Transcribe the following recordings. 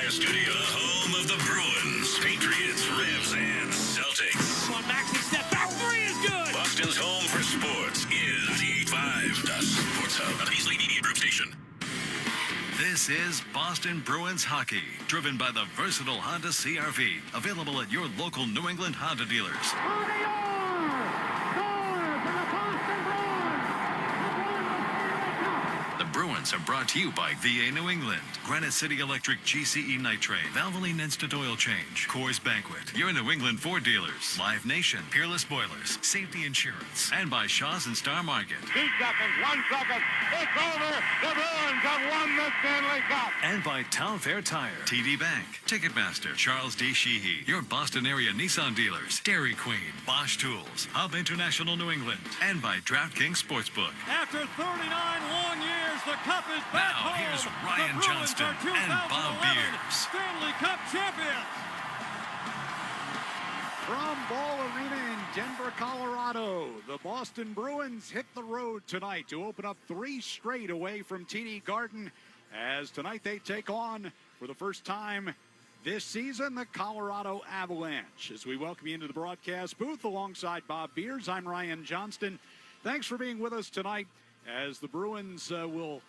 broadcast studio, home of the Bruins, Patriots, Revs, and Celtics. Come on, Maxey, step back, three is good! Boston's home for sports is 98.5, the Sports Hub, the Paisley Media Group station. This is Boston Bruins hockey, driven by the versatile Honda CR-V, available at your local New England Honda dealers. Bruins are brought to you by VA New England, Granite City Electric GCE Night Train, Valvoline Instant Oil Change, Coors Banquet, your New England Ford dealers, Live Nation, Peerless Boilers, Safety Insurance, and by Shaw's and Star Market. 2 seconds, 1 second, it's over, the Bruins have won the Stanley Cup. And by Town Fair Tire, TD Bank, Ticketmaster, Charles D. Sheehy, your Boston area Nissan dealers, Dairy Queen, Bosch Tools, Hub International New England, and by DraftKings Sportsbook. After 39 long years, the Cup is back now, home. here's Ryan Johnston and Bob Beers. Stanley Cup champions. From Ball Arena in Denver, Colorado, the Boston Bruins hit the road tonight to open up 3 straight away from TD Garden, as tonight they take on, for the first time this season, the Colorado Avalanche. As we welcome you into the broadcast booth alongside Bob Beers, I'm Ryan Johnston. Thanks for being with us tonight, as the Bruins will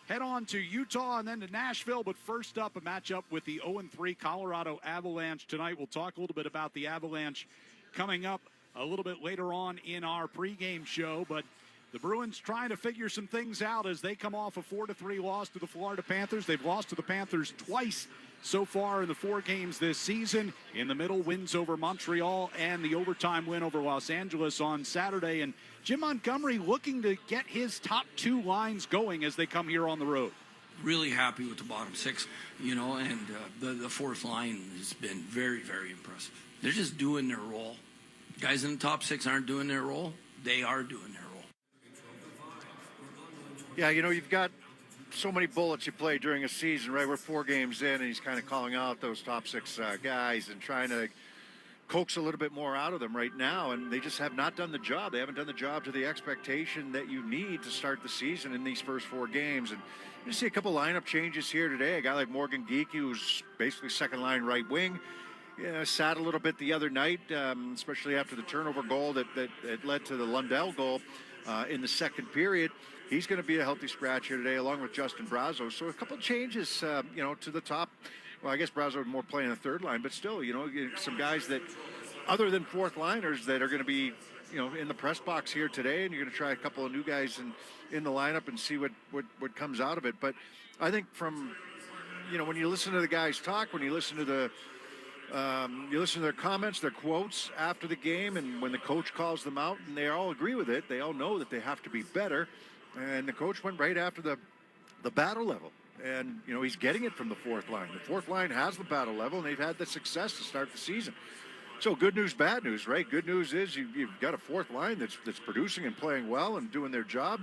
head on to Utah and then to Nashville. But first up, a matchup with the 0-3 Colorado Avalanche tonight. We'll talk a little bit about the Avalanche coming up a little bit later on in our pregame show. But the Bruins trying to figure some things out as they come off a 4-3 loss to the Florida Panthers. They've lost to the Panthers twice so far in the 4 games this season. In the middle, wins over Montreal and the overtime win over Los Angeles on Saturday. And Jim Montgomery looking to get his top 2 lines going as they come here on the road. Really happy with the bottom 6, and the fourth line has been very, very impressive. They're just doing their role. Guys in the top 6 aren't doing their role. They are doing their role. Yeah, you've got so many bullets you play during a season, right? We're 4 games in, and he's kind of calling out those top 6 guys and trying to coax a little bit more out of them right now, and they just have not done the job. They haven't done the job to the expectation that you need to start the season in these first 4 games. And you see a couple lineup changes here today. A guy like Morgan Geekie, who's basically second-line right wing, sat a little bit the other night, especially after the turnover goal that led to the Lundell goal in the second period. He's going to be a healthy scratch here today, along with Justin Brazo. So a couple changes, to the top. Well, I guess Brazo more playing the third line, but still, some guys that, other than fourth liners, that are going to be, in the press box here today, and you're going to try a couple of new guys in the lineup and see what comes out of it. But I think from, when you listen to the guys talk, when you listen to their comments, their quotes after the game, and when the coach calls them out, and they all agree with it, they all know that they have to be better. And the coach went right after the battle level. And, he's getting it from the fourth line. The fourth line has the battle level, and they've had the success to start the season. So good news, bad news, right? Good news is you've got a fourth line that's producing and playing well and doing their job.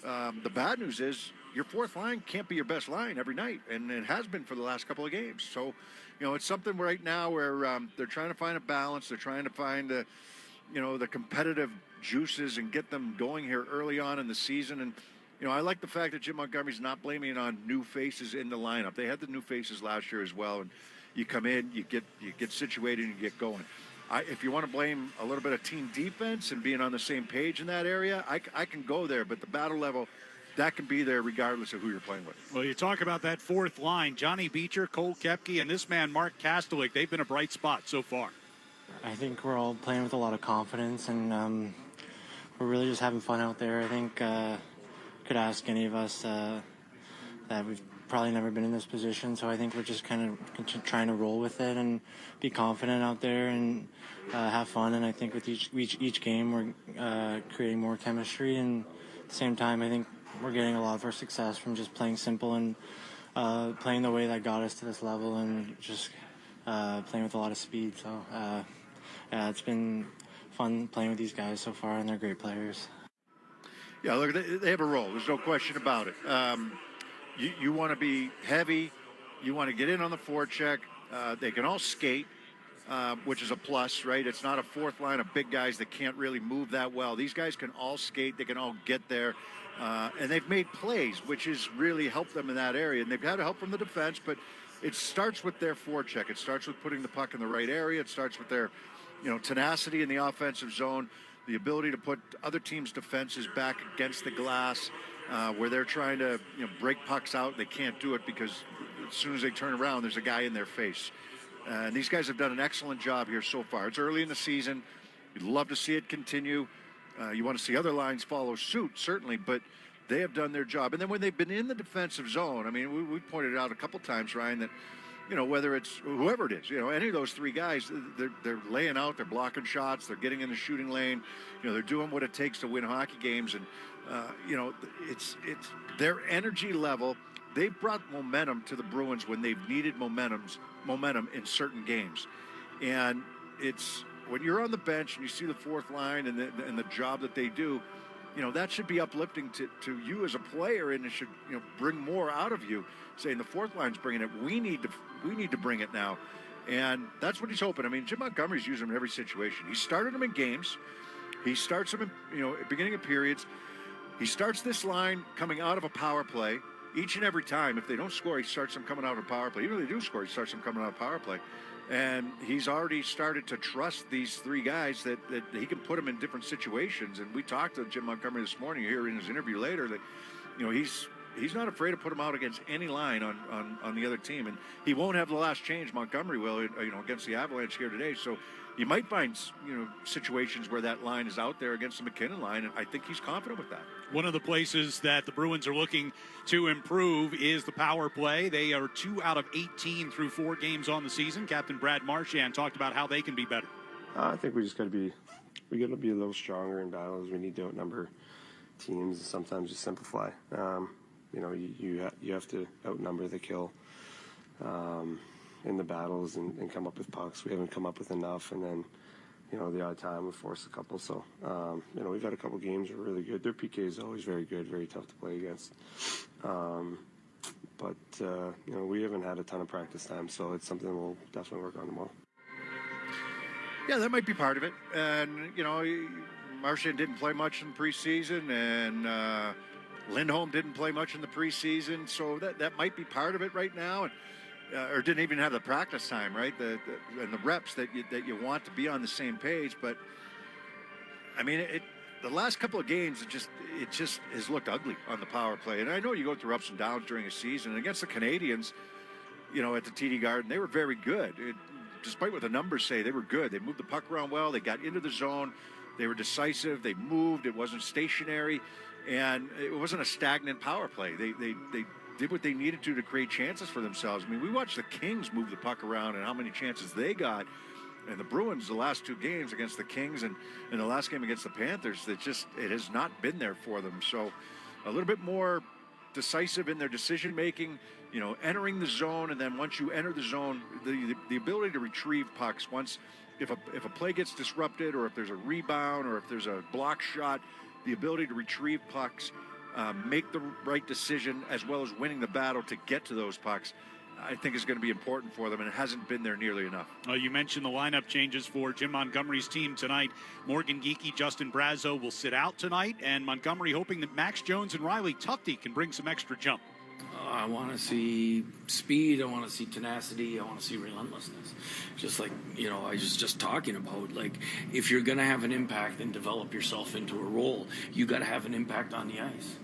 The bad news is your fourth line can't be your best line every night, and it has been for the last couple of games. So, it's something right now where they're trying to find a balance. They're trying to find the competitive juices and get them going here early on in the season. And I like the fact that Jim Montgomery's not blaming it on new faces in the lineup. They had the new faces last year as well, and you come in, you get situated, and you get going. If you want to blame a little bit of team defense and being on the same page in that area, I can go there. But the battle level, that can be there regardless of who you're playing with. Well, you talk about that fourth line, Johnny Beecher, Cole Koepke, and this man, Mark Kastelik. They've been a bright spot so far. I think we're all playing with a lot of confidence, and we're really just having fun out there. I think could ask any of us that we've probably never been in this position, so I think we're just kind of trying to roll with it and be confident out there and have fun. And I think with each game we're creating more chemistry, and at the same time I think we're getting a lot of our success from just playing simple and playing the way that got us to this level, and just playing with a lot of speed. So it's been fun playing with these guys so far, and they're great players. Yeah, look, they have a role. There's no question about it. You want to be heavy. You want to get in on the forecheck. They can all skate, which is a plus, right? It's not a fourth line of big guys that can't really move that well. These guys can all skate. They can all get there. And they've made plays, which has really helped them in that area. And they've had help from the defense, but it starts with their forecheck. It starts with putting the puck in the right area. It starts with their, tenacity in the offensive zone, the ability to put other teams' defenses back against the glass, where they're trying to, break pucks out. They can't do it because as soon as they turn around, there's a guy in their face. And these guys have done an excellent job here so far. It's early in the season. You'd love to see it continue. You want to see other lines follow suit, certainly, but they have done their job. And then when they've been in the defensive zone, I mean, we pointed out a couple times, Ryan, that, whether it's whoever it is, any of those three guys, they're laying out, they're blocking shots, they're getting in the shooting lane, they're doing what it takes to win hockey games. And, it's their energy level. They've brought momentum to the Bruins when they've needed momentum in certain games. And it's when you're on the bench and you see the fourth line and the job that they do, that should be uplifting to you as a player, and it should, bring more out of you, saying the fourth line's bringing it. We need to bring it now. And that's what he's hoping. I mean, Jim Montgomery's using him in every situation. He started him in games. He starts them in, at beginning of periods. He starts this line coming out of a power play each and every time. If they don't score, he starts them coming out of a power play. Even if they do score, he starts them coming out of a power play. And he's already started to trust these three guys that he can put them in different situations. And we talked to Jim Montgomery this morning, you hear in his interview later, that, he's not afraid to put them out against any line on the other team. And he won't have the last change. Montgomery will, against the Avalanche here today. So you might find, situations where that line is out there against the McKinnon line, and I think he's confident with that. One of the places that the Bruins are looking to improve is the power play. They are 2 out of 18 through 4 games on the season. Captain Brad Marchand talked about how they can be better. I think we got to be a little stronger in battles. We need to outnumber teams and sometimes just simplify. You have to outnumber the kill in the battles and come up with pucks. We haven't come up with enough, and then the odd time we force a couple. So we've had a couple games that are really good. Their PK is always very good, very tough to play against. But we haven't had a ton of practice time, so it's something we'll definitely work on tomorrow. Yeah, that might be part of it. And Marchand didn't play much in preseason, and Lindholm didn't play much in the preseason, so that might be part of it right now. And or didn't even have the practice time, right? And the reps that you want to be on the same page. But I mean, the last couple of games, it just has looked ugly on the power play. And I know you go through ups and downs during a season. And against the Canadians, at the TD Garden, they were very good. Despite what the numbers say, they were good. They moved the puck around well. They got into the zone. They were decisive. They moved. It wasn't stationary, and it wasn't a stagnant power play. They did what they needed to create chances for themselves. I mean, we watched the Kings move the puck around and how many chances they got. And the Bruins, the last 2 games against the Kings and the last game against the Panthers, it has not been there for them. So a little bit more decisive in their decision-making, entering the zone. And then once you enter the zone, the ability to retrieve pucks if a play gets disrupted, or if there's a rebound, or if there's a block shot, the ability to retrieve pucks, make the right decision, as well as winning the battle to get to those pucks, I think is going to be important for them, and it hasn't been there nearly enough. You mentioned the lineup changes for Jim Montgomery's team tonight. Morgan Geekie, Justin Brazeau will sit out tonight, and Montgomery hoping that Max Jones and Riley Tufte can bring some extra jump. I want to see speed. I want to see tenacity. I want to see relentlessness. Just like, I was just talking about, like, if you're going to have an impact and develop yourself into a role, you got to have an impact on the ice.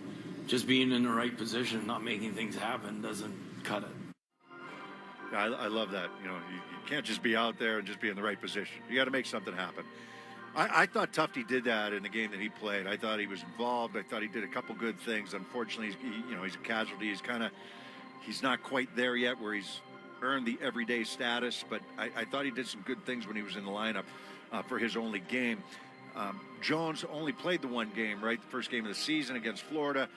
Just being in the right position, not making things happen, doesn't cut it. I love that. You can't just be out there and just be in the right position. You got to make something happen. I thought Tufte did that in the game that he played. I thought he was involved. I thought he did a couple good things. Unfortunately, he's a casualty. He's not quite there yet where he's earned the everyday status. But I thought he did some good things when he was in the lineup for his only game. Jones only played the 1 game, right? The first game of the season against Florida.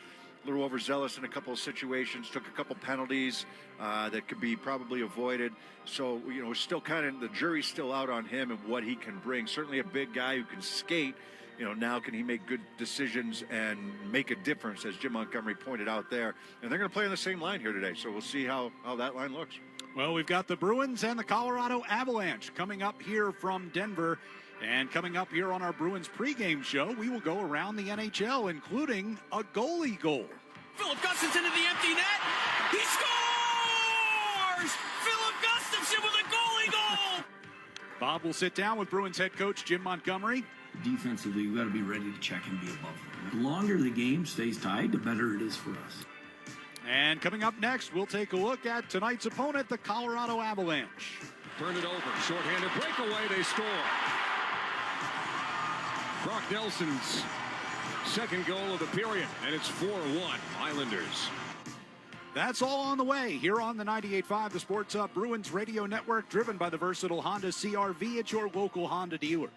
A little overzealous in a couple of situations, took a couple penalties that could be probably avoided. So, still the jury's still out on him and what he can bring. Certainly a big guy who can skate. Now can he make good decisions and make a difference, as Jim Montgomery pointed out there. And they're going to play on the same line here today, so we'll see how that line looks. Well, we've got the Bruins and the Colorado Avalanche coming up here from Denver. And coming up here on our Bruins pregame show, we will go around the NHL, including a goalie goal. Philip Gustafson into the empty net. He scores! Bob will sit down with Bruins head coach Jim Montgomery. Defensively, we've got to be ready to check and be above them. The longer the game stays tied, the better it is for us. And coming up next, we'll take a look at tonight's opponent, the Colorado Avalanche. Turn it over. Shorthanded breakaway. They score. Brock Nelson's second goal of the period. And it's 4-1 Islanders. That's all on the way here on the 98.5 The Sports Hub Bruins Radio Network, driven by the versatile Honda CR-V at your local Honda dealer.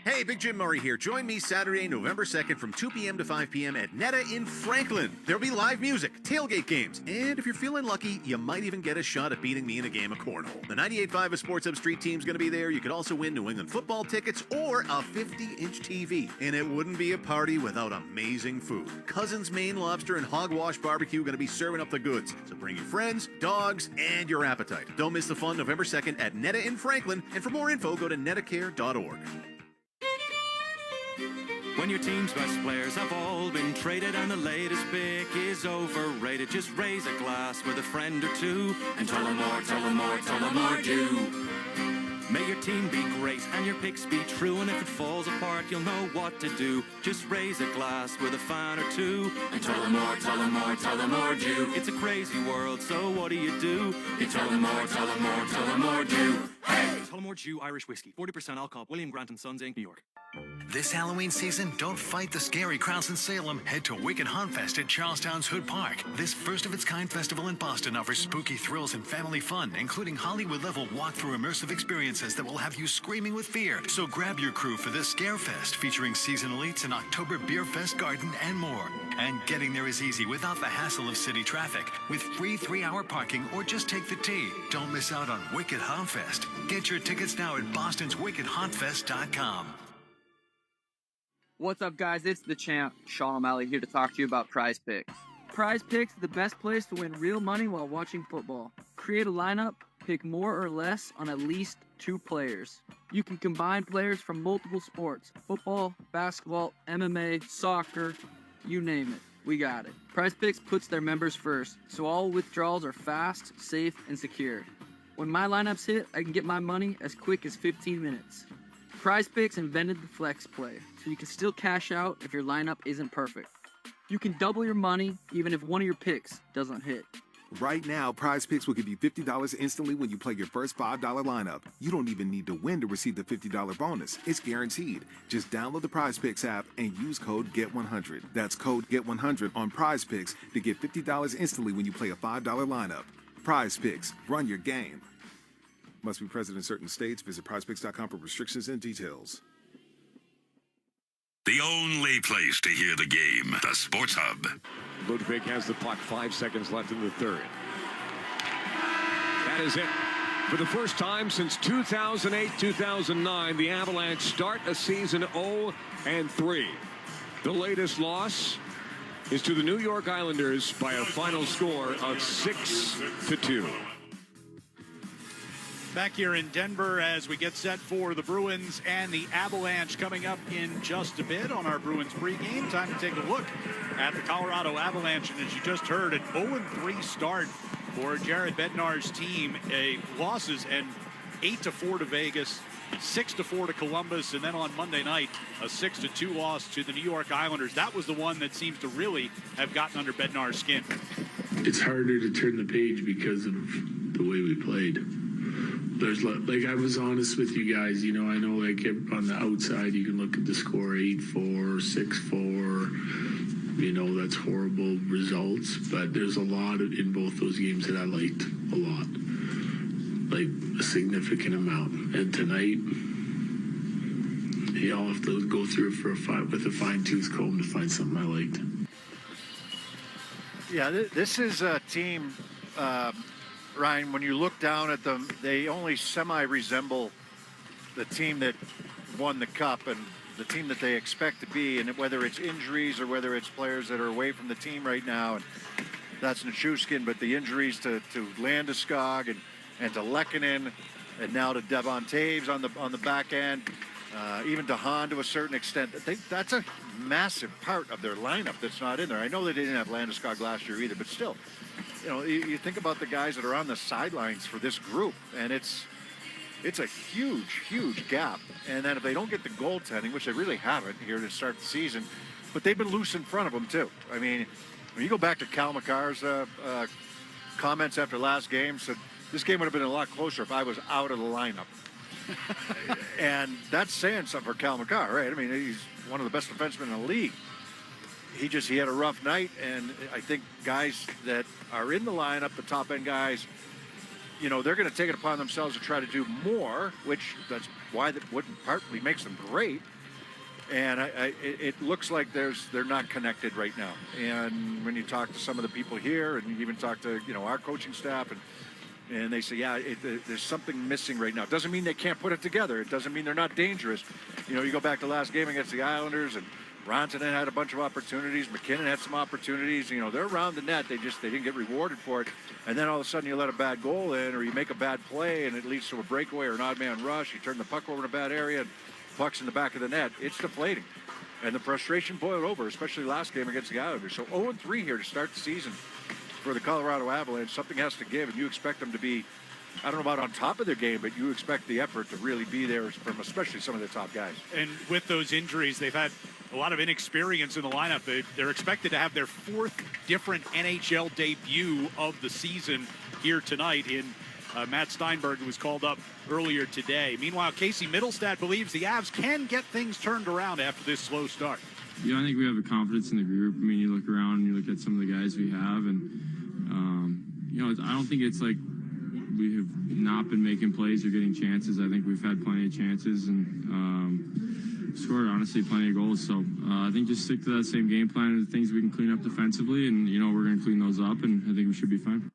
Hey, Big Jim Murray here. Join me Saturday, November 2nd from 2 p.m. to 5 p.m. at Netta in Franklin. There'll be live music, tailgate games, and if you're feeling lucky, you might even get a shot at beating me in a game of cornhole. The 98.5 of Sports Hub Street team's going to be there. You could also win New England football tickets or a 50-inch TV. And it wouldn't be a party without amazing food. Cousins Maine Lobster and Hogwash Barbecue going to be serving up the goods. So bring your friends, dogs, and your appetite. Don't miss the fun November 2nd at Netta in Franklin. And for more info, go to nettacare.org. When your team's best players have all been traded and the latest pick is overrated, just raise a glass with a friend or two and tell them more, tell them more, tell them more do. May your team be great and your picks be true, and if it falls apart, you'll know what to do. Just raise a glass with a fan or two and tell them more, tell them more, tell them more do. It's a crazy world, so what do? You tell them more, tell them more, tell them more do. Hey! Tullamore Dew Irish Whiskey, 40% alcohol, William Grant & Sons, Inc., New York. This Halloween season, don't fight the scary crowds in Salem. Head to Wicked Hauntfest at Charlestown's Hood Park. This first-of-its-kind festival in Boston offers spooky thrills and family fun, including Hollywood-level walk-through immersive experiences that will have you screaming with fear. So grab your crew for this Scare Fest, featuring seasonal eats, an October Beer Fest garden, and more. And getting there is easy without the hassle of city traffic, with free 3-hour parking or just take the T. Don't miss out on Wicked Hauntfest. Get your tickets now at bostonswickedhauntfest.com. What's up, guys? It's the champ, Sean O'Malley, here to talk to you about Prize Picks. Prize Picks is the best place to win real money while watching football. Create a lineup, pick more or less on at least 2 players. You can combine players from multiple sports: football, basketball, MMA, soccer, you name it. We got it. Prize Picks puts their members first, so all withdrawals are fast, safe, and secure. When my lineups hit, I can get my money as quick as 15 minutes. Prize Picks invented the flex play, so you can still cash out if your lineup isn't perfect. You can double your money even if one of your picks doesn't hit. Right now, Prize Picks will give you $50 instantly when you play your first $5 lineup. You don't even need to win to receive the $50 bonus. It's guaranteed. Just download the Prize Picks app and use code GET100. That's code GET100 on Prize Picks to get $50 instantly when you play a $5 lineup. Prize Picks. Run your game. Must be present in certain states. Visit prizepicks.com for restrictions and details. The only place to hear the game, the Sports Hub. Ludwig has the puck, 5 seconds left in the third. That is it. For the first time since 2008-2009, the Avalanche start a season 0-3. The latest loss is to the New York Islanders by a final score of 6-2. Back here in Denver as we get set for the Bruins and the Avalanche coming up in just a bit on our Bruins pregame. Time to take a look at the Colorado Avalanche. And as you just heard, an 0-3 start for Jared Bednar's team. Losses and 8-4 to Vegas, 6-4 to Columbus, and then on Monday night, a 6-2 loss to the New York Islanders. That was the one that seems to really have gotten under Bednar's skin. It's harder to turn the page because of the way we played. There's like I was honest with you guys, I know like on the outside you can look at the score 8-4, 6-4, that's horrible results, but there's a lot in both those games that I liked a lot, like a significant amount. And tonight, I'll have to go through it with a fine-tooth comb to find something I liked. Yeah, this is a team. Ryan, when you look down at them, they only semi-resemble the team that won the Cup and the team that they expect to be, and whether it's injuries or whether it's players that are away from the team right now, and that's Nichushkin, but the injuries to Landeskog and to Lehkonen, and now to Devon Taves on the back end, even to Hahn to a certain extent. That's a massive part of their lineup that's not in there. I know they didn't have Landeskog last year either, but still, you think about the guys that are on the sidelines for this group, and it's a huge gap. And then if they don't get the goaltending, which they really haven't here to start the season, but they've been loose in front of them too. I mean, when you go back to Cal McCarr's comments after last game, said this game would have been a lot closer if I was out of the lineup. And that's saying something for Cal McCarr, right? I mean, he's one of the best defensemen in the league. He had a rough night, and I think guys that are in the lineup, the top end guys, they're going to take it upon themselves to try to do more, which that's why that what partly makes them great. And it looks like they're not connected right now. And when you talk to some of the people here, and you even talk to our coaching staff, and they say, yeah, there's something missing right now. It doesn't mean they can't put it together. It doesn't mean they're not dangerous. You go back to last game against the Islanders, and Rantanen had a bunch of opportunities. McKinnon had some opportunities. They're around the net. They didn't get rewarded for it. And then all of a sudden you let a bad goal in, or you make a bad play, and it leads to a breakaway or an odd man rush. You turn the puck over in a bad area, and puck's in the back of the net. It's deflating. And the frustration boiled over, especially last game against the Islanders. So 0-3 here to start the season for the Colorado Avalanche. Something has to give, and you expect them to be, I don't know about on top of their game, but you expect the effort to really be there from especially some of the top guys. And with those injuries, they've had a lot of inexperience in the lineup. They're expected to have their fourth different NHL debut of the season here tonight in Matt Steinberg, who was called up earlier today. Meanwhile, Casey Middlestat believes the Avs can get things turned around after this slow start. Yeah, I think we have a confidence in the group. I mean, you look around and you look at some of the guys we have, and I don't think it's like we have not been making plays or getting chances. I think we've had plenty of chances and scored, honestly, plenty of goals. So I think just stick to that same game plan and the things we can clean up defensively, and, we're going to clean those up, and I think we should be fine.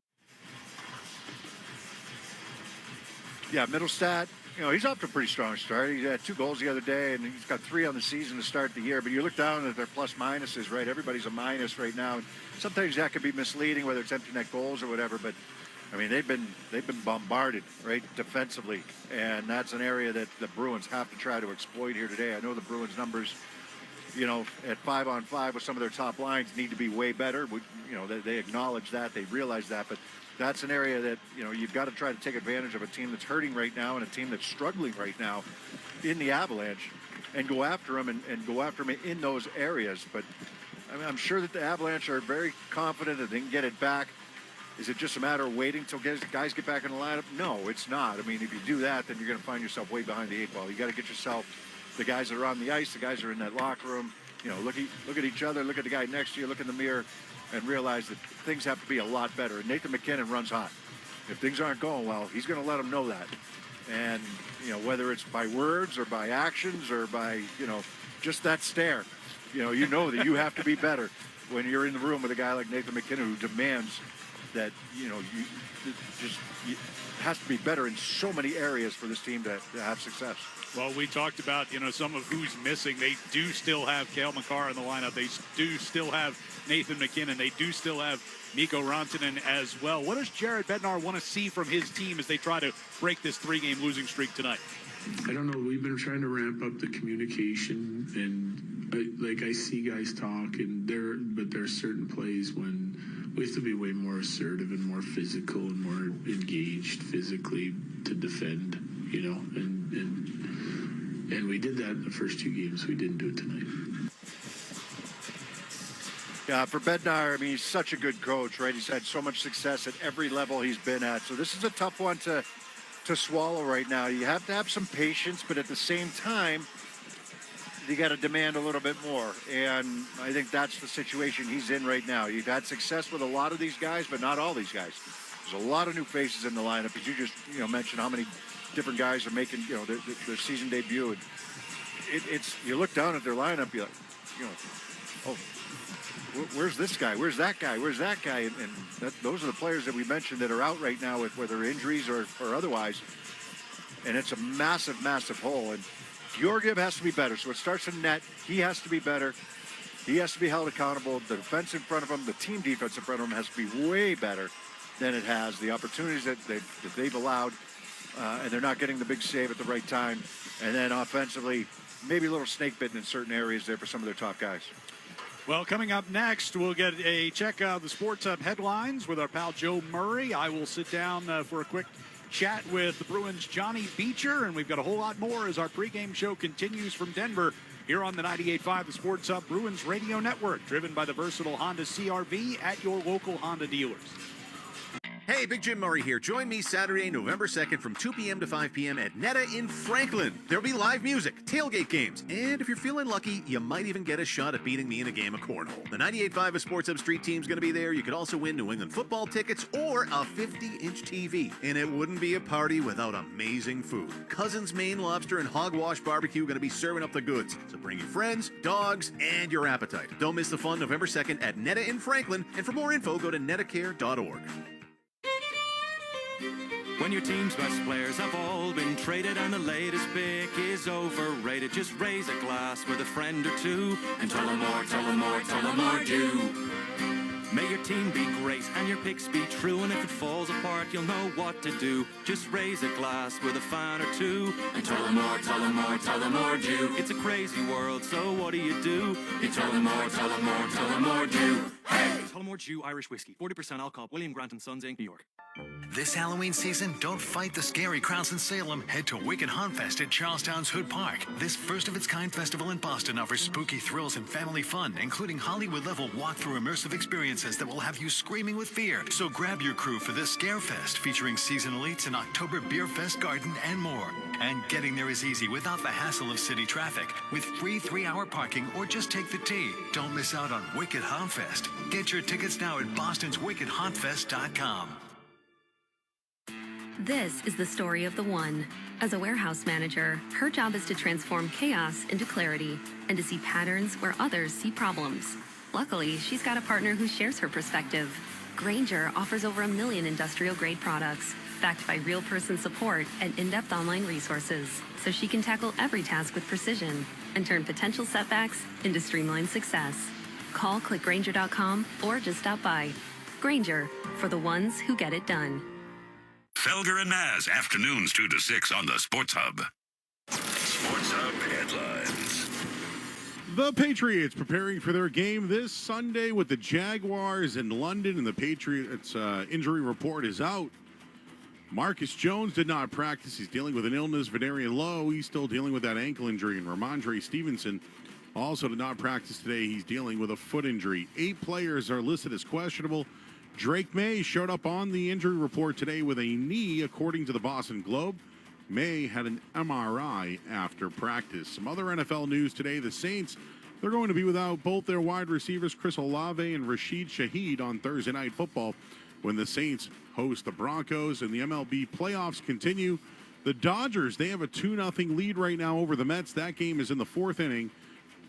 Yeah, Middlestat, he's off to a pretty strong start. He had 2 goals the other day, and he's got 3 on the season to start the year. But you look down at their plus minuses, right? Everybody's a minus right now. And sometimes that can be misleading, whether it's empty net goals or whatever. But I mean, they've been bombarded, right, defensively, and that's an area that the Bruins have to try to exploit here today. I know the Bruins numbers, at 5-on-5 with some of their top lines need to be way better. They acknowledge that, they realize that, but that's an area that you've got to try to take advantage of a team that's hurting right now and a team that's struggling right now in the Avalanche, and go after them and go after them in those areas. But I mean, I'm sure that the Avalanche are very confident that they can get it back. Is it just a matter of waiting till guys get back in the lineup? No, it's not. I mean, if you do that, then you're going to find yourself way behind the 8 ball. You got to get yourself the guys that are on the ice, the guys that are in that locker room. Look at each other, look at the guy next to you, look in the mirror, and realize that things have to be a lot better. And Nathan McKinnon runs hot. If things aren't going well, he's going to let them know that. And whether it's by words or by actions or by just that stare, you know that you have to be better when you're in the room with a guy like Nathan McKinnon, who demands that it has to be better in so many areas for this team to have success. Well, we talked about some of who's missing. They do still have Cale Makar in the lineup. They do still have Nathan McKinnon. They do still have Mikko Rantanen as well. What does Jared Bednar want to see from his team as they try to break this 3-game losing streak tonight? I don't know. We've been trying to ramp up the communication, and I see guys talk, but there are certain plays when we have to be way more assertive and more physical and more engaged physically to defend, and we did that in the first 2 games. We didn't do it tonight. Yeah, for Bednar, I mean, he's such a good coach, right? He's had so much success at every level he's been at. So this is a tough one to swallow right now. You have to have some patience, but at the same time, you got to demand a little bit more. And I think that's the situation he's in right now. You've had success with a lot of these guys, but not all these guys. There's a lot of new faces in the lineup. As you just mentioned how many different guys are making their season debut. And it's you look down at their lineup, you're like, oh, where's this guy? Where's that guy? Where's that guy? And those are the players that we mentioned that are out right now with whether injuries or otherwise. And it's a massive, massive hole. And Georgiev has to be better. So it starts in net. He has to be better. He has to be held accountable. The defense in front of him, the team defense in front of him has to be way better than it has. The opportunities that they've allowed, and they're not getting the big save at the right time. And then offensively, maybe a little snake bitten in certain areas there for some of their top guys. Well, coming up next, we'll get a check of the Sports Hub headlines with our pal Joe Murray. I will sit down for a quick chat with the Bruins' Johnny Beecher, and we've got a whole lot more as our pregame show continues from Denver here on the 98.5 The Sports Hub Bruins Radio Network, driven by the versatile Honda CR-V at your local Honda dealers. Hey, Big Jim Murray here. Join me Saturday, November 2nd from 2 p.m. to 5 p.m. at Netta in Franklin. There'll be live music, tailgate games, and if you're feeling lucky, you might even get a shot at beating me in a game of cornhole. The 98.5 Sports Hub Street team's going to be there. You could also win New England football tickets or a 50-inch TV. And it wouldn't be a party without amazing food. Cousins Maine Lobster and Hogwash Barbecue going to be serving up the goods. So bring your friends, dogs, and your appetite. Don't miss the fun November 2nd at Netta in Franklin. And for more info, go to nettacare.org. When your team's best players have all been traded and the latest pick is overrated, just raise a glass with a friend or two and tell them more, tell them more, tell them more do. May your team be great and your picks be true, and if it falls apart, you'll know what to do. Just raise a glass with a fan or two and tell them more, tell them more, tell them more do. It's a crazy world, so what do? You tell them more, tell them more, tell them more do. Hey! Tullamore Jew Irish Whiskey, 40% alcohol, William Grant & Sons Inc., New York. This Halloween season, don't fight the scary crowds in Salem. Head to Wicked Hunt Fest at Charlestown's Hood Park. This first-of-its-kind festival in Boston offers spooky thrills and family fun, including Hollywood-level walk-through immersive experiences that will have you screaming with fear. So grab your crew for this Scare Fest, featuring seasonal eats, an October Beer Fest garden, and more. And getting there is easy without the hassle of city traffic, with free 3-hour parking or just take the T. Don't miss out on Wicked Hunt Fest. Get your tickets now at bostonswickedhuntfest.com. This is the story of the one. As a warehouse manager, her job is to transform chaos into clarity and to see patterns where others see problems. Luckily, she's got a partner who shares her perspective. Grainger offers over 1 million industrial-grade products, backed by real-person support and in-depth online resources, so she can tackle every task with precision and turn potential setbacks into streamlined success. Call clickgrainger.com or just stop by. Grainger, for the ones who get it done. Felger and Maz, afternoons 2 to 6 on the Sports Hub. Sports Hub headlines. The Patriots preparing for their game this Sunday with the Jaguars in London, and the Patriots injury report is out. Marcus Jones did not practice. He's dealing with an illness. Vederian Lowe, he's still dealing with that ankle injury. And Ramondre Stevenson also did not practice today. He's dealing with a foot injury. 8 players are listed as questionable. Drake May showed up on the injury report today with a knee, according to the Boston Globe. May had an MRI after practice. Some other NFL news today. The Saints, they're going to be without both their wide receivers, Chris Olave and Rashid Shaheed, on Thursday Night Football when the Saints host the Broncos, and the MLB playoffs continue. The Dodgers, they have a 2-0 lead right now over the Mets. That game is in the 4th inning.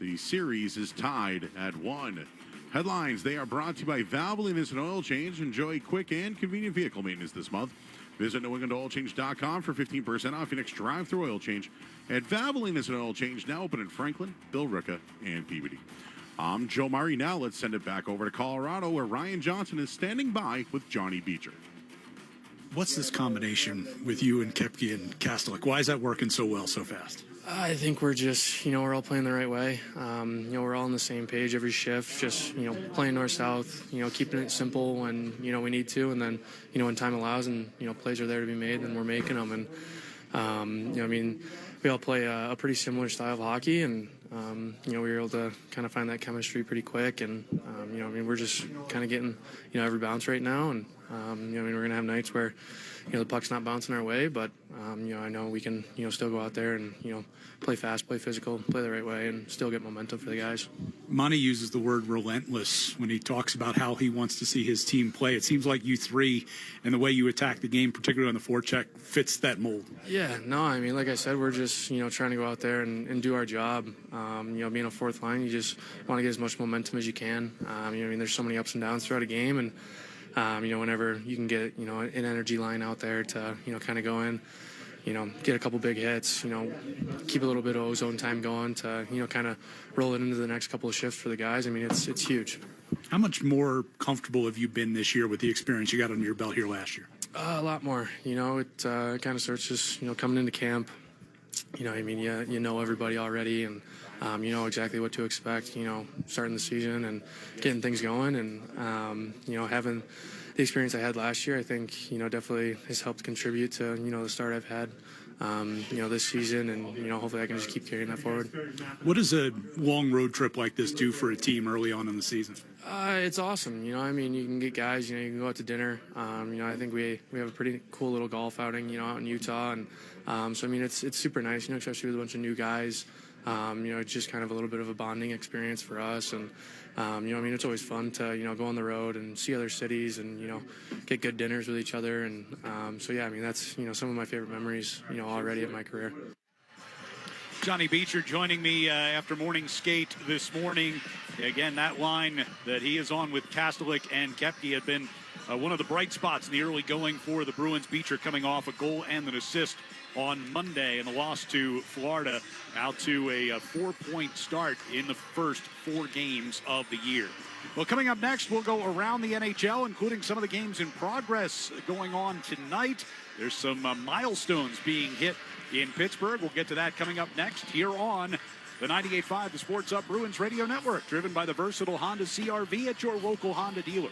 The series is tied at 1. Headlines, they are brought to you by Valvoline Instant Oil Change. Enjoy quick and convenient vehicle maintenance this month. Visit NewEnglandOilChange.com for 15% off your next drive-through oil change at Valvoline Instant Oil Change, now open in Franklin, Billerica, and Peabody. I'm Joe Murray. Now let's send it back over to Colorado, where Ryan Johnson is standing by with Johnny Beecher. What's this combination with you and Kepke and Kastelik? Why is that working so well so fast? I think we're just, we're all playing the right way. We're all on the same page every shift, just, playing north-south, keeping it simple when, we need to. And then, when time allows and, plays are there to be made, then we're making them. And, we all play a pretty similar style of hockey, and, we were able to kind of find that chemistry pretty quick. And, we're just kind of getting, every bounce right now. And, we're going to have nights where, the puck's not bouncing our way, but, I know we can, still go out there and, play fast, play physical, play the right way, and still get momentum for the guys. Monty uses the word relentless when he talks about how he wants to see his team play. It seems like you three and the way you attack the game, particularly on the forecheck, fits that mold. Yeah, no, like I said, we're just, trying to go out there and do our job. Being a fourth line, you just want to get as much momentum as you can. There's so many ups and downs throughout a game, and whenever you can get, an energy line out there to, kind of go in, get a couple big hits, keep a little bit of ozone time going to, kind of roll it into the next couple of shifts for the guys. It's huge. How much more comfortable have you been this year with the experience you got under your belt here last year? A lot more. It kind of starts just, coming into camp. You know everybody already, and you know exactly what to expect, you know, starting the season and getting things going. And, you know, having the experience I had last year, I think, you know, definitely has helped contribute to, you know, the start I've had, you know, this season. And, you know, hopefully I can just keep carrying that forward. What does a long road trip like this do for a team early on in the season? It's awesome. You know, I mean, you can get guys, you know, you can go out to dinner. You know, I think we have a pretty cool little golf outing, you know, out in Utah. And so, I mean, it's super nice, you know, especially with a bunch of new guys. You know, it's just kind of a little bit of a bonding experience for us. And, you know, I mean, it's always fun to, you know, go on the road and see other cities and, you know, get good dinners with each other. And so, yeah, I mean, that's, you know, some of my favorite memories, you know, already of my career. Johnny Beecher joining me after morning skate this morning. Again, that line that he is on with Kastelik and Koepke had been one of the bright spots in the early going for the Bruins. Beecher coming off a goal and an assist on Monday in the loss to Florida, out to a 4-point start in the first 4 games of the year. Well, coming up next, we'll go around the NHL, including some of the games in progress going on tonight. There's some milestones being hit in Pittsburgh. We'll get to that coming up next here on the 98.5 The Sports Up Bruins Radio Network, driven by the versatile Honda CR-V at your local Honda dealer.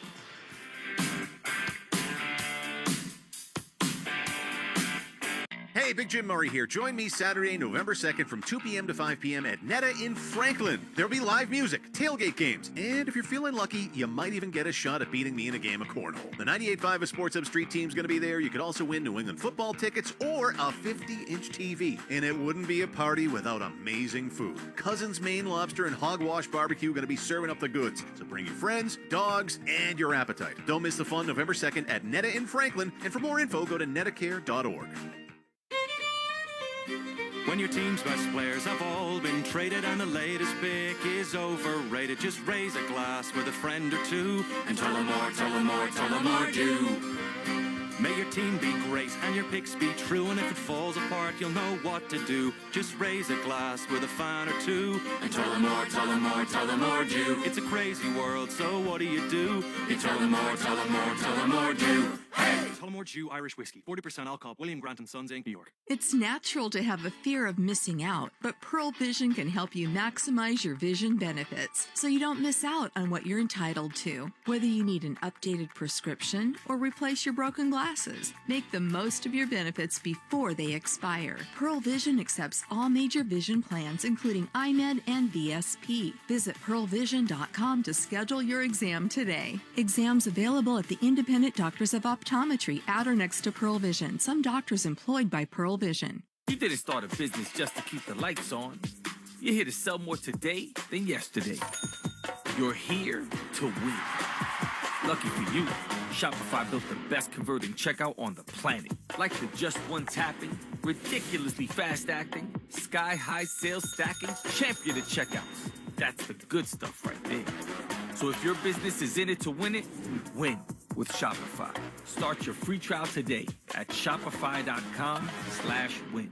Hey, Big Jim Murray here. Join me Saturday, November 2nd from 2 p.m. to 5 p.m. at Netta in Franklin. There'll be live music, tailgate games, and if you're feeling lucky, you might even get a shot at beating me in a game of cornhole. The 98.5 Sports Up Street team's going to be there. You could also win New England football tickets or a 50-inch TV. And it wouldn't be a party without amazing food. Cousin's Maine Lobster and Hogwash Barbecue going to be serving up the goods. So bring your friends, dogs, and your appetite. Don't miss the fun November 2nd at Netta in Franklin. And for more info, go to nettacare.org. When your team's best players have all been traded and the latest pick is overrated, just raise a glass with a friend or two and tell them more, tell them more, tell them more do. May your team be great and your picks be true, and if it falls apart, you'll know what to do. Just raise a glass with a fan or two and tell them more, tell them more, tell them more do. It's a crazy world, so what do? You tell them more, tell them more, tell them more do. Hey! Tullamore Dew Irish Whiskey, 40% alcohol, William Grant & Sons, Inc., New York. It's natural to have a fear of missing out, but Pearl Vision can help you maximize your vision benefits so you don't miss out on what you're entitled to. Whether you need an updated prescription or replace your broken glasses, make the most of your benefits before they expire. Pearl Vision accepts all major vision plans, including iMed and VSP. Visit pearlvision.com to schedule your exam today. Exams available at the Independent Doctors of Optometry at or next to Pearl Vision. Some doctors employed by Pearl Vision. You didn't start a business just to keep the lights on. You're here to sell more today than yesterday. You're here to win. Lucky for you, Shopify built the best converting checkout on the planet. Like the just one tapping, ridiculously fast acting, sky-high sales stacking, champion of checkouts. That's the good stuff right there. So if your business is in it to win it, win with Shopify. Start your free trial today at shopify.com/win.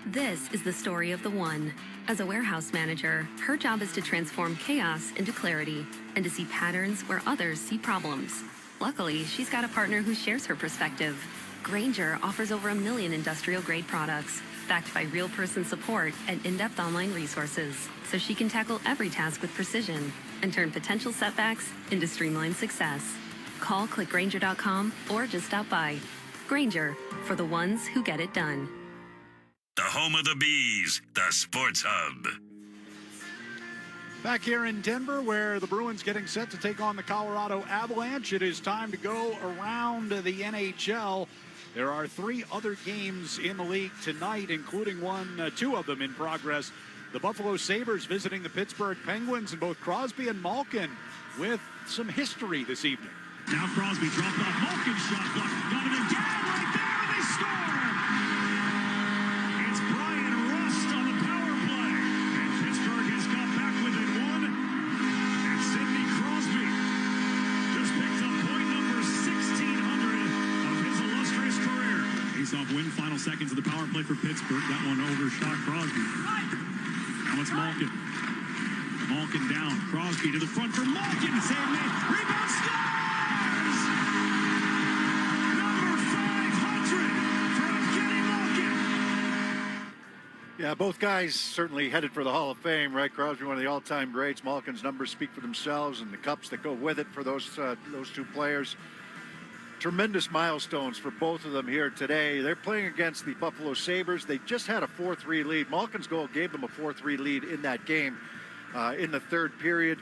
This is the story of the one. As a warehouse manager, her job is to transform chaos into clarity and to see patterns where others see problems. Luckily, she's got a partner who shares her perspective. Grainger offers over 1 million industrial-grade products, backed by real-person support and in-depth online resources, so she can tackle every task with precision and turn potential setbacks into streamlined success. Call clickgrainger.com or just stop by. Grainger, for the ones who get it done. The home of the Bees, the Sports Hub. Back here in Denver, where the Bruins getting set to take on the Colorado Avalanche. It is time to go around the NHL. There are 3 other games in the league tonight, including 2 of them in progress. The Buffalo Sabres visiting the Pittsburgh Penguins, and both Crosby and Malkin with some history this evening. Now Crosby dropped off Malkin's shot clock. Got it again right there, and they score! It's Brian Rust on the power play. And Pittsburgh has got back within 1. And Sidney Crosby just picked up point number 1,600 of his illustrious career. Face-off win, final seconds of the power play for Pittsburgh. That one overshot Crosby. Now it's Malkin. Malkin down. Crosby to the front for Malkin. Save me. Rebound, scores! Yeah, both guys certainly headed for the Hall of Fame, right? Crosby, one of the all-time greats. Malkin's numbers speak for themselves, and the cups that go with it for those two players. Tremendous milestones for both of them here today. They're playing against the Buffalo Sabres. They just had a 4-3 lead. Malkin's goal gave them a 4-3 lead in that game in the third period.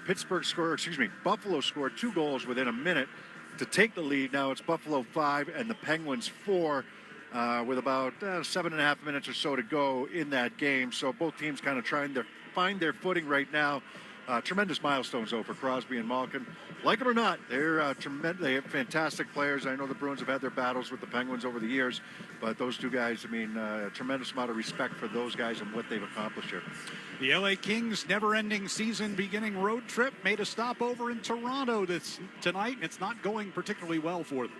Buffalo scored 2 goals within a minute to take the lead. Now it's Buffalo 5 and the Penguins 4 with about 7.5 minutes or so to go in that game. So both teams kind of trying to find their footing right now. Tremendous milestones, though, for Crosby and Malkin. Like it or not, they're they have fantastic players. I know the Bruins have had their battles with the Penguins over the years, but those two guys, I mean, a tremendous amount of respect for those guys and what they've accomplished here. The LA Kings' never-ending season-beginning road trip made a stopover in Toronto tonight. It's not going particularly well for them.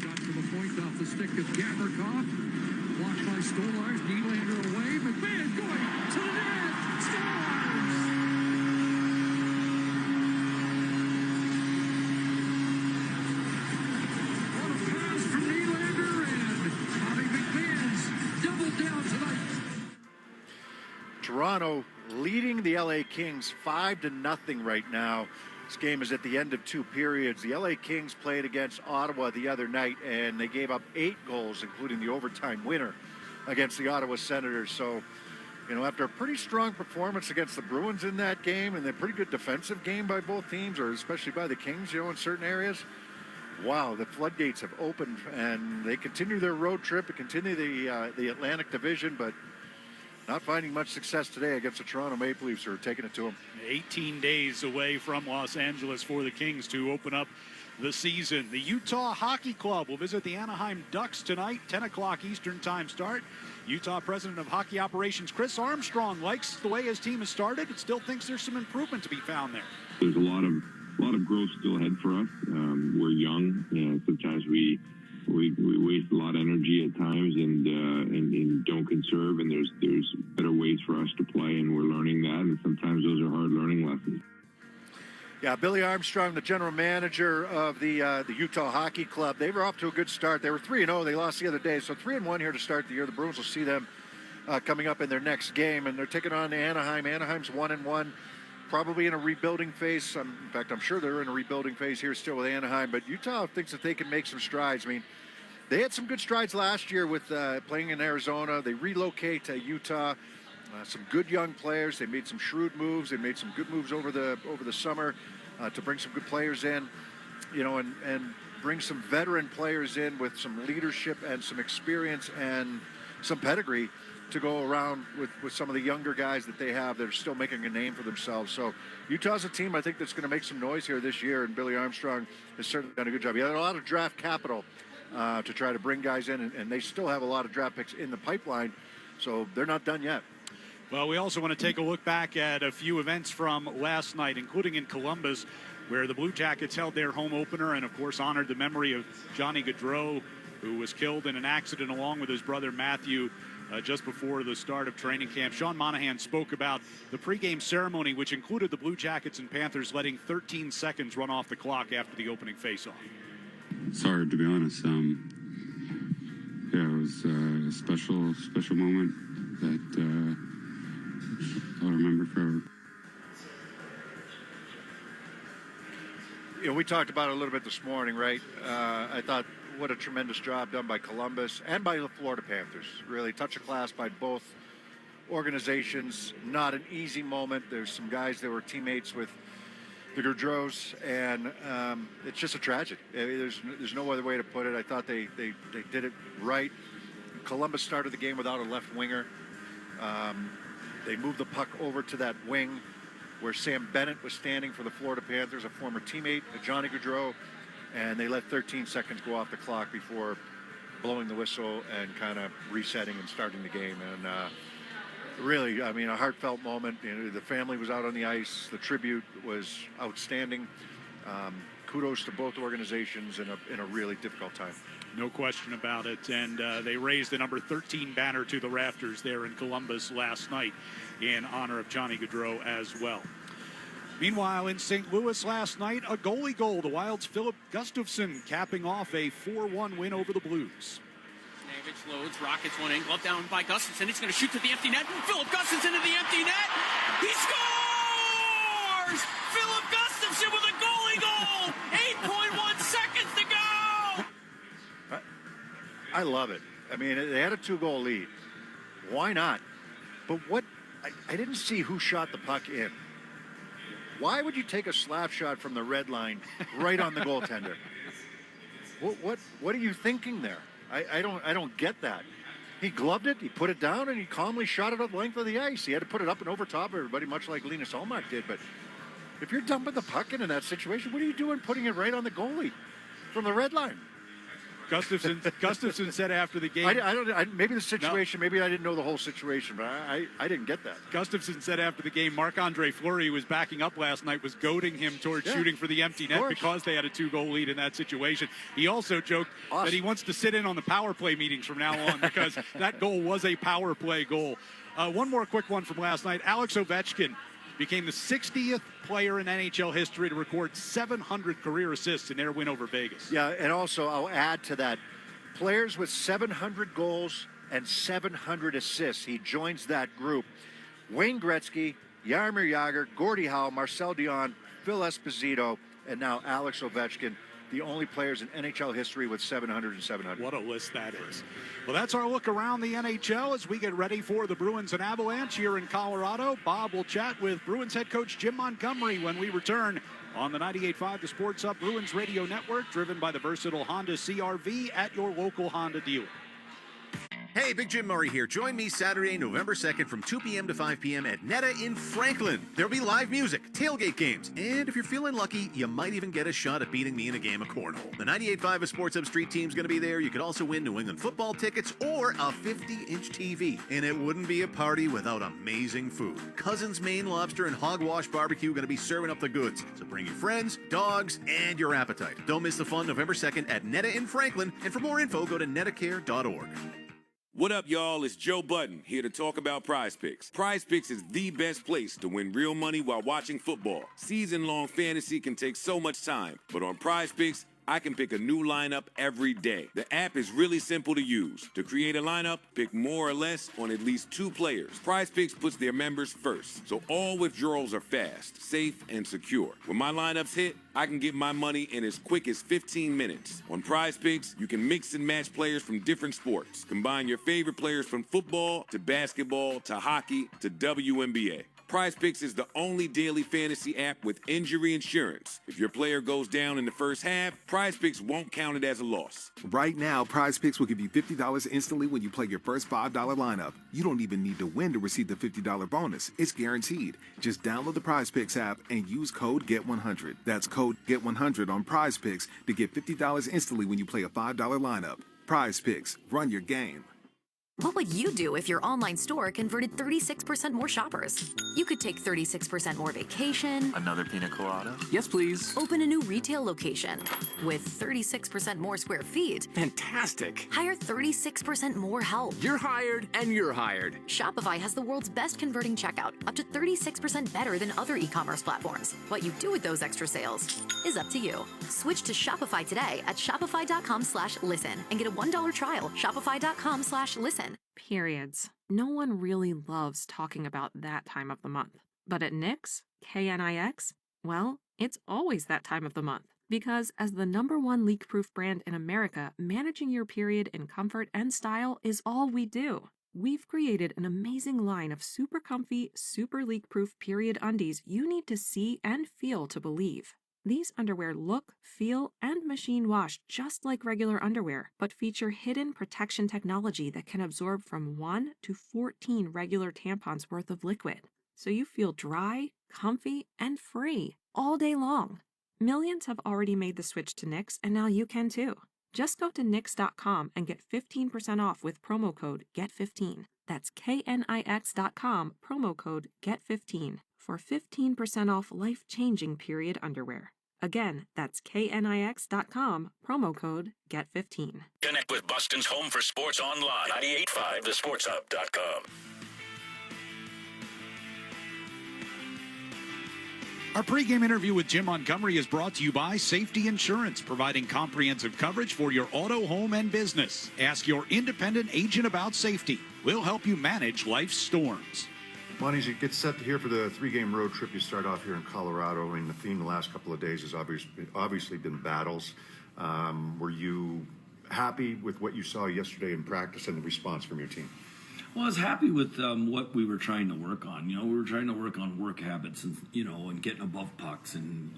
Shot to the point off the stick of Gavrikov. Blocked by Stolarz. Nylander away. McMahon going to the net. Stolarz! What a pass from Nylander, and Bobby McMahon's doubled down tonight. Toronto leading the LA Kings 5-0 right now. This game is at the end of 2 periods. The LA Kings played against Ottawa the other night, and they gave up 8 goals, including the overtime winner against the Ottawa Senators. So, you know, after a pretty strong performance against the Bruins in that game, and a pretty good defensive game by both teams, or especially by the Kings, you know, in certain areas, wow, the floodgates have opened, and they continue their road trip, and continue the Atlantic Division, but not finding much success today against the Toronto Maple Leafs, who are taking it to them. 18 days away from Los Angeles for the Kings to open up the season. The Utah Hockey Club will visit the Anaheim Ducks tonight, 10 o'clock Eastern time start. Utah President of Hockey Operations Chris Armstrong likes the way his team has started, but still thinks there's some improvement to be found there. There's a lot of growth still ahead for us. We're young, and sometimes we waste a lot of energy at times and don't conserve, and there's better ways for us to play, and we're learning that, and sometimes those are hard learning lessons. Yeah, Billy Armstrong, the general manager of the Utah Hockey Club, they were off to a good start. They were 3-0. They lost the other day, so 3-1 here to start the year. The Bruins will see them coming up in their next game, and they're taking on Anaheim. Anaheim's 1-1, probably in a rebuilding phase. In fact, I'm sure they're in a rebuilding phase here still with Anaheim, but Utah thinks that they can make some strides. I mean, they had some good strides last year with playing in Arizona. They relocate to Utah. Some good young players. They made some shrewd moves. They made some good moves over the summer to bring some good players in, you know, and bring some veteran players in with some leadership and some experience and some pedigree to go around with some of the younger guys that they have that are still making a name for themselves. So Utah's a team I think that's going to make some noise here this year, and Billy Armstrong has certainly done a good job. He had a lot of draft capital to try to bring guys in, and they still have a lot of draft picks in the pipeline, so they're not done yet. Well, we also want to take a look back at a few events from last night, including in Columbus, where the Blue Jackets held their home opener and, of course, honored the memory of Johnny Gaudreau, who was killed in an accident along with his brother Matthew just before the start of training camp. Sean Monahan spoke about the pregame ceremony, which included the Blue Jackets and Panthers letting 13 seconds run off the clock after the opening faceoff. Sorry, to be honest. Yeah, it was a special moment that I'll remember forever. You know, we talked about it a little bit this morning, right? I thought what a tremendous job done by Columbus and by the Florida Panthers. Really touch of class by both organizations. Not an easy moment. There's some guys that were teammates with the Gaudreaus, and it's just a tragedy. There's no other way to put it. I thought they did it right. Columbus started the game without a left winger. They moved the puck over to that wing where Sam Bennett was standing for the Florida Panthers, a former teammate of Johnny Gaudreau, and they let 13 seconds go off the clock before blowing the whistle and kind of resetting and starting the game. And really, I mean, a heartfelt moment. You know, the family was out on the ice. The tribute was outstanding. Kudos to both organizations in a really difficult time. No question about it. And they raised the number 13 banner to the rafters there in Columbus last night in honor of Johnny Gaudreau as well. Meanwhile, in St. Louis last night, a goalie goal. The Wild's Philip Gustafsson capping off a 4-1 win over the Blues. Buchnevich loads, rockets one in, glove down by Gustafsson. He's going to shoot to the empty net. Philip Gustafsson to the empty net. He scores! Philip Gustafsson with a goalie goal! 8.1 seconds to go! I love it. I mean, they had a 2-goal lead. Why not? But what? I didn't see who shot the puck in. Why would you take a slap shot from the red line right on the goaltender? What are you thinking there? I don't get that. He gloved it, he put it down, and he calmly shot it up the length of the ice. He had to put it up and over top of everybody, much like Linus Ullmark did. But if you're dumping the puck in that situation, what are you doing putting it right on the goalie from the red line? Gustafsson said after the game. Maybe the situation, maybe I didn't know the whole situation, but I didn't get that. Gustafsson said after the game, Marc-Andre Fleury, who was backing up last night, was goading him towards shooting for the empty net because they had a 2-goal lead in that situation. He also joked that he wants to sit in on the power play meetings from now on because that goal was a power play goal. One more quick one from last night. Alex Ovechkin became the 60th player in NHL history to record 700 career assists in their win over Vegas. Yeah, and also I'll add to that, players with 700 goals and 700 assists. He joins that group. Wayne Gretzky, Jaromir Jagr, Gordie Howe, Marcel Dion, Phil Esposito, and now Alex Ovechkin, the only players in NHL history with 700 and 700. What a list that is. Well, that's our look around the NHL as we get ready for the Bruins and Avalanche here in Colorado. Bob will chat with Bruins head coach Jim Montgomery when we return on the 98.5 The Sports Hub Bruins Radio Network, driven by the versatile Honda CR-V at your local Honda dealer. Hey, Big Jim Murray here. Join me Saturday, November 2nd from 2 p.m. to 5 p.m. at Netta in Franklin. There'll be live music, tailgate games, and if you're feeling lucky, you might even get a shot at beating me in a game of cornhole. The 98.5 of Sports Hub Street team's going to be there. You could also win New England football tickets or a 50-inch TV. And it wouldn't be a party without amazing food. Cousin's Maine Lobster and Hogwash Barbecue are going to be serving up the goods. So bring your friends, dogs, and your appetite. Don't miss the fun November 2nd at Netta in Franklin. And for more info, go to nettacare.org. What up, y'all? It's Joe Budden, here to talk about Prize Picks. Prize Picks is the best place to win real money while watching football. Season-long fantasy can take so much time, but on Prize Picks, I can pick a new lineup every day. The app is really simple to use. To create a lineup, pick more or less on at least 2 players. Prize Picks puts their members first, so all withdrawals are fast, safe, and secure. When my lineups hit, I can get my money in as quick as 15 minutes. On Prize Picks, you can mix and match players from different sports. Combine your favorite players from football to basketball to hockey to WNBA. Prize Picks is the only daily fantasy app with injury insurance. If your player goes down in the first half, Prize Picks won't count it as a loss. Right now, Prize Picks will give you $50 instantly when you play your first $5 lineup. You don't even need to win to receive the $50 bonus. It's guaranteed. Just download the Prize Picks app and use code GET100. That's code GET100 on Prize Picks to get $50 instantly when you play a $5 lineup. Prize Picks. Run your game. What would you do if your online store converted 36% more shoppers? You could take 36% more vacation. Another pina colada? Yes, please. Open a new retail location with 36% more square feet. Fantastic. Hire 36% more help. You're hired and you're hired. Shopify has the world's best converting checkout, up to 36% better than other e-commerce platforms. What you do with those extra sales is up to you. Switch to Shopify today at shopify.com/listen and get a $1 trial. Shopify.com/listen. Periods. No one really loves talking about that time of the month. But at Knix, Knix, well, it's always that time of the month. Because as the #1 leak-proof brand in America, managing your period in comfort and style is all we do. We've created an amazing line of super comfy, super leak-proof period undies you need to see and feel to believe. These underwear look, feel, and machine wash just like regular underwear, but feature hidden protection technology that can absorb from 1 to 14 regular tampons worth of liquid. So you feel dry, comfy, and free all day long. Millions have already made the switch to Knix, and now you can too. Just go to Knix.com and get 15% off with promo code GET15. That's KNIX.com, promo code GET15 for 15% off life-changing period underwear. Again, that's KNIX.com, promo code GET15. Connect with Boston's home for sports online. 98.5 thesportshub.com. Our pregame interview with Jim Montgomery is brought to you by Safety Insurance, providing comprehensive coverage for your auto, home, and business. Ask your independent agent about safety. We'll help you manage life's storms. Monty, as you get set here for the three-game road trip, you start off here in Colorado. I mean, the theme the last couple of days has obviously been battles. Were you happy with what you saw yesterday in practice and the response from your team? Well, I was happy with what we were trying to work on. You know, we were trying to work on work habits and, and getting above pucks and,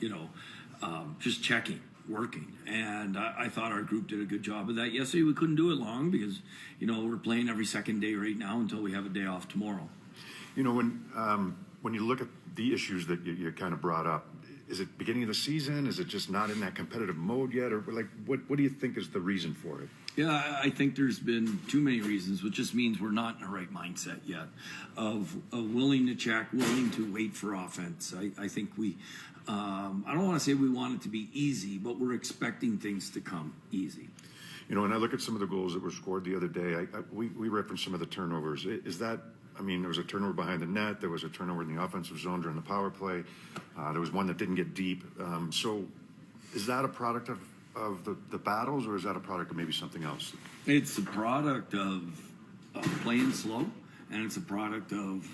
just checking, working. And I thought our group did a good job of that. Yesterday, we couldn't do it long because, we're playing every second day right now until we have a day off tomorrow. When you look at the issues that you kind of brought up, is it beginning of the season? Is it just not in that competitive mode yet? Or what do you think is the reason for it? Yeah, I think there's been too many reasons, which just means we're not in the right mindset yet of willing to check, willing to wait for offense. I think I don't want to say we want it to be easy, but we're expecting things to come easy. When I look at some of the goals that were scored the other day, we referenced some of the turnovers. Is that, there was a turnover behind the net. There was a turnover in the offensive zone during the power play. There was one that didn't get deep. So is that a product of the battles, or is that a product of maybe something else? It's a product of playing slow, and it's a product of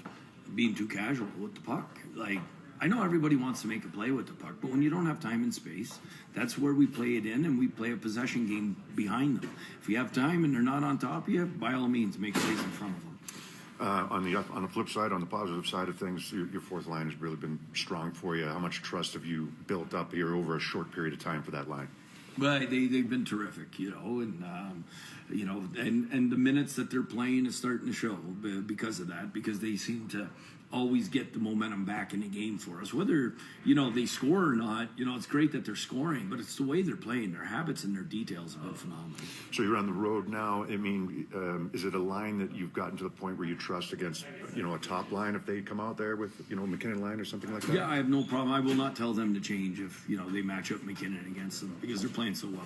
being too casual with the puck. I know everybody wants to make a play with the puck, but when you don't have time and space, that's where we play it in, and we play a possession game behind them. If you have time and they're not on top of you, by all means, make plays in front of them. On the flip side, on the positive side of things, your fourth line has really been strong for you. How much trust have you built up here over a short period of time for that line? Well, they've been terrific, and the minutes that they're playing is starting to show because of that, because they seem to always get the momentum back in the game for us. Whether, they score or not, it's great that they're scoring, but it's the way they're playing. Their habits and their details have been phenomenal. So you're on the road now. Is it a line that you've gotten to the point where you trust against, a top line if they come out there with, McKinnon line or something like that? Yeah, I have no problem. I will not tell them to change if, they match up McKinnon against them because they're playing so well.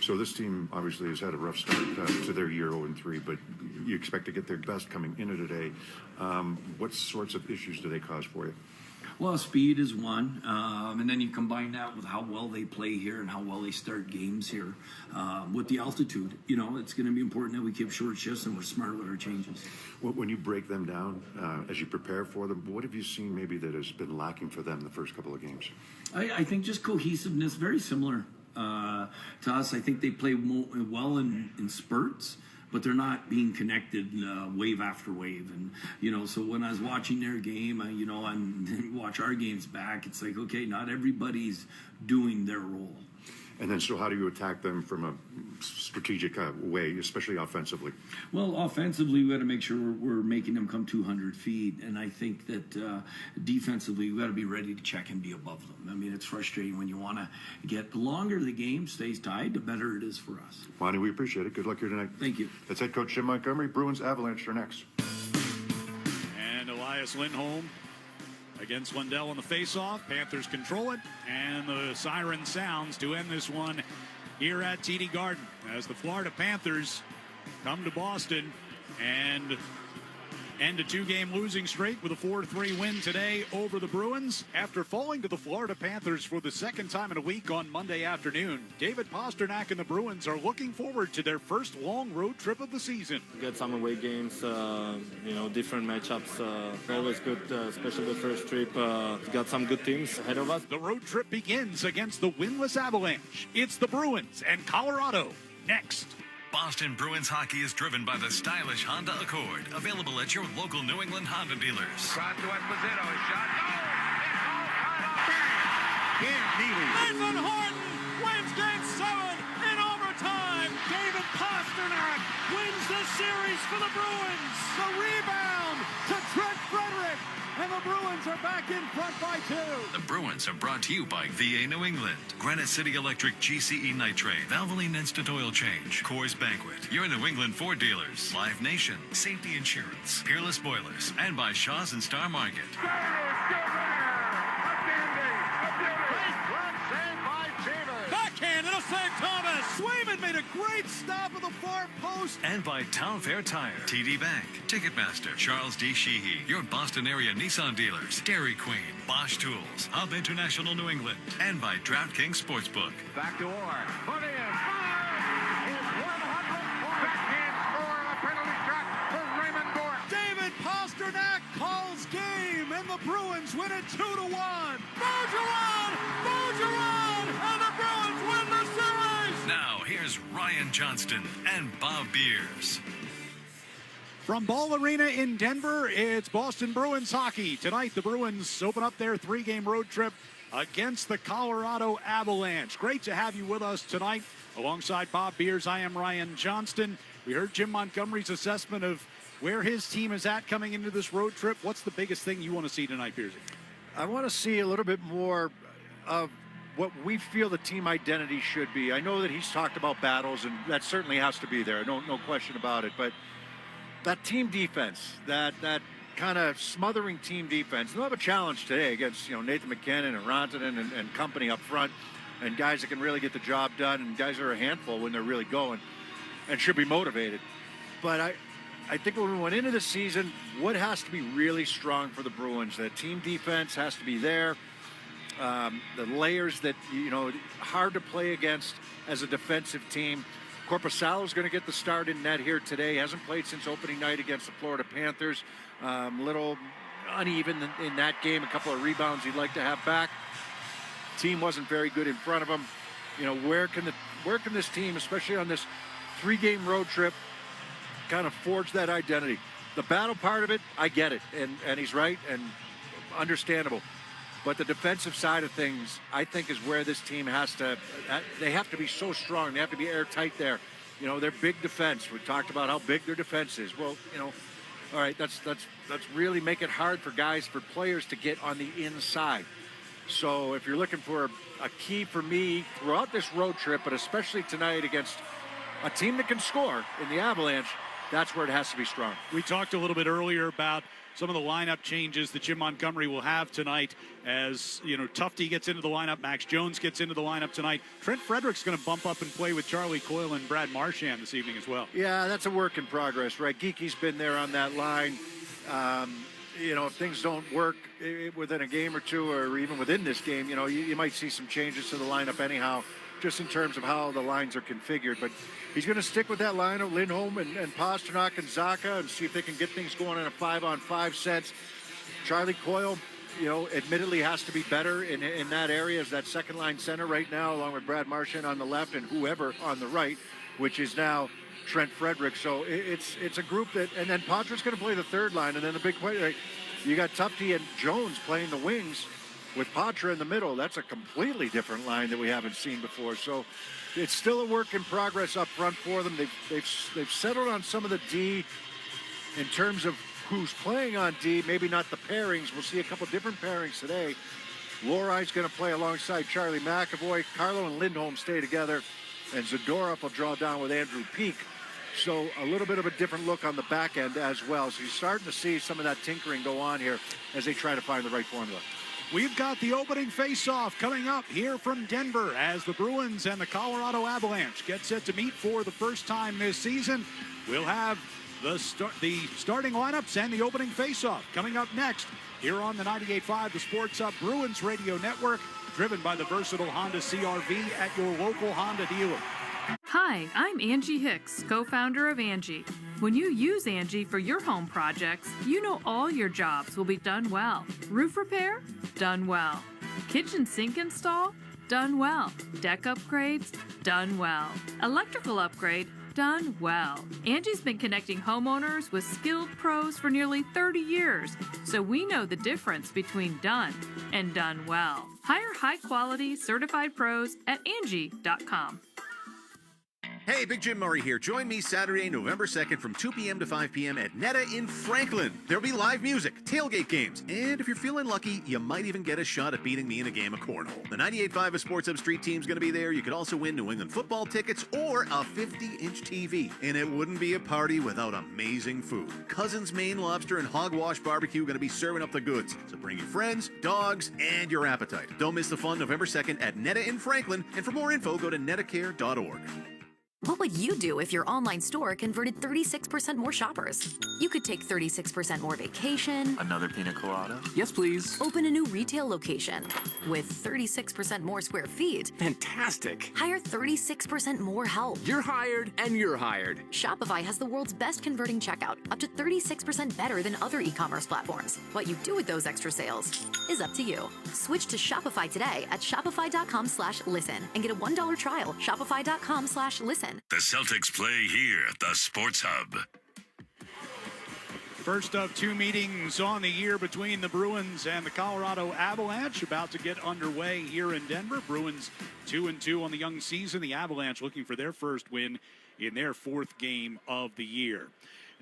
So this team obviously has had a rough start to their year 0-3, but you expect to get their best coming into today. What sorts of issues do they cause for you? Well, speed is one, and then you combine that with how well they play here and how well they start games here. With the altitude, it's going to be important that we keep short shifts and we're smart with our changes. When you break them down, as you prepare for them, what have you seen maybe that has been lacking for them the first couple of games? I think just cohesiveness, very similar to us. I think they play well in spurts, but they're not being connected wave after wave. And, so when I was watching their game, and watch our games back, it's like, okay, not everybody's doing their role. And then, so how do you attack them from a strategic way, especially offensively? Well, offensively, we got to make sure we're making them come 200 feet. And I think that defensively, we got to be ready to check and be above them. It's frustrating when you want to get the longer the game stays tied, the better it is for us. Monty, we appreciate it. Good luck here tonight. Thank you. That's head coach Jim Montgomery. Bruins Avalanche are next. And Elias Lindholm against Lundell on the faceoff. Panthers control it, and the siren sounds to end this one here at TD Garden as the Florida Panthers come to Boston and end a two-game losing streak with a 4-3 win today over the Bruins. After falling to the Florida Panthers for the second time in a week on Monday afternoon, David Pastrnak and the Bruins are looking forward to their first long road trip of the season. Get some away games, different matchups. Always good, especially the first trip. Got some good teams ahead of us. The road trip begins against the winless Avalanche. It's the Bruins and Colorado next. Boston Bruins hockey is driven by the stylish Honda Accord, available at your local New England Honda dealers. Cross to Esposito, a shot. Nathan Horton wins Game 7 in overtime. David Pastrnak wins the series for the Bruins. The rebound to Trent Frederick, and the Bruins are back in front by 2. The Bruins are brought to you by VA New England, Granite City Electric GCE Nitrate, Valvoline Instant Oil Change, Coors Banquet, your New England Ford dealers, Live Nation, Safety Insurance, Peerless Boilers, and by Shaw's and Star Market. Backhand and it'll save Thomas. Swayman made a great stop at the far post. And by Town Fair Tire, TD Bank, Ticketmaster, Charles D. Sheehy, your Boston area Nissan dealers, Dairy Queen, Bosch Tools, Hub International New England, and by DraftKings Sportsbook. Back to Orr. Put in. Fire! His 100th backhand score on a penalty shot for Raymond Bourque. David Pasternak calls game, and the Bruins win it 2-1. Bergeron! Bergeron! And the Bruins win the series! Now, here's Ryan Johnston and Bob Beers. From Ball Arena in Denver, it's Boston Bruins hockey. Tonight, the Bruins open up their 3-game road trip against the Colorado Avalanche. Great to have you with us tonight. Alongside Bob Beers, I am Ryan Johnston. We heard Jim Montgomery's assessment of where his team is at coming into this road trip. What's the biggest thing you want to see tonight, Beersy? I want to see a little bit more of what we feel the team identity should be. I know that he's talked about battles, and that certainly has to be there. No question about it. But that team defense, that kind of smothering team defense, they'll have a challenge today against Nathan McKinnon and Rantanen and company up front, and guys that can really get the job done, and guys that are a handful when they're really going and should be motivated. But I think when we went into the season, what has to be really strong for the Bruins? The team defense has to be there. The layers that, hard to play against as a defensive team. Korpisalo's going to get the start in net here today. Hasn't played since opening night against the Florida Panthers. Little uneven in that game. A couple of rebounds he'd like to have back. Team wasn't very good in front of him. Where can this team, especially on this 3-game road trip, kind of forge that identity? The battle part of it, I get it, and he's right and understandable. But the defensive side of things, I think, is where this team has to. They have to be so strong. They have to be airtight there. Their big defense. We talked about how big their defense is. Well, all right, that's really make it hard for players to get on the inside. So if you're looking for a key for me throughout this road trip, but especially tonight against a team that can score in the Avalanche, that's where it has to be strong. We talked a little bit earlier about some of the lineup changes that Jim Montgomery will have tonight as, Tufte gets into the lineup, Max Jones gets into the lineup tonight. Trent Frederick's going to bump up and play with Charlie Coyle and Brad Marchand this evening as well. Yeah, that's a work in progress, right? Geeky's been there on that line. If things don't work within a game or two or even within this game, you might see some changes to the lineup anyhow, just in terms of how the lines are configured. But he's going to stick with that line of Lindholm and Pasternak and Zacha and see if they can get things going in a 5-on-5 sense. Charlie Coyle, admittedly has to be better in that area as that second-line center right now, along with Brad Marchand on the left and whoever on the right, which is now Trent Frederick. So it's a group that, and then Padra's going to play the third line, and then the big play, you got Tufte and Jones playing the wings with Patra in the middle. That's a completely different line that we haven't seen before. So it's still a work in progress up front for them. They've settled on some of the D in terms of who's playing on D, maybe not the pairings. We'll see a couple different pairings today. Lorai's going to play alongside Charlie McAvoy. Carlo and Lindholm stay together, and Zadorov will draw down with Andrew Peak. So a little bit of a different look on the back end as well. So you're starting to see some of that tinkering go on here as they try to find the right formula. We've got the opening face-off coming up here from Denver as the Bruins and the Colorado Avalanche get set to meet for the first time this season. We'll have the starting lineups and the opening face-off coming up next here on the 98.5 The Sports Hub Bruins Radio Network, driven by the versatile Honda CR-V at your local Honda dealer. Hi, I'm Angie Hicks, co-founder of Angie. When you use Angie for your home projects, you know all your jobs will be done well. Roof repair? Done well. Kitchen sink install? Done well. Deck upgrades? Done well. Electrical upgrade? Done well. Angie's been connecting homeowners with skilled pros for nearly 30 years, so we know the difference between done and done well. Hire high-quality, certified pros at Angie.com. Hey, Big Jim Murray here. Join me Saturday, November 2nd from 2 p.m. to 5 p.m. at Netta in Franklin. There'll be live music, tailgate games, and if you're feeling lucky, you might even get a shot at beating me in a game of cornhole. The 98.5 of Sports Hub Street team's going to be there. You could also win New England football tickets or a 50-inch TV. And it wouldn't be a party without amazing food. Cousins Maine Lobster and Hogwash Barbecue going to be serving up the goods. So bring your friends, dogs, and your appetite. Don't miss the fun November 2nd at Netta in Franklin. And for more info, go to nettacare.org. What would you do if your online store converted 36% more shoppers? You could take 36% more vacation. Another pina colada? Yes, please. Open a new retail location with 36% more square feet. Fantastic. Hire 36% more help. You're hired and you're hired. Shopify has the world's best converting checkout, up to 36% better than other e-commerce platforms. What you do with those extra sales is up to you. Switch to Shopify today at shopify.com/listen and get a $1 trial. Shopify.com/listen. The Celtics play here at the Sports Hub. First of two meetings on the year between the Bruins and the Colorado Avalanche about to get underway here in Denver. Bruins 2-2 on the young season. The Avalanche looking for their first win in their fourth game of the year.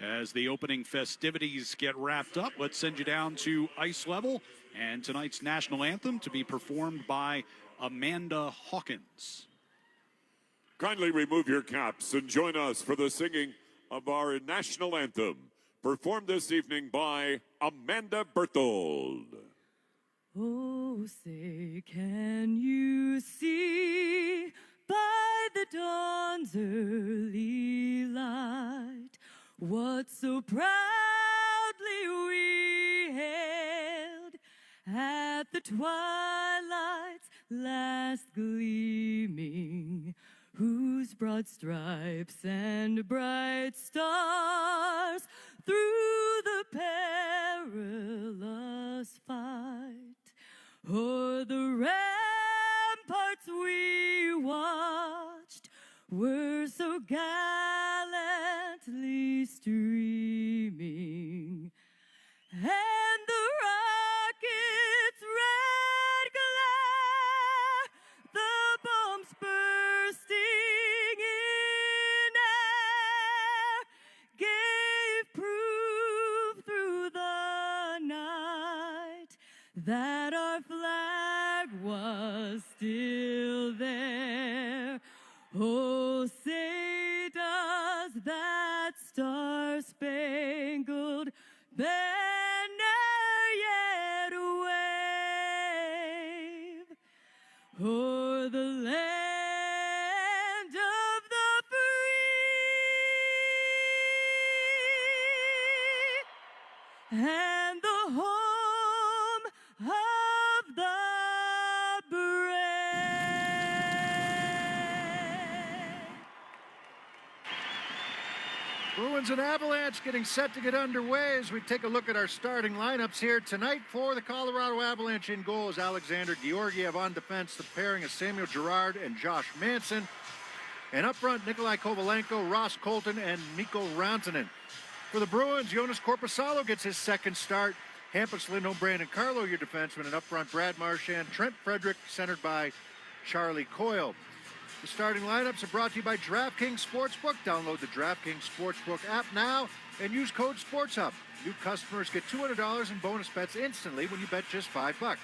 As the opening festivities get wrapped up, let's send you down to ice level and tonight's national anthem to be performed by Amanda Hawkins. Kindly remove your caps and join us for the singing of our national anthem, performed this evening by Amanda Berthold. Oh, say, can you see by the dawn's early light what so proudly we hailed at the twilight's last gleaming, whose broad stripes and bright stars through the perilous fight o'er the ramparts we watched were so gallantly streaming, and the rocket's red glare, the bombs bursting in air, gave proof through the night that our flag was still there. Oh, say does that star-spangled banner yet wave o'er the land of the free and the home of the brave? Bruins and Avalanche getting set to get underway as we take a look at our starting lineups here tonight. For the Colorado Avalanche, in goal is Alexander Georgiev. On defense, the pairing is Samuel Girard and Josh Manson. And up front, Nikolai Kovalenko, Ross Colton, and Mikko Rantanen. For the Bruins, Jonas Korpisalo gets his second start. Hampus Lindholm, Brandon Carlo, your defenseman. And up front, Brad Marchand, Trent Frederick, centered by Charlie Coyle. The starting lineups are brought to you by DraftKings Sportsbook. Download the DraftKings Sportsbook app now and use code SportsHub. New customers get $200 in bonus bets instantly when you bet just $5.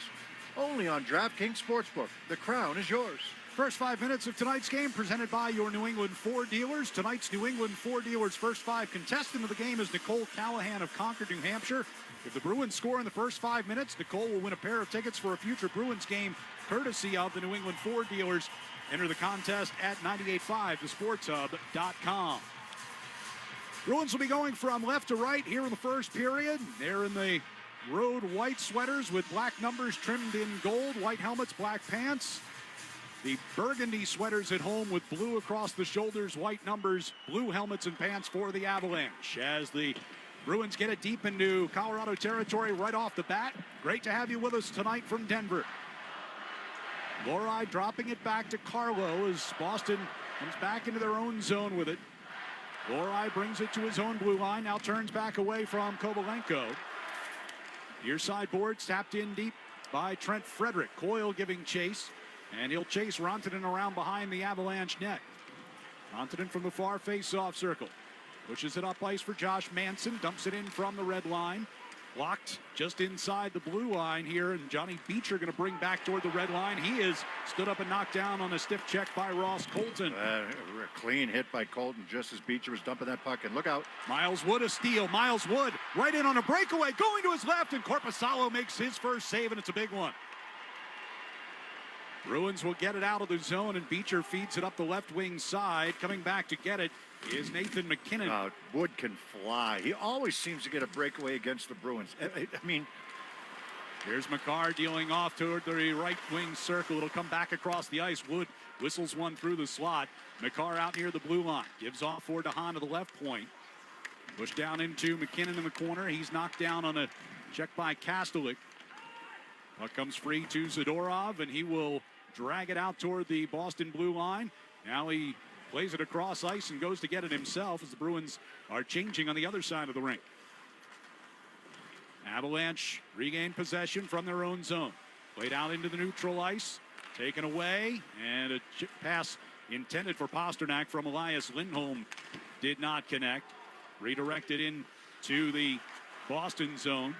Only on DraftKings Sportsbook. The crown is yours. First 5 minutes of tonight's game presented by your New England Ford dealers. Tonight's New England Ford dealers' first five contestant of the game is Nicole Callahan of Concord, New Hampshire. If the Bruins score in the first 5 minutes, Nicole will win a pair of tickets for a future Bruins game courtesy of the New England Ford dealers. Enter the contest at 985thesportshub.com. Bruins will be going from left to right here in the first period. They're in the road white sweaters with black numbers trimmed in gold, white helmets, black pants. The burgundy sweaters at home with blue across the shoulders, white numbers, blue helmets and pants for the Avalanche. As the Bruins get it deep into Colorado territory right off the bat. Great to have you with us tonight from Denver. Lori dropping it back to Carlo as Boston comes back into their own zone with it. Lori brings it to his own blue line, now turns back away from Kovalenko. Near side boards tapped in deep by Trent Frederick. Coyle giving chase, and he'll chase Rantanen around behind the Avalanche net. Kontonen from the far face-off circle. Pushes it up ice for Josh Manson. Dumps it in from the red line. Blocked just inside the blue line here, and Johnny Beecher going to bring back toward the red line. He is stood up and knocked down on a stiff check by Ross Colton. A clean hit by Colton just as Beecher was dumping that puck, and look out. Miles Wood a steal. Miles Wood right in on a breakaway, going to his left, and Korpisalo makes his first save, and it's a big one. Bruins will get it out of the zone, and Beecher feeds it up the left wing side. Coming back to get it is Nathan McKinnon. Wood can fly. He always seems to get a breakaway against the Bruins. I mean, here's McCarr dealing off toward the right wing circle. It'll come back across the ice. Wood whistles one through the slot. McCarr out near the blue line. Gives off for DeHaan to the left point. Pushed down into McKinnon in the corner. He's knocked down on a check by Kastelik. Puck comes free to Zadorov, and he will drag it out toward the Boston blue line. Now he plays it across ice and goes to get it himself as the Bruins are changing on the other side of the rink. Avalanche regain possession from their own zone. Played out into the neutral ice. Taken away, and a chip pass intended for Pasternak from Elias Lindholm did not connect. Redirected into the Boston zone.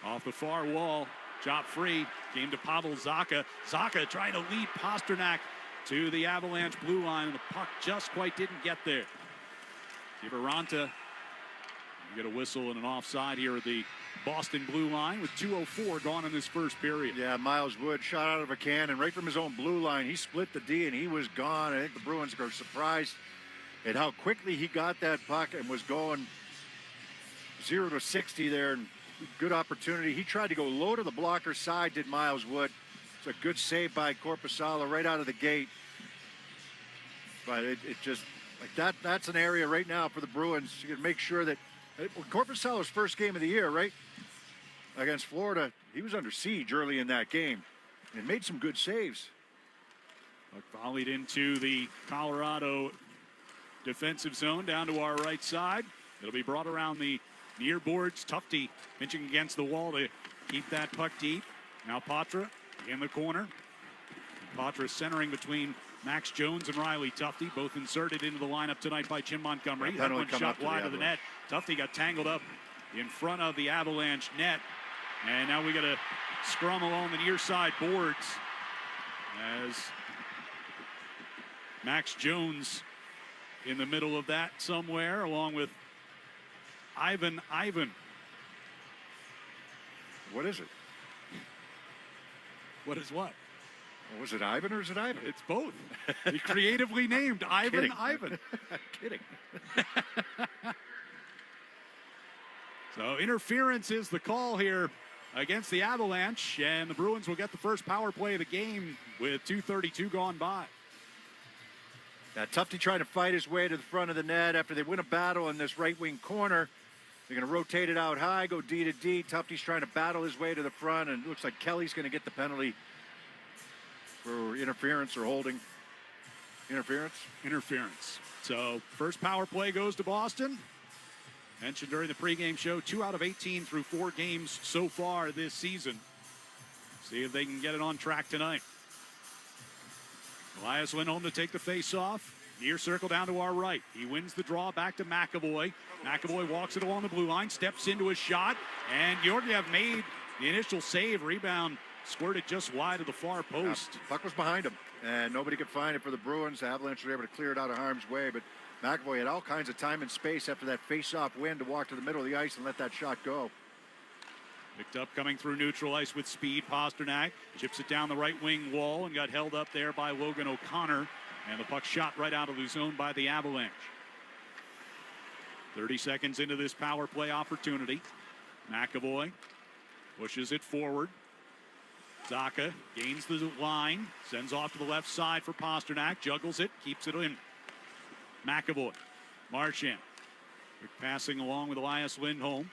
Off the far wall, shot free, came to Pavel Zacha. Zacha trying to lead Pasternak to the Avalanche blue line, and the puck just quite didn't get there. Kiviranta, you get a whistle and an offside here at the Boston blue line with 2:04 gone in this first period. Yeah, Miles Wood shot out of a cannon right from his own blue line. He split the D and he was gone. I think the Bruins are surprised at how quickly he got that puck and was going 0 to 60 there. And good opportunity. He tried to go low to the blocker side, did Miles Wood. It's a good save by Korpisalo right out of the gate. But it just, like that's an area right now for the Bruins. You can make sure that Korpisalo's first game of the year, right? Against Florida, he was under siege early in that game and made some good saves. Puck volleyed into the Colorado defensive zone down to our right side. It'll be brought around the near boards. Tufte pinching against the wall to keep that puck deep. Now Patra in the corner. Patra centering between Max Jones and Riley Tufte, both inserted into the lineup tonight by Jim Montgomery. That one shot wide of the net. Tufte got tangled up in front of the Avalanche net. And now we got a scrum along the near side boards as Max Jones in the middle of that somewhere, along with Ivan. What is it? What is what? Was it Ivan or is it Ivan? It's both. He creatively named Ivan. I'm kidding. So interference is the call here against the Avalanche, and the Bruins will get the first power play of the game with 2:32 gone by. Now Tufte trying to fight his way to the front of the net after they win a battle in this right wing corner. They're going to rotate it out high, go D to D. Tufte's trying to battle his way to the front, and it looks like Kelly's going to get the penalty for interference or holding. Interference. So first power play goes to Boston. Mentioned during the pregame show, 2 out of 18 through 4 games so far this season. See if they can get it on track tonight. Elias Lindholm to take the face-off. Near circle down to our right. He wins the draw back to McAvoy. McAvoy walks it along the blue line, steps into a shot, and Georgiev made the initial save. Rebound squirted just wide of the far post. Puck was behind him, and nobody could find it for the Bruins. The Avalanche were able to clear it out of harm's way, but McAvoy had all kinds of time and space after that face-off win to walk to the middle of the ice and let that shot go. Picked up coming through neutral ice with speed. Pasternak chips it down the right wing wall and got held up there by Logan O'Connor. And the puck shot right out of the zone by the Avalanche. 30 seconds into this power play opportunity. McAvoy pushes it forward. Zacha gains the line, sends off to the left side for Pasternak, juggles it, keeps it in. McAvoy, Marchand, passing along with Elias Lindholm.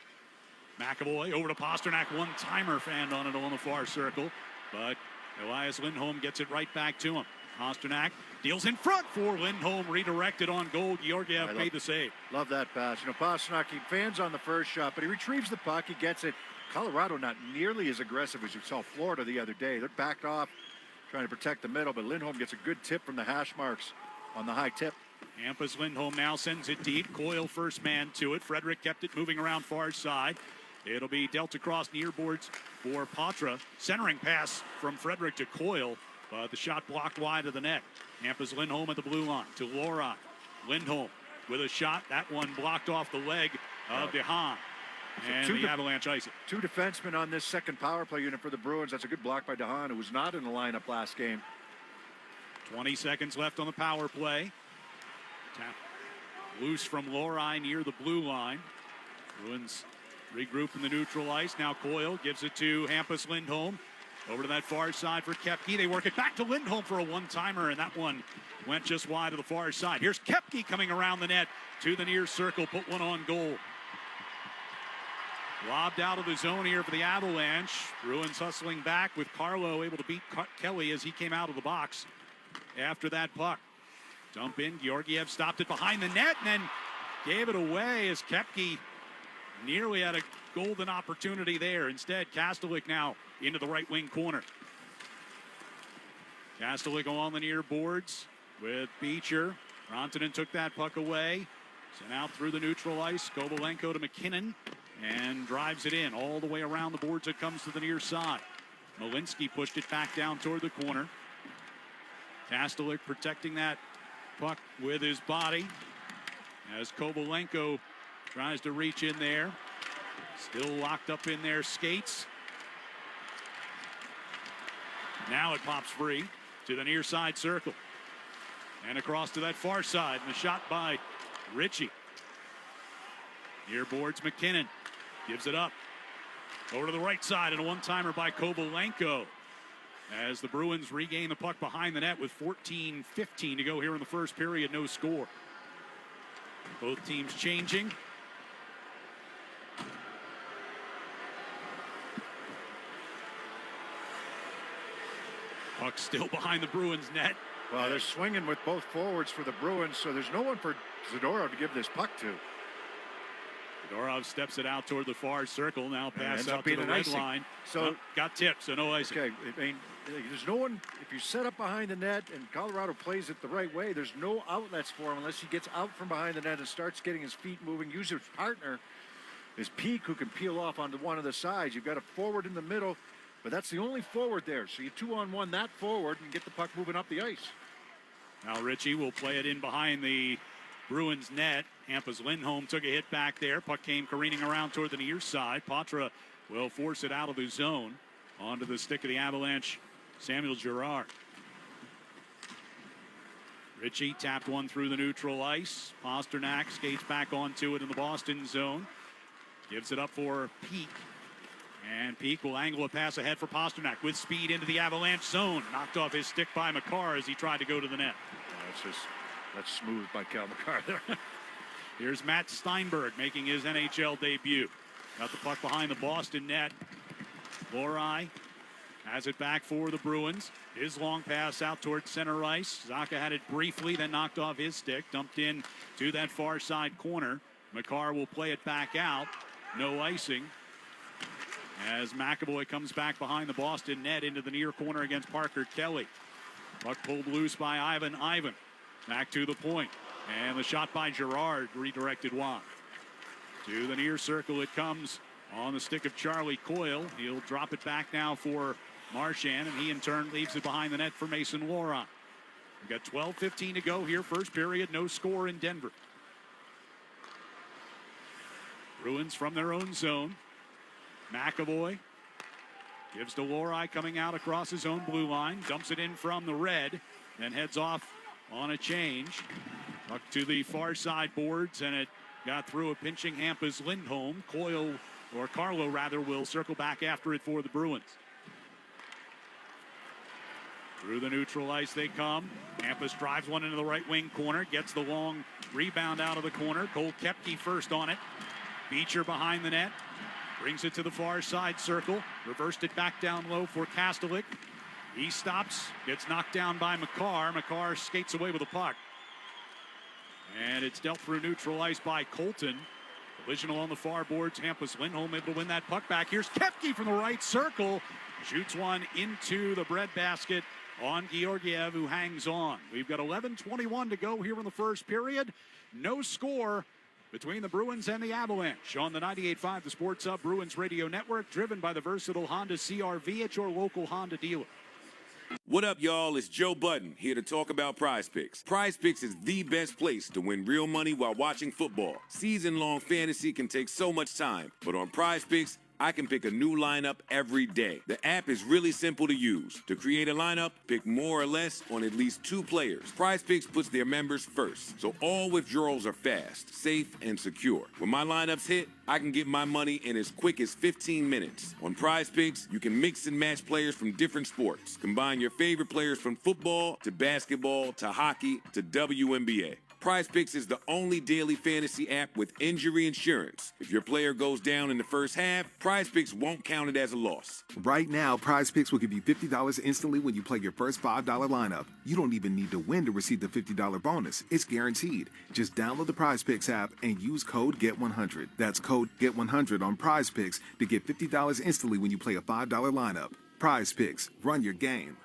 McAvoy over to Pasternak, one-timer fanned on it along the far circle, but Elias Lindholm gets it right back to him. Pasternak deals in front for Lindholm, redirected on goal. Georgiev made the save. Love that pass. You know, Pasternak, he fans on the first shot, but he retrieves the puck, he gets it. Colorado not nearly as aggressive as you saw Florida the other day. They're backed off, trying to protect the middle, but Lindholm gets a good tip from the hash marks on the high tip. Hampus Lindholm now sends it deep. Coyle first man to it. Frederick kept it moving around far side. It'll be dealt across near boards for Patra. Centering pass from Frederick to Coyle, but the shot blocked wide of the net. Hampus Lindholm at the blue line to Lorot. Lindholm with a shot. That one blocked off the leg of DeHaan. And the Avalanche ice it. 2 defensemen on this second power play unit for the Bruins. That's a good block by DeHaan, who was not in the lineup last game. 20 seconds left on the power play. Tap loose from Lori near the blue line. Bruins regroup in the neutral ice. Now Coyle gives it to Hampus Lindholm. Over to that far side for Koepke. They work it back to Lindholm for a one-timer, and that one went just wide of the far side. Here's Koepke coming around the net to the near circle. Put one on goal. Lobbed out of the zone here for the Avalanche. Bruins hustling back with Carlo able to beat Kelly as he came out of the box after that puck. Dump in. Georgiev stopped it behind the net and then gave it away as Koepke nearly had a golden opportunity there. Instead, Kastelik now into the right wing corner. Kastelik on the near boards with Beecher. Rantanen took that puck away. Sent out through the neutral ice. Kovalenko to McKinnon and drives it in. All the way around the boards it comes to the near side. Malinsky pushed it back down toward the corner. Kastelik protecting that puck with his body as Kovalenko tries to reach in there. Still locked up in their skates. Now it pops free to the near side circle. And across to that far side. And the shot by Ritchie. Near boards McKinnon. Gives it up. Over to the right side and a one-timer by Kovalenko. As the Bruins regain the puck behind the net with 14:15 to go here in the first period. No score. Both teams changing. Puck still behind the Bruins net. Well, they're swinging with both forwards for the Bruins, so there's no one for Zadorov to give this puck to. Zadorov steps it out toward the far circle. Now pass out to the red line. So got tipped, so no icing. Okay, I mean, there's no one. If you set up behind the net and Colorado plays it the right way, there's no outlets for him unless he gets out from behind the net and starts getting his feet moving. Use his partner, his Peak, who can peel off onto one of the sides. You've got a forward in the middle, but that's the only forward there. So you 2-on-1 that forward and get the puck moving up the ice. Now Ritchie will play it in behind the Bruins net. Hampus Lindholm took a hit back there. Puck came careening around toward the near side. Patra will force it out of the zone onto the stick of the Avalanche, Samuel Girard. Ritchie tapped one through the neutral ice. Pasternak skates back onto it in the Boston zone. Gives it up for Peak. And Peak will angle a pass ahead for Pasternak with speed into the Avalanche zone. Knocked off his stick by Makar as he tried to go to the net. That's smooth by Cal Makar there. Here's Matt Steinberg making his NHL debut. Got the puck behind the Boston net. Lori has it back for the Bruins. His long pass out towards center ice. Zaka had it briefly, then knocked off his stick. Dumped in to that far side corner. Makar will play it back out. No icing. As McAvoy comes back behind the Boston net into the near corner against Parker Kelly. Puck pulled loose by Ivan. Back to the point. And the shot by Girard redirected wide. To the near circle it comes on the stick of Charlie Coyle. He'll drop it back now for Marchand, and he in turn leaves it behind the net for Mason Loron. We've got 12:15 to go here. First period, no score in Denver. Bruins from their own zone. McAvoy gives to Lori coming out across his own blue line. Dumps it in from the red, then heads off on a change. Up to the far side boards, and it got through a pinching Hampus Lindholm. Carlo will circle back after it for the Bruins. Through the neutral ice they come. Hampus drives one into the right wing corner, gets the long rebound out of the corner. Cole Koepke first on it. Beecher behind the net. Brings it to the far side circle. Reversed it back down low for Kastelik. He stops, gets knocked down by Makar. Makar skates away with the puck. And it's dealt through neutral ice by Colton. Collisional on the far boards. Hampus Lindholm able to win that puck back. Here's Koepke from the right circle. Shoots one into the breadbasket on Georgiev, who hangs on. We've got 11:21 to go here in the first period. No score between the Bruins and the Avalanche on the 98.5 The Sports Hub Bruins Radio Network, driven by the versatile Honda CR-V at your local Honda dealer. What up, y'all? It's Joe Budden here to talk about Prize Picks. Prize Picks is the best place to win real money while watching football. Season-long fantasy can take so much time, but on Prize Picks, I can pick a new lineup every day. The app is really simple to use. To create a lineup, pick more or less on at least 2 players. Prize Picks puts their members first, so all withdrawals are fast, safe, and secure. When my lineups hit, I can get my money in as quick as 15 minutes. On Prize Picks, you can mix and match players from different sports. Combine your favorite players from football to basketball to hockey to WNBA. Prize Picks is the only daily fantasy app with injury insurance. If your player goes down in the first half, Prize Picks won't count it as a loss. Right now, Prize Picks will give you $50 instantly when you play your first $5 lineup. You don't even need to win to receive the $50 bonus. It's guaranteed. Just download the Prize Picks app and use code GET100. That's code GET100 on Prize Picks to get $50 instantly when you play a $5 lineup. Prize Picks. Run your game.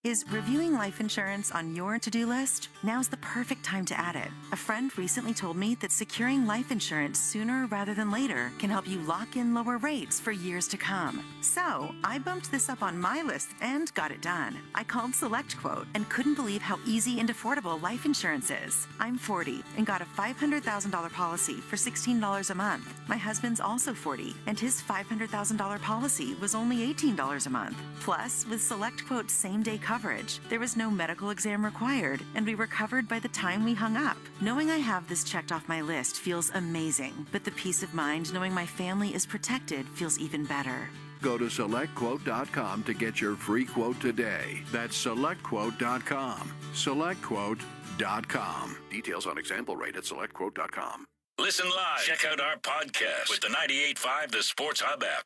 Is reviewing life insurance on your to-do list? Now's the perfect time to add it. A friend recently told me that securing life insurance sooner rather than later can help you lock in lower rates for years to come. So I bumped this up on my list and got it done. I called SelectQuote and couldn't believe how easy and affordable life insurance is. I'm 40 and got a $500,000 policy for $16 a month. My husband's also 40 and his $500,000 policy was only $18 a month. Plus, with SelectQuote's same-day coverage, there was no medical exam required, and we were covered by the time we hung up. Knowing I have this checked off my list feels amazing, but the peace of mind knowing my family is protected feels even better. Go to SelectQuote.com to get your free quote today. That's SelectQuote.com. SelectQuote.com. Details on example rate at SelectQuote.com. Listen live. Check out our podcast with the 98.5 The Sports Hub app.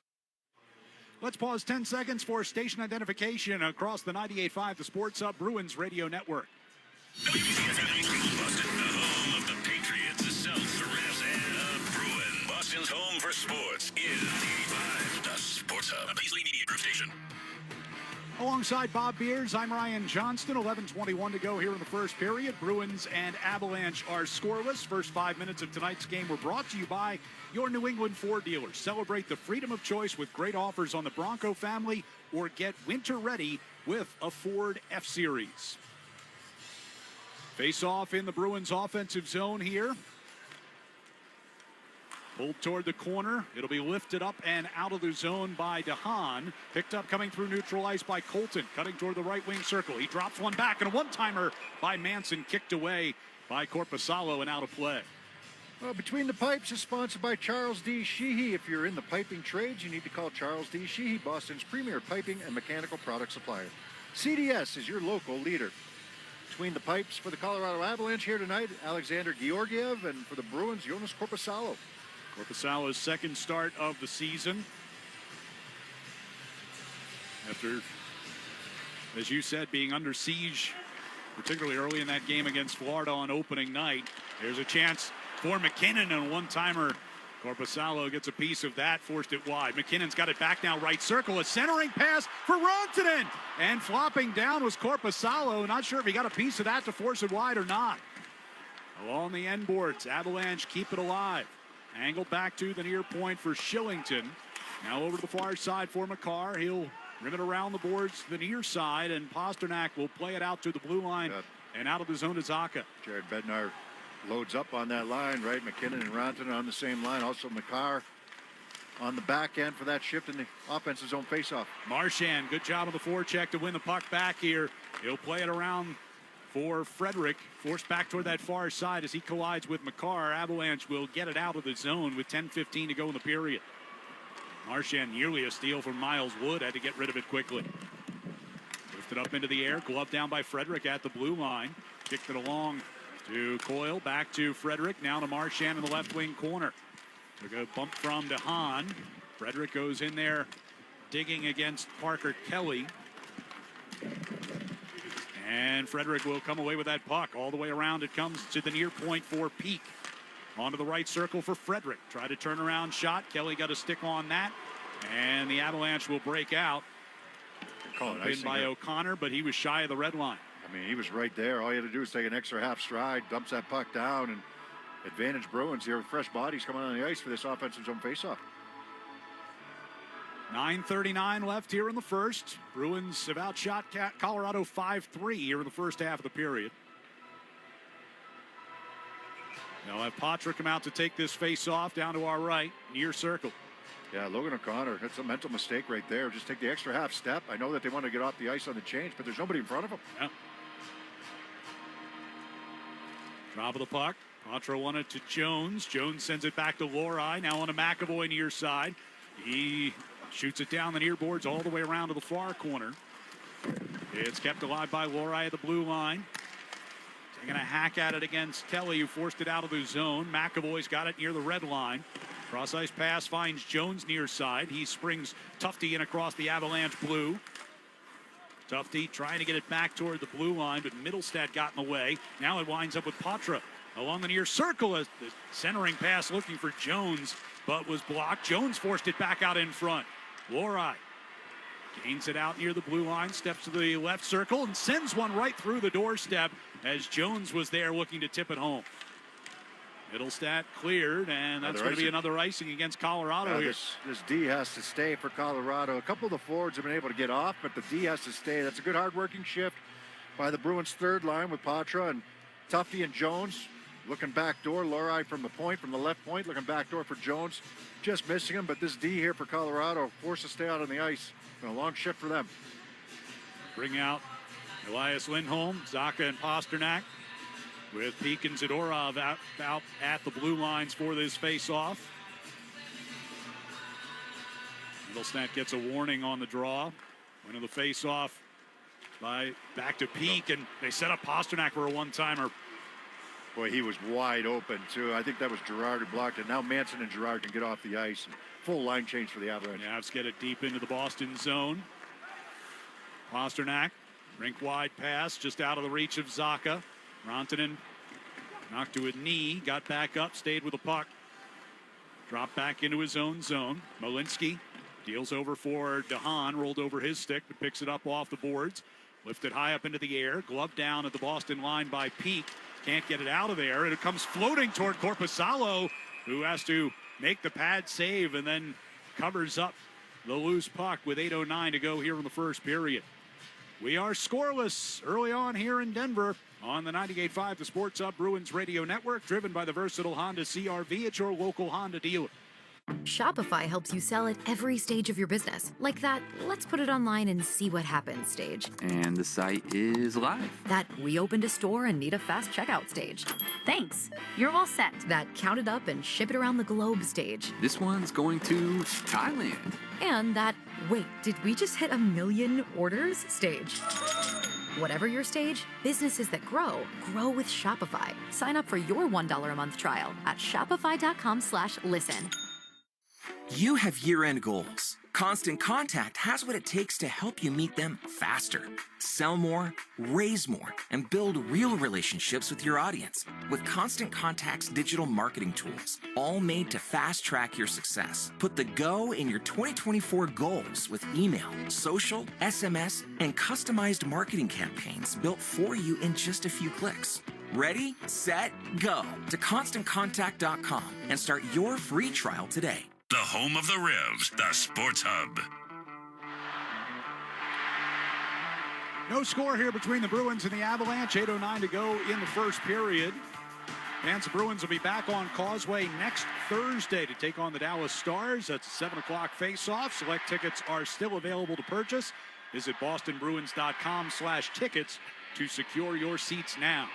Let's pause 10 seconds for station identification across the 98.5 The Sports Hub Bruins Radio Network. WBFM Boston, the home of the Patriots, the South, the Rams, and the Bruins. Boston's home for sports is 98.5 The Sports Hub, a Paisley Media Group station. Alongside Bob Beers, I'm Ryan Johnston. 11:21 to go here in the first period. Bruins and Avalanche are scoreless. First 5 minutes of tonight's game were brought to you by your New England Ford dealers. Celebrate the freedom of choice with great offers on the Bronco family, or get winter ready with a Ford F-Series. Face off in the Bruins offensive zone here. Pulled toward the corner. It'll be lifted up and out of the zone by DeHaan. Picked up coming through neutral ice by Colton. Cutting toward the right wing circle. He drops one back, and a one-timer by Manson. Kicked away by Korpisalo and out of play. Well, Between the Pipes is sponsored by Charles D. Sheehy. If you're in the piping trades, you need to call Charles D. Sheehy, Boston's premier piping and mechanical product supplier. CDS is your local leader. Between the Pipes for the Colorado Avalanche here tonight, Alexander Georgiev, and for the Bruins, Jonas Korpisalo. Korpisalo's second start of the season. After, as you said, being under siege, particularly early in that game against Florida on opening night. There's a chance for McKinnon, and a one-timer. Korpisalo gets a piece of that, forced it wide. McKinnon's got it back now, right circle. A centering pass for Rantanen. And flopping down was Korpisalo. Not sure if he got a piece of that to force it wide or not. Along the end boards, Avalanche keep it alive. Angled back to the near point for Shillington. Now over to the far side for Makar. He'll rim it around the boards to the near side, and Pasternak will play it out to the blue line and out of the zone to Zacha. Jared Bednar loads up on that line, right? McKinnon and Rantanen on the same line. Also Makar on the back end for that shift in the offensive zone faceoff. Marchand, good job on the forecheck to win the puck back here. He'll play it around for Frederick, forced back toward that far side as he collides with Makar. Avalanche will get it out of the zone with 10:15 to go in the period. Marchand, nearly a steal from Miles Wood, had to get rid of it quickly. Lifted up into the air, glove down by Frederick at the blue line. Kicked it along to Coyle, back to Frederick, now to Marchand in the left wing corner. Took a bump from DeHaan. Frederick goes in there, digging against Parker Kelly. And Frederick will come away with that puck. All the way around it comes to the near point for Peak. Onto the right circle for Frederick. Try to turn around shot. Kelly got a stick on that. And the Avalanche will break out. Call it Pinned icing by there. O'Connor, but he was shy of the red line. I mean, he was right there. All you had to do is take an extra half stride, dumps that puck down, and advantage Bruins here with fresh bodies coming on the ice for this offensive zone faceoff. 9:39 left here in the first. Bruins have outshot Colorado 5-3 here in the first half of the period. They'll have Patra come out to take this face-off down to our right, near circle. Yeah, Logan O'Connor, that's a mental mistake right there. Just take the extra half step. I know that they want to get off the ice on the change, but there's nobody in front of them. Yeah. Drop of the puck. Patra won it to Jones. Jones sends it back to Lohrei. Now on to McAvoy near side. He shoots it down the near boards all the way around to the far corner. It's kept alive by Lohrei at the blue line. Taking a hack at it against Kelly, who forced it out of the zone. McAvoy's got it near the red line. Cross-ice pass finds Jones near side. He springs Tufte in across the Avalanche blue. Tufte trying to get it back toward the blue line, but Middlestat got in the way. Now it winds up with Patra along the near circle as the centering pass looking for Jones, but was blocked. Jones forced it back out in front. Lohrei gains it out near the blue line, steps to the left circle, and sends one right through the doorstep as Jones was there looking to tip it home. Middlestat cleared, and that's going to be another icing against Colorado here. This D has to stay for Colorado. A couple of the forwards have been able to get off, but the D has to stay. That's a good hard-working shift by the Bruins' third line with Patra and Tufte and Jones. Looking back door, Lohrei from the point, from the left point, looking back door for Jones. Just missing him, but this D here for Colorado, forced to stay out on the ice. Been a long shift for them. Bring out Elias Lindholm, Zacha, and Pasternak, with Peek and Zadorov out at the blue lines for this face-off. Middlestat gets a warning on the draw. Winning the face-off back to Peek, and they set up Pasternak for a one-timer. Boy, he was wide open, too. I think that was Girard who blocked it. Now Manson and Girard can get off the ice. Full line change for the Avalanche. Avs get it deep into the Boston zone. Pasternak, rink-wide pass, just out of the reach of Zacha. Rantanen knocked to a knee, got back up, stayed with the puck. Dropped back into his own zone. Malinsky deals over for DeHaan, rolled over his stick, but picks it up off the boards. Lifted high up into the air, gloved down at the Boston line by Peek. Can't get it out of there, and it comes floating toward Korpisalo, who has to make the pad save and then covers up the loose puck with 8:09 to go here in the first period. We are scoreless early on here in Denver on the 98.5 The Sports Hub Bruins Radio Network, driven by the versatile Honda CR-V at your local Honda dealer. Shopify helps you sell at every stage of your business. Like that, let's put it online and see what happens stage. And the site is live. That we opened a store and need a fast checkout stage. Thanks. You're all set. That count it up and ship it around the globe stage. This one's going to Thailand. And that, wait, did we just hit 1 million orders stage? Whatever your stage, businesses that grow with Shopify. Sign up for your $1 a month trial at shopify.com/listen. You have year-end goals. Constant Contact has what it takes to help you meet them faster. Sell more, raise more, and build real relationships with your audience with Constant Contact's digital marketing tools, all made to fast-track your success. Put the go in your 2024 goals with email, social, SMS, and customized marketing campaigns built for you in just a few clicks. Ready, set, go to ConstantContact.com and start your free trial today. The home of the Revs, the Sports Hub. No score here between the Bruins and the Avalanche. 8:09 to go in the first period. Fans of Bruins will be back on Causeway next Thursday to take on the Dallas Stars. That's a 7 o'clock face-off. Select tickets are still available to purchase. Visit bostonbruins.com/tickets to secure your seats now.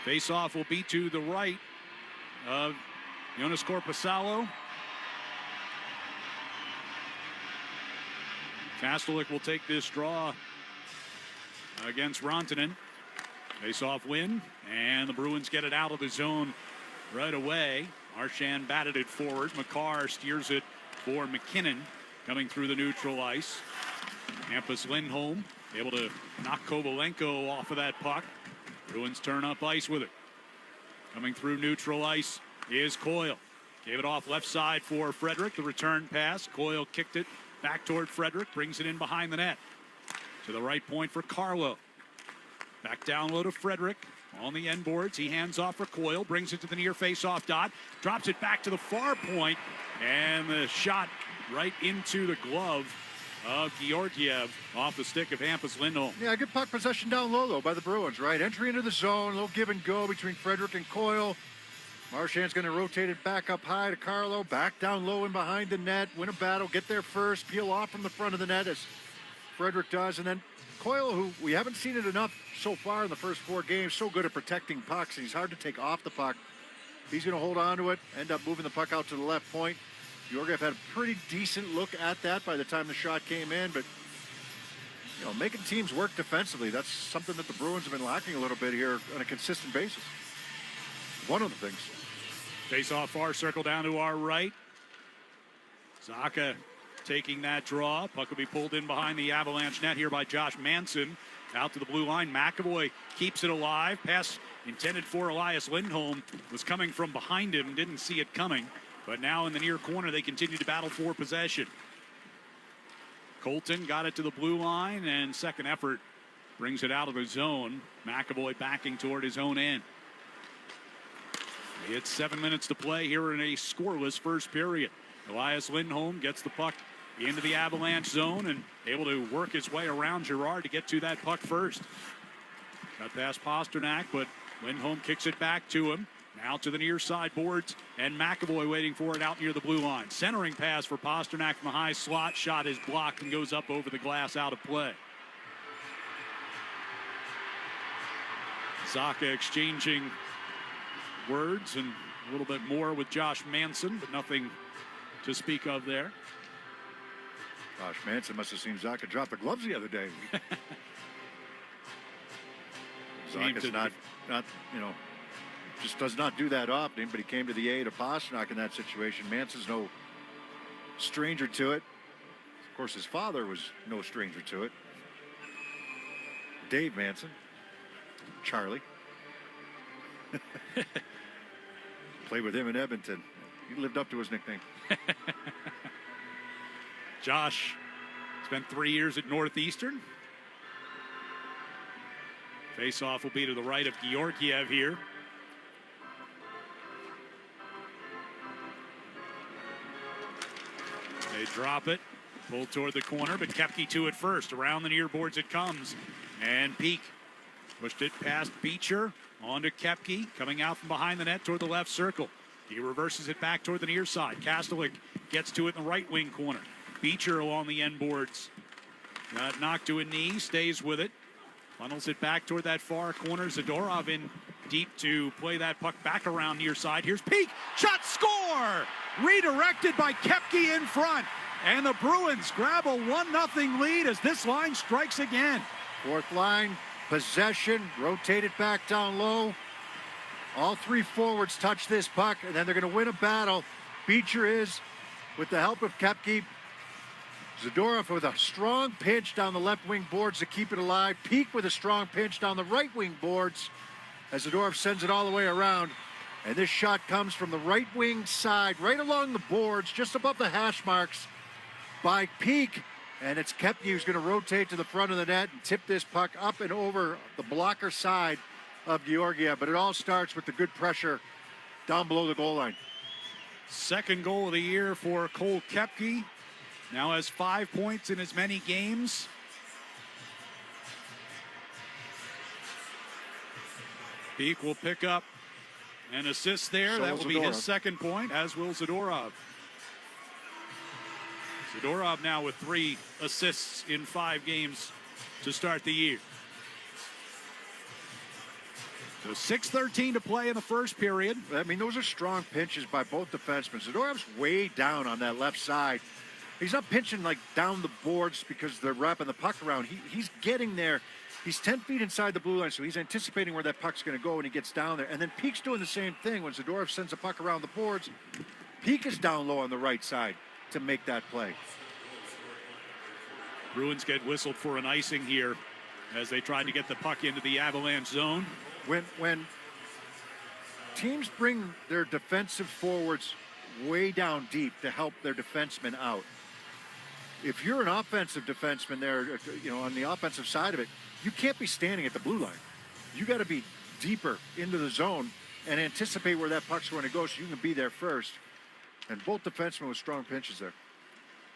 Face-off will be to the right of Jonas Korpisalo. Kastelik will take this draw against Rantanen. Face-off win, and the Bruins get it out of the zone right away. Marchand batted it forward. Makar steers it for McKinnon coming through the neutral ice. Hampus Lindholm able to knock Kovalenko off of that puck. Bruins turn up ice with it. Coming through neutral ice is Coyle. Gave it off left side for Frederick. The return pass. Coyle kicked it Back toward Frederick, brings it in behind the net. To the right point for Carlo. Back down low to Frederick. On the end boards, he hands off for Coyle, brings it to the near face-off dot, drops it back to the far point, and the shot right into the glove of Georgiev off the stick of Hampus Lindholm. Yeah, good puck possession down low, though, by the Bruins, right? Entry into the zone, a little give and go between Frederick and Coyle. Marchand's going to rotate it back up high to Carlo, back down low and behind the net, win a battle, get there first, peel off from the front of the net as Frederick does, and then Coyle, who we haven't seen it enough so far in the first 4 games, so good at protecting pucks, and he's hard to take off the puck. He's going to hold on to it, end up moving the puck out to the left point. Georgiev had a pretty decent look at that by the time the shot came in, but you know, making teams work defensively, that's something that the Bruins have been lacking a little bit here on a consistent basis. One of the things. Face off far circle down to our right. Zaka taking that draw. Puck will be pulled in behind the Avalanche net here by Josh Manson. Out to the blue line. McAvoy keeps it alive. Pass intended for Elias Lindholm was coming from behind him. Didn't see it coming. But now in the near corner, they continue to battle for possession. Colton got it to the blue line, and second effort brings it out of the zone. McAvoy backing toward his own end. It's 7 minutes to play here in a scoreless first period. Elias Lindholm gets the puck into the Avalanche zone and able to work his way around Girard to get to that puck first. Got past Pasternak, but Lindholm kicks it back to him. Now to the near side boards, and McAvoy waiting for it out near the blue line. Centering pass for Pasternak from the high slot. Shot is blocked and goes up over the glass, out of play. Zaka exchanging words and a little bit more with Josh Manson, but nothing to speak of there. Josh Manson must have seen Zaka drop the gloves the other day. Zaka's not, you know, just does not do that often, but he came to the aid of Pasternak in that situation. Manson's no stranger to it. Of course, his father was no stranger to it. Dave Manson. Charlie. Played with him in Edmonton. He lived up to his nickname. Josh spent 3 years at Northeastern. Face-off will be to the right of Georgiev here. They drop it, pulled toward the corner, but Koepke to it first. Around the near boards it comes, and Peak pushed it past Beecher, on to Koepke, coming out from behind the net toward the left circle. He reverses it back toward the near side. Kastelik gets to it in the right wing corner. Beecher along the end boards. Got knocked to a knee, stays with it. Funnels it back toward that far corner. Zadorov in deep to play that puck back around near side. Here's Peak. Shot, score! Redirected by Koepke in front. And the Bruins grab a 1-0 lead as this line strikes again. Fourth line, possession, rotate it back down low. All three forwards touch this puck, and then they're going to win a battle. Beecher is, with the help of Koepke. Zadorov with a strong pinch down the left wing boards to keep it alive. Peak with a strong pinch down the right wing boards as Zadorov sends it all the way around. And this shot comes from the right wing side, right along the boards, just above the hash marks by Peak. And it's Koepke who's going to rotate to the front of the net and tip this puck up and over the blocker side of Georgiev. But it all starts with the good pressure down below the goal line. Second goal of the year for Cole Koepke. Now has 5 points in as many games. Peak will pick up an assist there. So that will be Zadorov. his second point, as will Zadorov. Zadorov now with 3 assists in 5 games to start the year. So 6:13 to play in the first period. I mean, those are strong pinches by both defensemen. Zadorov's way down on that left side. He's not pinching like down the boards because they're wrapping the puck around. He's getting there. He's 10 feet inside the blue line, so he's anticipating where that puck's going to go when he gets down there. And then Peak's doing the same thing. When Zadorov sends a puck around the boards, Peak is down low on the right side to make that play. Bruins get whistled for an icing here as they tried to get the puck into the Avalanche zone. When teams bring their defensive forwards way down deep to help their defensemen out, if you're an offensive defenseman there, on the offensive side of it, you can't be standing at the blue line. You got to be deeper into the zone and anticipate where that puck's going to go so you can be there first. And both defensemen with strong pinches there.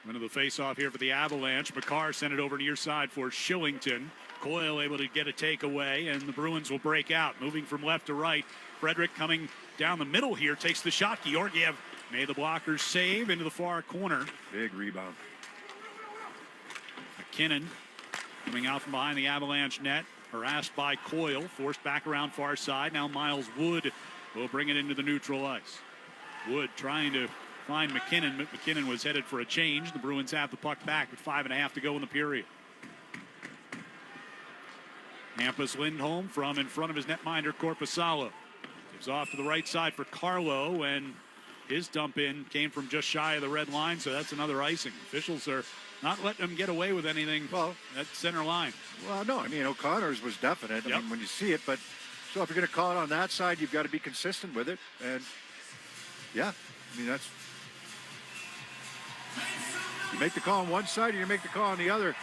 Into the face-off here for the Avalanche. McCarr sent it over near side for Shillington. Coyle able to get a takeaway, and the Bruins will break out. Moving from left to right. Frederick coming down the middle here, takes the shot. Georgiev made the blockers save into the far corner. Big rebound. McKinnon coming out from behind the Avalanche net. Harassed by Coyle, forced back around far side. Now Miles Wood will bring it into the neutral ice. Wood trying to find McKinnon, but McKinnon was headed for a change. The Bruins have the puck back with 5.5 to go in the period. Hampus Lindholm from in front of his netminder Korpisalo. Gives off to the right side for Carlo, and his dump in came from just shy of the red line, so that's another icing. Officials are not letting him get away with anything at center line. Well, no, I mean, O'Connor's was definite. I mean, when you see it, but so if you're going to call it on that side, you've got to be consistent with it. And yeah, I mean, that's, you make the call on one side or you make the call on the other.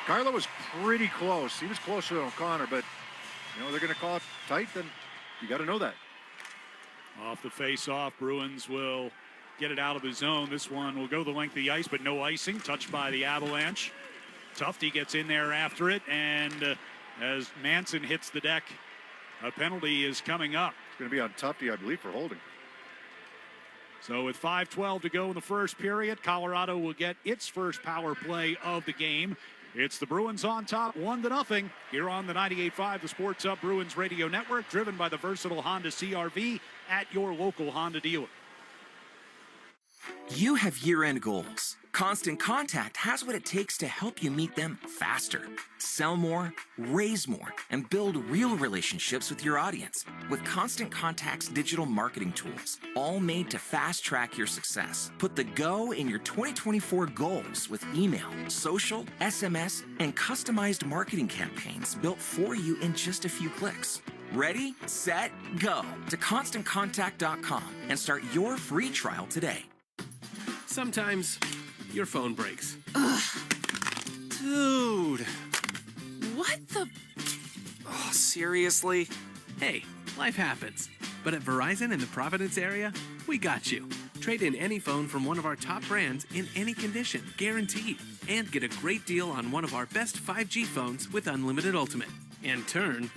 Carlo was pretty close. He was closer than O'Connor, but they're going to call it tight, then you got to know that. Off the face-off, Bruins will get it out of the zone. This one will go the length of the ice, but no icing. Touched by the Avalanche. Tufte gets in there after it, and as Manson hits the deck, a penalty is coming up. It's going to be on Tufte, I believe, for holding. So with 5:12 to go in the first period, Colorado will get its first power play of the game. It's the Bruins on top, 1-0, here on the 98.5, the Sports Hub Bruins Radio Network, driven by the versatile Honda CR-V at your local Honda dealer. You have year-end goals. Constant Contact has what it takes to help you meet them faster. Sell more, raise more, and build real relationships with your audience with Constant Contact's digital marketing tools, all made to fast-track your success. Put the go in your 2024 goals with email, social, SMS, and customized marketing campaigns built for you in just a few clicks. Ready, set, go to ConstantContact.com and start your free trial today. Sometimes your phone breaks. Ugh. Dude. What the? Oh, seriously? Hey, life happens. But at Verizon in the Providence area, we got you. Trade in any phone from one of our top brands in any condition, guaranteed. And get a great deal on one of our best 5G phones with Unlimited Ultimate. And turn...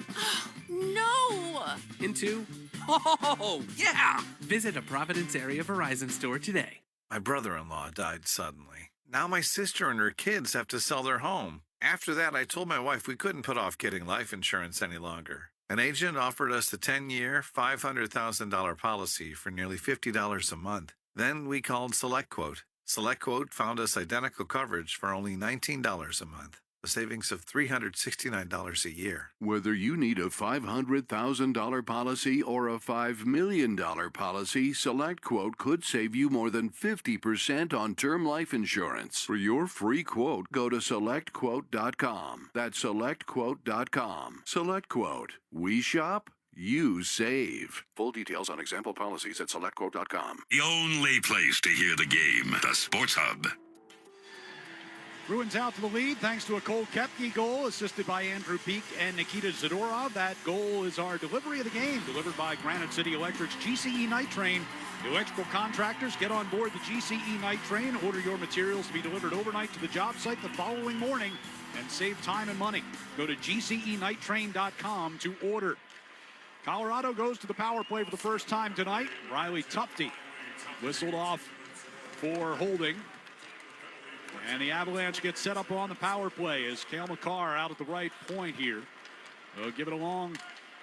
No! Into... Oh, yeah! Visit a Providence area Verizon store today. My brother-in-law died suddenly. Now my sister and her kids have to sell their home. After that, I told my wife we couldn't put off getting life insurance any longer. An agent offered us the 10-year, $500,000 policy for nearly $50 a month. Then we called SelectQuote. SelectQuote found us identical coverage for only $19 a month. A savings of $369 a year. Whether you need a $500,000 policy or a $5 million policy, SelectQuote could save you more than 50% on term life insurance. For your free quote, go to SelectQuote.com. That's SelectQuote.com. SelectQuote. We shop, you save. Full details on example policies at SelectQuote.com. The only place to hear the game, the Sports Hub. Bruins out to the lead thanks to a Cole Koepke goal assisted by Andrew Peak and Nikita Zadorov. That goal is our delivery of the game, delivered by Granite City Electric's GCE Night Train. Electrical contractors, get on board the GCE Night Train. Order your materials to be delivered overnight to the job site the following morning and save time and money. Go to GCEnighttrain.com to order. Colorado goes to the power play for the first time tonight. Riley Tufte whistled off for holding. And the Avalanche gets set up on the power play as Cale Makar out at the right point here. They'll give it along,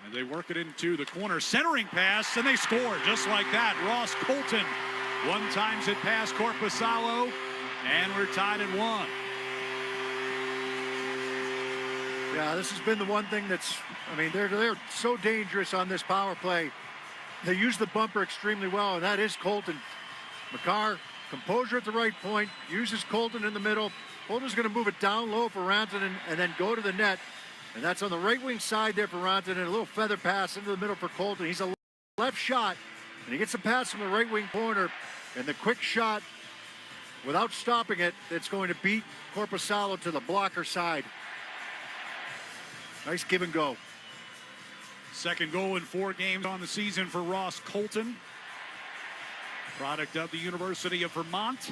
and they work it into the corner. Centering pass, and they score just like that. Ross Colton one-times it past Korpisalo, and we're tied at 1. Yeah, this has been the one thing that's, I mean, they're so dangerous on this power play. They use the bumper extremely well, and that is Colton. Makar, composure at the right point, uses Colton in the middle. Colton's going to move it down low for Rantanen and then go to the net. And that's on the right wing side there for Rantanen. A little feather pass into the middle for Colton. He's a left shot, and he gets a pass from the right wing corner. And the quick shot without stopping it, it's going to beat Korpisalo to the blocker side. Nice give and go. Second goal in 4 games on the season for Ross Colton, product of the University of Vermont.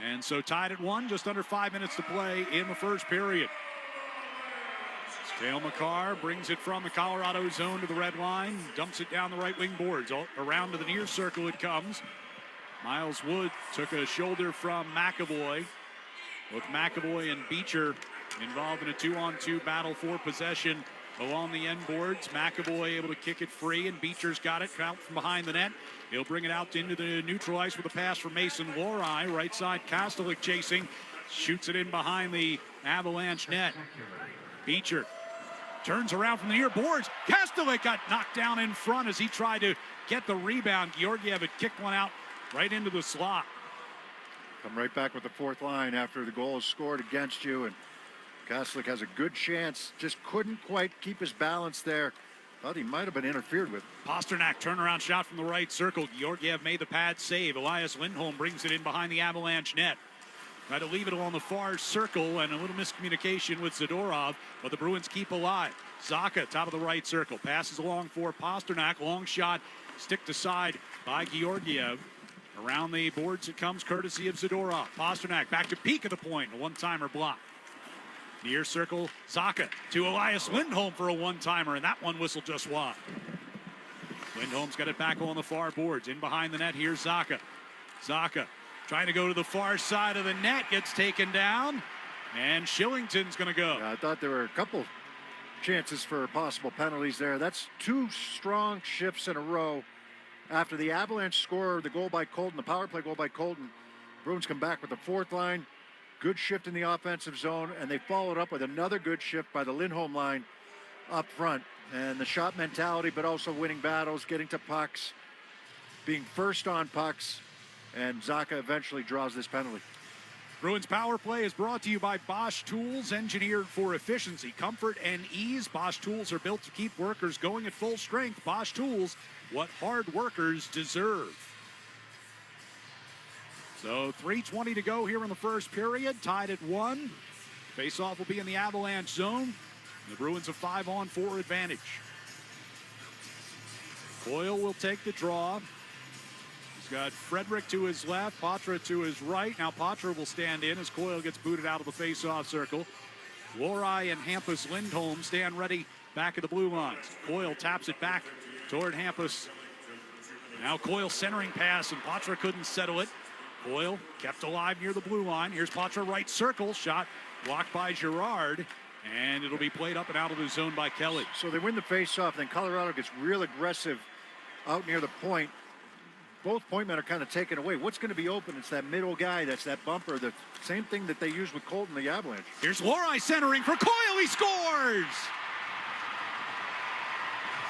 And so tied at 1, just under 5 minutes to play in the first period. Cale Makar brings it from the Colorado zone to the red line, dumps it down the right wing boards. Around to the near circle it comes. Miles Wood took a shoulder from McAvoy, with McAvoy and Beecher involved in a 2-on-2 battle for possession along the end boards. McAvoy able to kick it free, and Beecher's got it out from behind the net. He'll bring it out into the neutral ice with a pass from Mason Lohrei. Right side, Kastelik chasing, shoots it in behind the Avalanche net. Beecher turns around from the near boards. Kastelik got knocked down in front as he tried to get the rebound. Georgiev had kicked one out right into the slot. Come right back with the fourth line after the goal is scored against you, and Kastelik has a good chance. Just couldn't quite keep his balance there. Thought he might have been interfered with. Pasternak turnaround shot from the right circle. Georgiev made the pad save. Elias Lindholm brings it in behind the Avalanche net. Tried to leave it along the far circle, and a little miscommunication with Zadorov, but the Bruins keep alive. Zacha, top of the right circle, passes along for Pasternak. Long shot, stick to side by Georgiev. Around the boards it comes, courtesy of Zadorov. Pasternak back to peak of the point, a one-timer block. Near circle, Zacha to Elias Lindholm for a one-timer, and that one whistled just wide. Lindholm's got it back on the far boards. In behind the net, here's Zacha. Zacha trying to go to the far side of the net, gets taken down, and Shillington's going to go. Yeah, I thought there were a couple chances for possible penalties there. That's 2 strong shifts in a row. After the Avalanche score the goal by Colton, the power play goal by Colton, Bruins come back with the fourth line. Good shift in the offensive zone, and they followed up with another good shift by the Lindholm line up front. And the shot mentality, but also winning battles, getting to pucks, being first on pucks, and Zacha eventually draws this penalty. Bruins Power Play is brought to you by Bosch Tools, engineered for efficiency, comfort, and ease. Bosch Tools are built to keep workers going at full strength. Bosch Tools, what hard workers deserve. So 3:20 to go here in the first period, tied at 1. Face-off will be in the Avalanche zone. The Bruins a 5-on-4 advantage. Coyle will take the draw. He's got Frederick to his left, Patra to his right. Now Patra will stand in as Coyle gets booted out of the face-off circle. Lohrei and Hampus Lindholm stand ready back at the blue lines. Coyle taps it back toward Hampus. Now Coyle centering pass, and Patra couldn't settle it. Coyle kept alive near the blue line. Here's Patra, right circle, shot blocked by Girard, and it'll be played up and out of the zone by Kelly. So they win the face-off, then Colorado gets real aggressive out near the point. Both point men are kind of taken away. What's going to be open? It's that middle guy. That's that bumper. The same thing that they used with Colton, the Avalanche. Here's Lohrei centering for Coyle. He scores!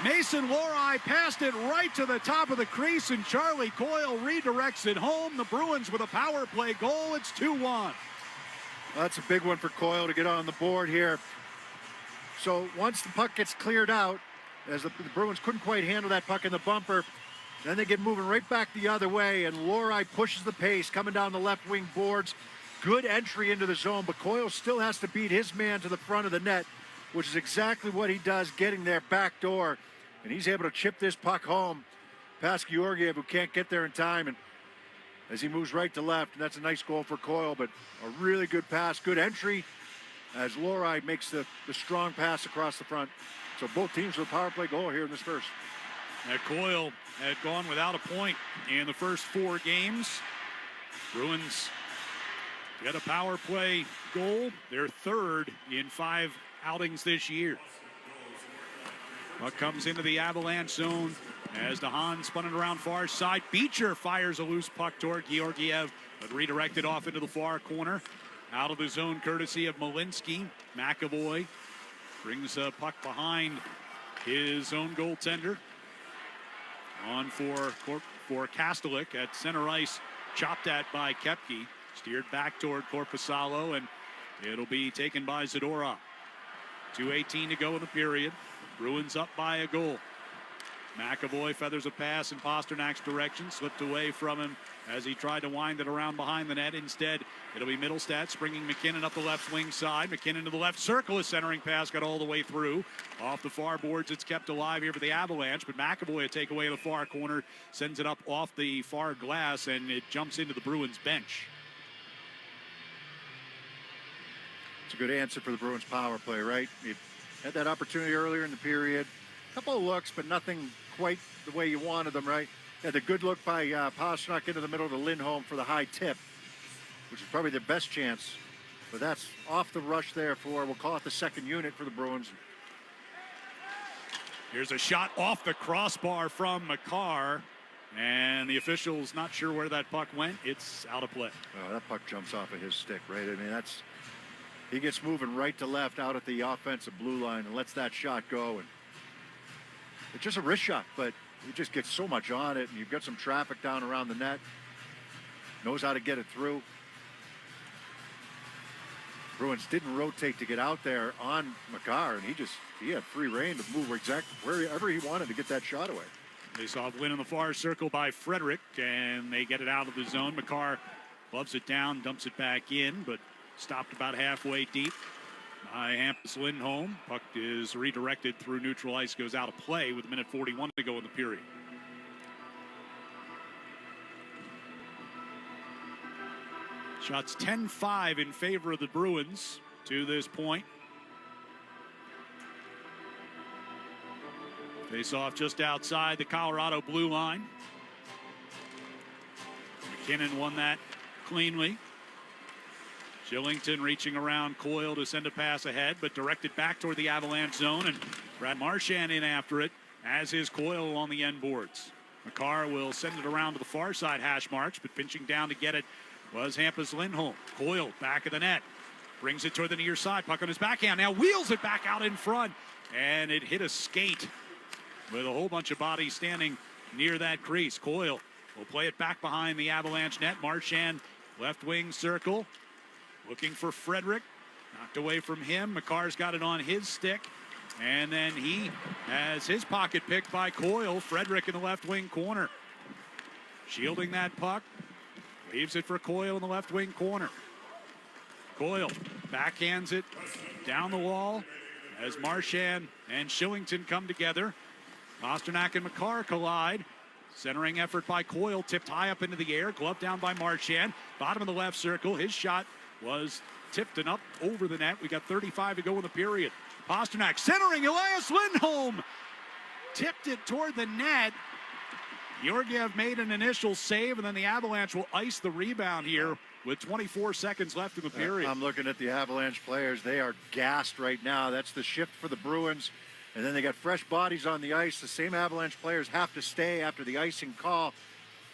Mason Lohrei passed it right to the top of the crease, and Charlie Coyle redirects it home. The Bruins with a power play goal. It's 2-1. Well, that's a big one for Coyle to get on the board here. So once the puck gets cleared out, as the Bruins couldn't quite handle that puck in the bumper, then they get moving right back the other way, and Lohrei pushes the pace, coming down the left wing boards. Good entry into the zone, but Coyle still has to beat his man to the front of the net, which is exactly what he does, getting there back door. And he's able to chip this puck home past Georgiev, who can't get there in time. And as he moves right to left, and that's a nice goal for Coyle, but a really good pass, good entry as Lohrei makes the strong pass across the front. So both teams with a power play goal here in this first. Coyle had gone without a point in the first 4 games. Bruins get a power play goal, their 3rd in 5 outings this year. Puck comes into the Avalanche zone as DeHaan spun it around far side. Beecher fires a loose puck toward Georgiev, but redirected off into the far corner. Out of the zone courtesy of Malinsky. McAvoy brings a puck behind his own goaltender. On for Kastelik at center ice, chopped at by Koepke. Steered back toward Korpisalo, and it'll be taken by Zadorov. 2:18 to go in the period. Bruins up by a goal. McAvoy feathers a pass in Pasternak's direction, slipped away from him as he tried to wind it around behind the net. Instead, it'll be Middlestat springing McKinnon up the left wing side. McKinnon to the left circle. A centering pass got all the way through. Off the far boards, it's kept alive here for the Avalanche, but McAvoy a takeaway in the far corner, sends it up off the far glass, and it jumps into the Bruins bench. It's a good answer for the Bruins power play, right? You had that opportunity earlier in the period. A couple of looks, but nothing quite the way you wanted them, right? Had the good look by Pastrnak into the middle to Lindholm for the high tip, which is probably their best chance. But that's off the rush there for, we'll call it the second unit for the Bruins. Here's a shot off the crossbar from Makar, and the official's not sure where that puck went. It's out of play. Oh, that puck jumps off of his stick, right? I mean, he gets moving right to left out at the offensive blue line and lets that shot go. And it's just a wrist shot, but he just gets so much on it, and you've got some traffic down around the net. Knows how to get it through. Bruins didn't rotate to get out there on Makar, and he had free reign to move exactly wherever he wanted to get that shot away. They saw a win in the far circle by Frederick, and they get it out of the zone. Makar loves it down, dumps it back in, but stopped about halfway deep by Hampus Lindholm. Puck is redirected through neutral ice, goes out of play with 1:41 to go in the period. Shots 10-5 in favor of the Bruins to this point. Face off just outside the Colorado blue line. McKinnon won that cleanly. Shillington reaching around Coyle to send a pass ahead, but directed back toward the Avalanche zone, and Brad Marchand in after it, as is Coyle on the end boards. Makar will send it around to the far side hash marks, but pinching down to get it was Hampus Lindholm. Coyle back of the net, brings it toward the near side, puck on his backhand, now wheels it back out in front, and it hit a skate with a whole bunch of bodies standing near that crease. Coyle will play it back behind the Avalanche net. Marchand left wing circle, looking for Frederick, knocked away from him. Makar's got it on his stick, and then he has his pocket picked by Coyle. Frederick in the left wing corner, shielding that puck, leaves it for Coyle in the left wing corner. Coyle backhands it down the wall as Marchand and Shillington come together. Pastrnak and Makar collide. Centering effort by Coyle, tipped high up into the air, glove down by Marchand. Bottom of the left circle, his shot was tipped and up over the net. We got 35 to go in the period. Pastrnak centering, Elias Lindholm tipped it toward the net. Georgiev made an initial save, and then the Avalanche will ice the rebound here with 24 seconds left in the period. I'm looking at the Avalanche players. They are gassed right now. That's the shift for the Bruins. And then they got fresh bodies on the ice. The same Avalanche players have to stay after the icing call.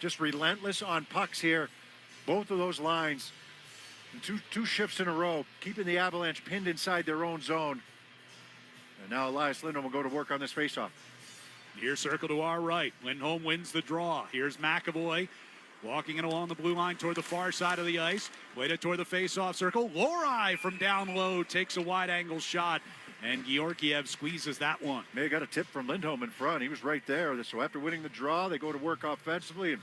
Just relentless on pucks here. Both of those lines. And two shifts in a row, keeping the Avalanche pinned inside their own zone. And now Elias Lindholm will go to work on this faceoff. Near circle to our right. Lindholm wins the draw. Here's McAvoy walking it along the blue line toward the far side of the ice. Played it toward the faceoff circle. Lori from down low takes a wide angle shot, and Georgiev squeezes that one. May have got a tip from Lindholm in front. He was right there. So after winning the draw, they go to work offensively, and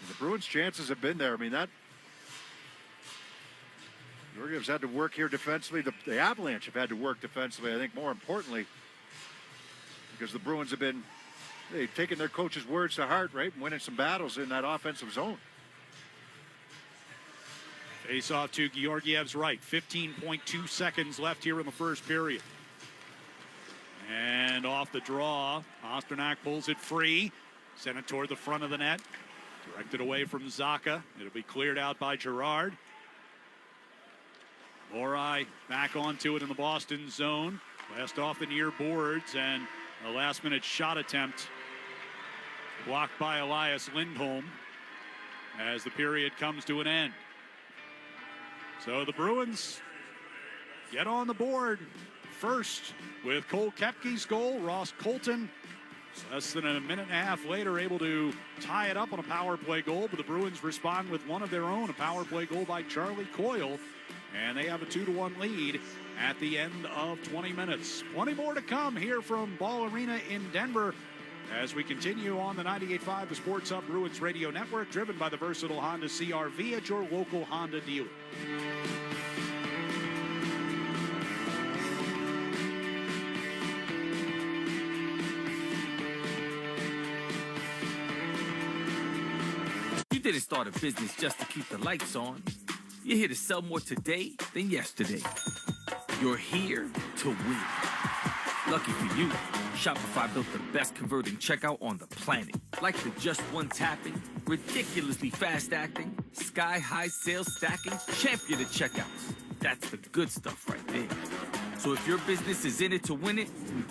the Bruins' chances have been there. I mean, that Georgiev's had to work here defensively. The Avalanche have had to work defensively, I think, more importantly, because the Bruins have been, they've taken their coach's words to heart, right, and winning some battles in that offensive zone. Face off to Georgiev's right. 15.2 seconds left here in the first period. And off the draw, Pastrnak pulls it free. Sent it toward the front of the net. Directed away from Zacha. It'll be cleared out by Girard. Lori back onto it in the Boston zone. Last off the near boards, and a last-minute shot attempt blocked by Elias Lindholm as the period comes to an end. So the Bruins get on the board first with Cole Koepke's goal. Ross Colton, less than a minute and a half later, able to tie it up on a power play goal, but the Bruins respond with one of their own, a power play goal by Charlie Coyle, and they have a 2-1 lead at the end of 20 minutes. Plenty more to come here from Ball Arena in Denver. as we continue on the 98.5 The Sports Hub Bruins Radio Network, driven by the versatile Honda CR-V at your local Honda dealer. You didn't start a business just to keep the lights on. You're here to sell more today than yesterday. You're here to win. Lucky for you, Shopify built the best converting checkout on the planet. Like the just one tapping, ridiculously fast acting, sky-high sales stacking, champion of checkouts. That's the good stuff right there. So if your business is in it to win it,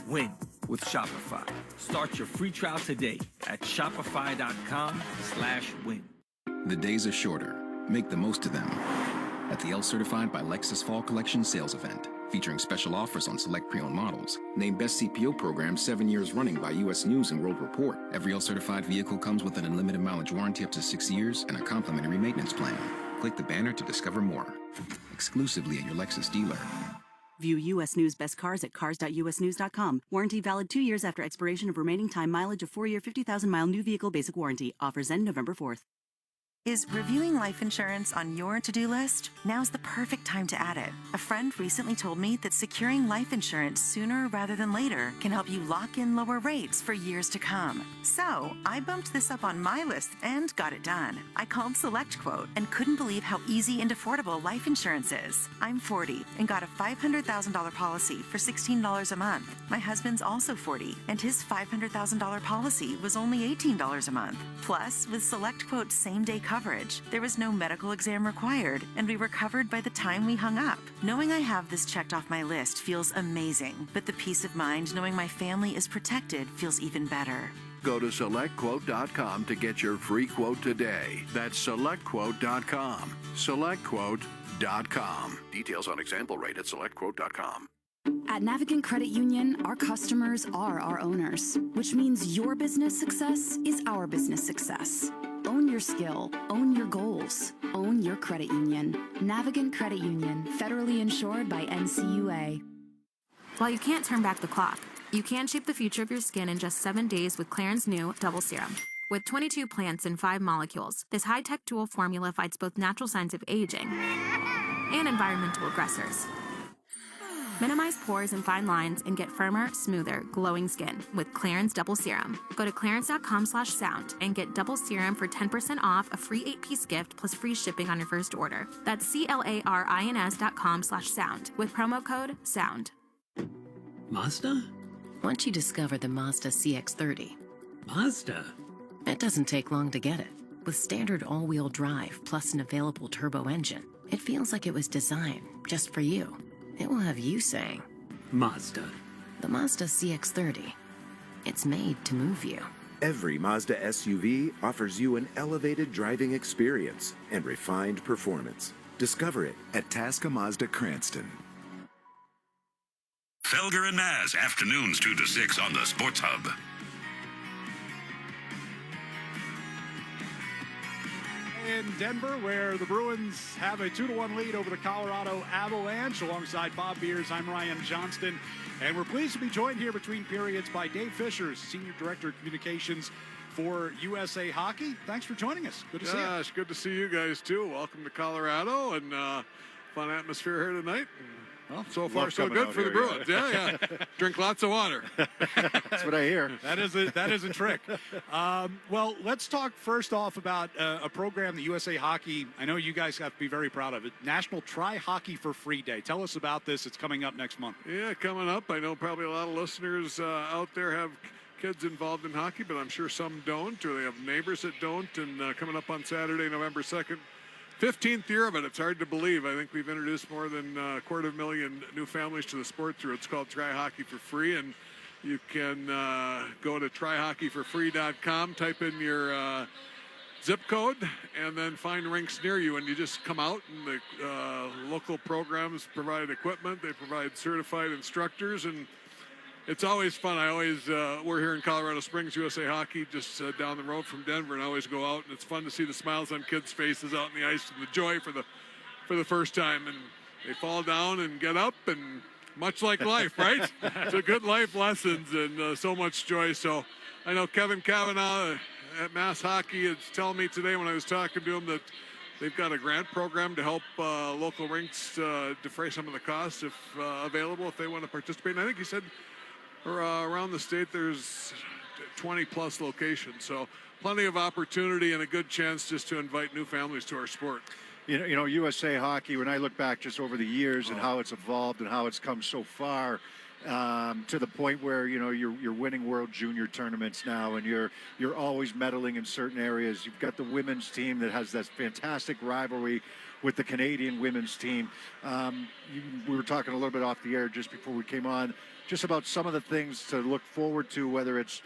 win with Shopify. Start your free trial today at shopify.com/win. The days are shorter. Make the most of them. At the L Certified by Lexus Fall Collection sales event, featuring special offers on select pre-owned models. Named Best CPO Program 7 years running by U.S. News and World Report. Every L Certified vehicle comes with an unlimited mileage warranty up to 6 years and a complimentary maintenance plan. Click the banner to discover more. Exclusively at your Lexus dealer. View U.S. News Best Cars at cars.usnews.com. Warranty valid 2 years after expiration of remaining time. Mileage of 4-year, 50,000-mile new vehicle basic warranty. Offers end November 4th. Is reviewing life insurance on your to-do list? Now's the perfect time to add it. A friend recently told me that securing life insurance sooner rather than later can help you lock in lower rates for years to come. So I bumped this up on my list and got it done. I called SelectQuote and couldn't believe how easy and affordable life insurance is. I'm 40 and got a $500,000 policy for $16 a month. My husband's also 40 and his $500,000 policy was only $18 a month. Plus, with SelectQuote's same-day coverage, there was no medical exam required, and we were covered by the time we hung up. Knowing I have this checked off my list feels amazing, but the peace of mind knowing my family is protected feels even better. Go to SelectQuote.com to get your free quote today. That's SelectQuote.com. SelectQuote.com. Details on example rate at SelectQuote.com. At Navigant Credit Union, our customers are our owners, which means your business success is our business success. Own your skill, own your goals, own your credit union. Navigant Credit Union, federally insured by NCUA. While you can't turn back the clock, you can shape the future of your skin in just 7 days with Clarins' new Double Serum. With 22 plants and 5 molecules, this high-tech dual formula fights both natural signs of aging and environmental aggressors. Minimize pores and fine lines and get firmer, smoother, glowing skin with Clarins Double Serum. Go to clarins.com/sound and get Double Serum for 10% off a free 8-piece gift plus free shipping on your first order. That's clarins.com/sound with promo code SOUND. Mazda? Once you discover the Mazda CX-30, Mazda? It doesn't take long to get it. With standard all-wheel drive plus an available turbo engine, it feels like it was designed just for you. It will have you saying, Mazda. The Mazda CX-30. It's made to move you. Every Mazda SUV offers you an elevated driving experience and refined performance. Discover it at Tasca Mazda Cranston. Felger and Naz, afternoons 2 to 6 on the Sports Hub. In Denver, where the Bruins have a 2-1 lead over the Colorado Avalanche. Alongside Bob Beers, I'm Ryan Johnston. And we're pleased to be joined here between periods by Dave Fisher, Senior Director of Communications for USA Hockey. Thanks for joining us. Good to see you. It's good to see you guys, too. Welcome to Colorado, and fun atmosphere here tonight. Well, so far, so good for the Bruins. Yeah. Drink lots of water. That's what I hear. That is a trick. Well, let's talk first off about a program that USA Hockey, I know you guys have to be very proud of it, National Try Hockey for Free Day. Tell us about this. It's coming up next month. Yeah, coming up. I know probably a lot of listeners out there have kids involved in hockey, but I'm sure some don't, or they have neighbors that don't. And coming up on Saturday, November 2nd, 15th year of it. It's hard to believe. I think we've introduced more than 250,000 new families to the sport through. It's called Try Hockey for Free, and you can go to tryhockeyforfree.com, type in your zip code, and then find rinks near you. And you just come out, and the local programs provide equipment. They provide certified instructors, and it's always fun. We're here in Colorado Springs, USA Hockey, just down the road from Denver, and I always go out, and it's fun to see the smiles on kids' faces out in the ice and the joy for the first time. And they fall down and get up, and much like life, right? So good life lessons and so much joy. So I know Kevin Cavanaugh at Mass Hockey is telling me today when I was talking to him that they've got a grant program to help local rinks defray some of the costs if available, if they want to participate. And I think he said around the state there's 20 plus locations. So plenty of opportunity and a good chance just to invite new families to our sport. You know, USA Hockey, when I look back just over the years and how it's evolved and how it's come so far, to the point where, you know, you're winning World Junior tournaments now, and you're always medaling in certain areas. You've got the women's team that has that fantastic rivalry with the Canadian women's team. We were talking a little bit off the air just before we came on, just about some of the things to look forward to, whether it's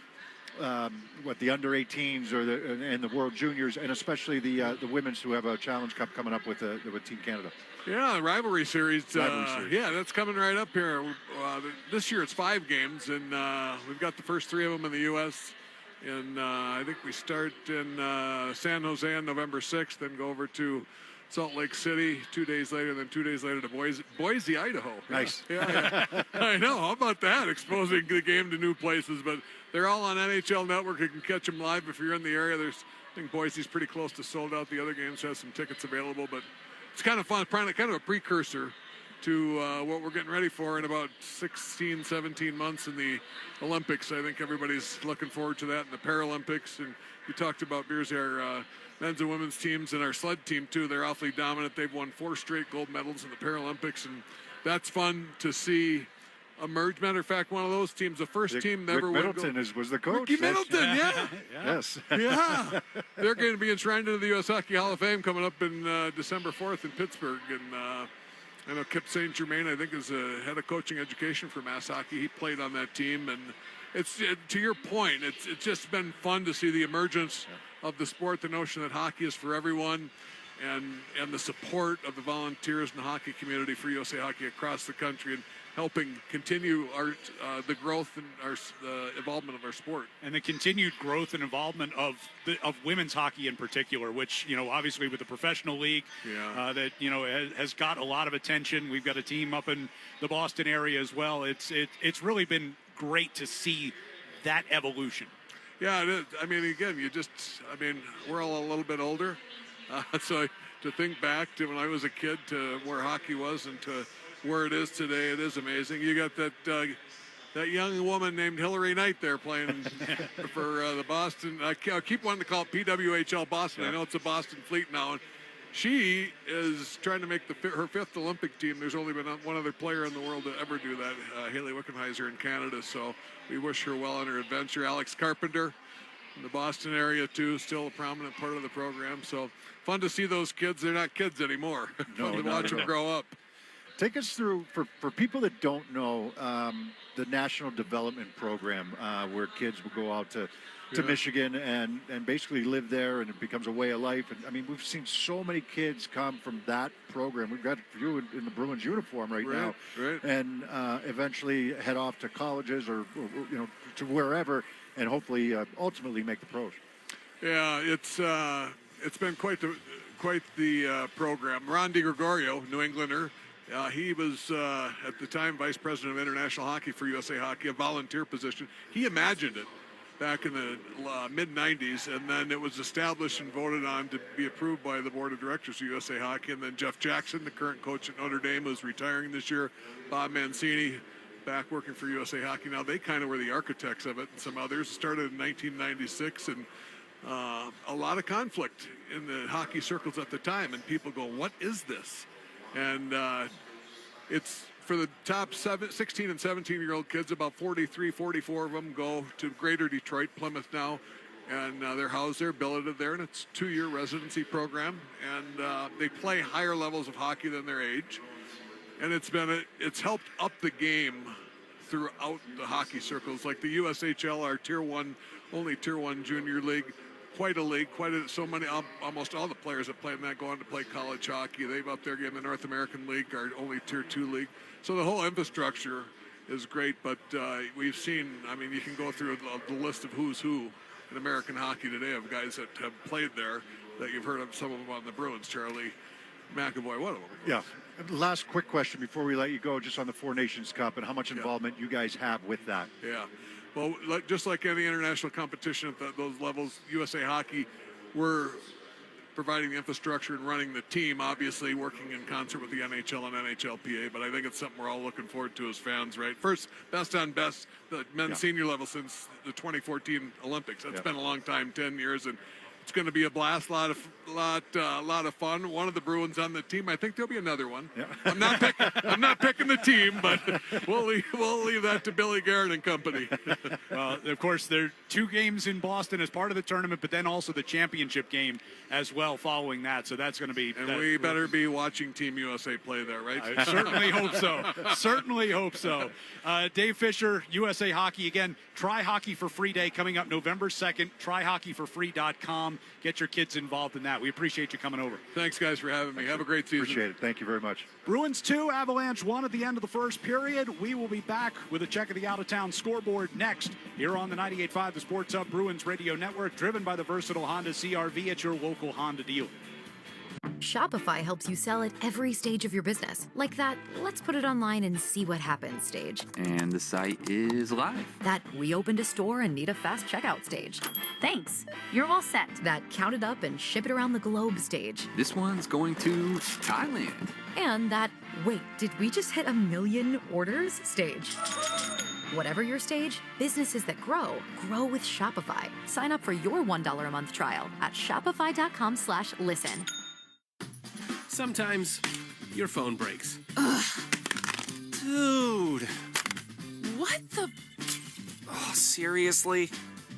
the under 18s or and the World Juniors, and especially the women's who have a Challenge Cup coming up with Team Canada. Yeah, rivalry series. Yeah, that's coming right up here. This year it's 5 games, and we've got the first 3 of them in the U.S. And I think we start in San Jose on November 6th, then go over to Salt Lake City 2 days later, then 2 days later to Boise, Idaho. Nice. Yeah. I know. How about that? Exposing the game to new places. But they're all on NHL Network. You can catch them live if you're in the area. I think Boise's pretty close to sold out. The other games have some tickets available. But it's kind of fun, kind of a precursor to what we're getting ready for in about 16, 17 months in the Olympics. I think everybody's looking forward to that in the Paralympics. And you talked about Beers, our men's and women's teams, and our sled team too. They're awfully dominant. They've won 4 straight gold medals in the Paralympics, and that's fun to see emerge. Matter of fact, one of those teams, the first team never Rick Middleton was the coach. Ricky Middleton, yeah. Yes. Yeah. They're going to be enshrined into the U.S. Hockey Hall of Fame coming up in December 4th in Pittsburgh. And I know Kip St. Germain, I think, is head of coaching education for Mass Hockey. He played on that team. And it's to your point, it's just been fun to see the emergence of the sport, the notion that hockey is for everyone, and the support of the volunteers in the hockey community for USA Hockey across the country, and helping continue the growth and the involvement of our sport. And the continued growth and involvement of women's hockey in particular, which, you know, obviously with the professional league that, you know, has got a lot of attention. We've got a team up in the Boston area as well. It's really been great to see that evolution. Yeah, it is. I mean, again, we're all a little bit older. So to think back to when I was a kid to where hockey was and to where it is today, it is amazing. You got that young woman named Hillary Knight there playing for the Boston. I keep wanting to call it PWHL Boston. I know it's a Boston Fleet now. And she is trying to make her 5th Olympic team. There's only been one other player in the world to ever do that, Haley Wickenheiser in Canada. So we wish her well on her adventure. Alex Carpenter in the Boston area, too, still a prominent part of the program. So fun to see those kids. They're not kids anymore. Fun to watch them grow up. Take us through, for people that don't know, the National Development Program, where kids will go out to Michigan and basically live there, and it becomes a way of life. And I mean, we've seen so many kids come from that program. We've got you in the Bruins uniform right now, and eventually head off to colleges or you know, to wherever, and hopefully ultimately make the pros. Yeah, it's been quite the program. Ron DiGregorio, New Englander. He was, at the time, Vice President of International Hockey for USA Hockey, a volunteer position. He imagined it back in the mid-'90s, and then it was established and voted on to be approved by the Board of Directors of USA Hockey. And then Jeff Jackson, the current coach at Notre Dame, who's retiring this year, Bob Mancini, back working for USA Hockey. Now, they kind of were the architects of it, and some others. It started in 1996, and a lot of conflict in the hockey circles at the time, and people go, what is this? And it's for the top 16 and 17-year-old kids, about 43, 44 of them go to Greater Detroit, Plymouth now, and they're housed there, billeted there, and it's a 2-year residency program, and they play higher levels of hockey than their age, and it's helped up the game throughout the hockey circles, like the USHL, our only Tier 1 junior league. Quite a league, almost all the players that play in that go on to play college hockey. They've up there again, the North American League, our only Tier 2 league. So the whole infrastructure is great, but we've seen, I mean, you can go through the list of who's who in American hockey today of guys that have played there that you've heard of, some of them on the Bruins. Charlie McAvoy, what a Yeah. Last quick question before we let you go, just on the Four Nations Cup and how much involvement you guys have with that. Yeah. Well, just like any international competition at those levels, USA Hockey, we're providing the infrastructure and running the team, obviously working in concert with the NHL and NHLPA, but I think it's something we're all looking forward to as fans, right? First, best on best, the men's senior level since the 2014 Olympics. That's been a long time, 10 years, and it's going to be a blast, lot of fun. One of the Bruins on the team. I think there'll be another one. Yeah. I'm not picking the team, but we'll leave that to Billy Garrett and company. Well, of course, there are 2 games in Boston as part of the tournament, but then also the championship game as well following that. So that's going to be. And we better be watching Team USA play there, right? I certainly hope so. Certainly hope so. Dave Fisher, USA Hockey. Again, Try Hockey for Free Day coming up November 2nd. TryHockeyForFree.com. Get your kids involved in that. We appreciate you coming over. Thanks, guys, for having me. Have a great season. Appreciate it. Thank you very much. Bruins 2, Avalanche 1 at the end of the first period. We will be back with a check of the out-of-town scoreboard next here on the 98.5 The Sports Hub Bruins Radio Network, driven by the versatile Honda CR-V at your local Honda dealer. Shopify helps you sell at every stage of your business. Like that, let's put it online and see what happens stage. And the site is live. That we opened a store and need a fast checkout stage. Thanks. You're all set. That count it up and ship it around the globe stage. This one's going to Thailand. And that, wait, did we just hit 1 million orders stage? Whatever your stage, businesses that grow with Shopify. Sign up for your $1 a month trial at shopify.com/listen. Sometimes your phone breaks. Ugh. Dude. What the? Oh, seriously?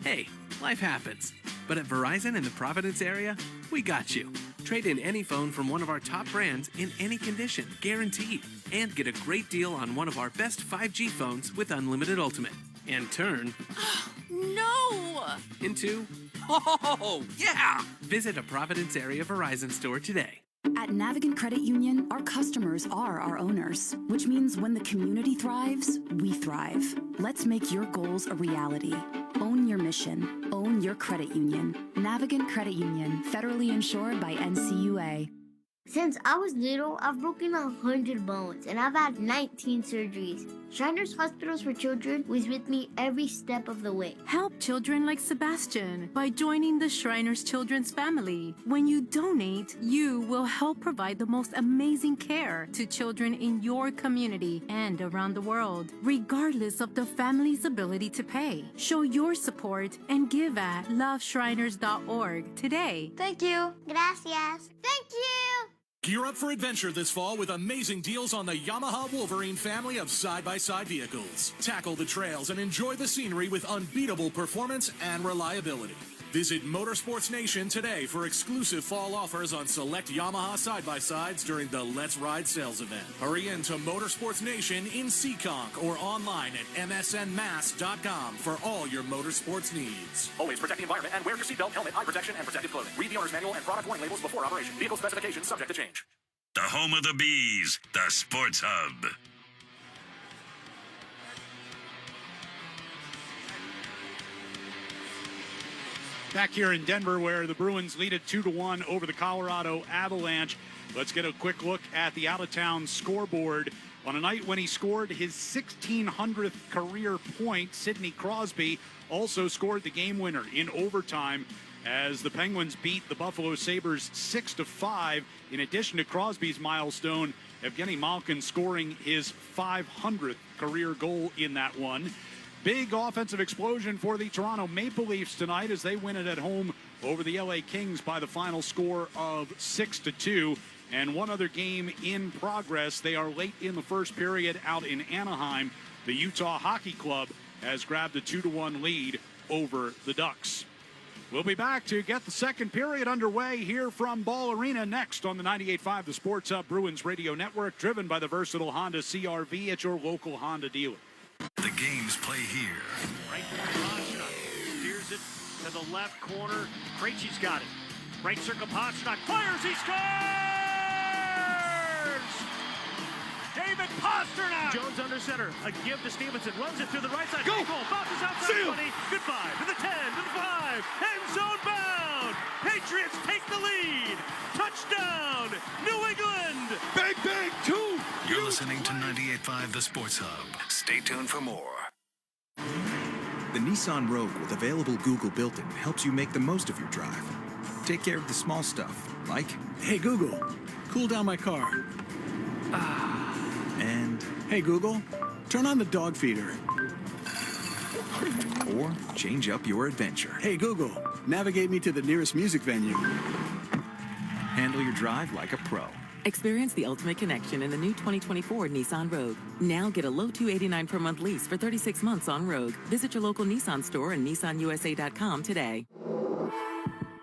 Hey, life happens. But at Verizon in the Providence area, we got you. Trade in any phone from one of our top brands in any condition, guaranteed. And get a great deal on one of our best 5G phones with Unlimited Ultimate. And turn... No! Into... Oh, yeah! Visit a Providence area Verizon store today. At Navigant Credit Union, our customers are our owners, which means when the community thrives, we thrive. Let's make your goals a reality. Own your mission. Own your credit union. Navigant Credit Union, federally insured by NCUA. Since I was little, I've broken 100 bones, and I've had 19 surgeries. Shriners Hospitals for Children was with me every step of the way. Help children like Sebastian by joining the Shriners Children's family. When you donate, you will help provide the most amazing care to children in your community and around the world, regardless of the family's ability to pay. Show your support and give at loveshriners.org today. Thank you. Gracias. Thank you. Gear up for adventure this fall with amazing deals on the Yamaha Wolverine family of side-by-side vehicles. Tackle the trails and enjoy the scenery with unbeatable performance and reliability. Visit Motorsports Nation today for exclusive fall offers on select Yamaha side-by-sides during the Let's Ride sales event. Hurry into Motorsports Nation in Seekonk or online at msnmass.com for all your motorsports needs. Always protect the environment and wear your seatbelt, helmet, eye protection, and protective clothing. Read the owner's manual and product warning labels before operation. Vehicle specifications subject to change. The home of the Bees, the Sports Hub. Back here in Denver, where the Bruins lead it 2-1 over the Colorado Avalanche. Let's get a quick look at the out-of-town scoreboard. On a night when he scored his 1,600th career point, Sidney Crosby also scored the game winner in overtime as the Penguins beat the Buffalo Sabres 6-5. In addition to Crosby's milestone, Evgeny Malkin scoring his 500th career goal in that one. Big offensive explosion for the Toronto Maple Leafs tonight as they win it at home over the LA Kings by the final score of 6-2. And one other game in progress. They are late in the first period out in Anaheim. The Utah Hockey Club has grabbed a 2-1 lead over the Ducks. We'll be back to get the second period underway here from Ball Arena next on the 98.5 The Sports Hub Bruins Radio Network, driven by the versatile Honda CR-V at your local Honda dealer. The games play here. Right Pastrnak steers it to the left corner. Krejci's got it. Right circle, Pastrnak fires, he scores! David Pastrnak! Jones under center, a give to Stevenson, runs it through the right side. Go! Goal, bounces outside 20, goodbye, to the 10, to the 5, end zone bound! Patriots take the lead! Touchdown, New England! 98.5 The Sports Hub. Stay tuned for more. The Nissan Rogue with available Google built-in helps you make the most of your drive. Take care of the small stuff, like, hey Google, cool down my car. And, hey Google, turn on the dog feeder. Or change up your adventure. Hey Google, navigate me to the nearest music venue. Handle your drive like a pro. Experience the ultimate connection in the new 2024 Nissan Rogue. Now get a low $289 per month lease for 36 months on Rogue. Visit your local Nissan store and nissanusa.com today.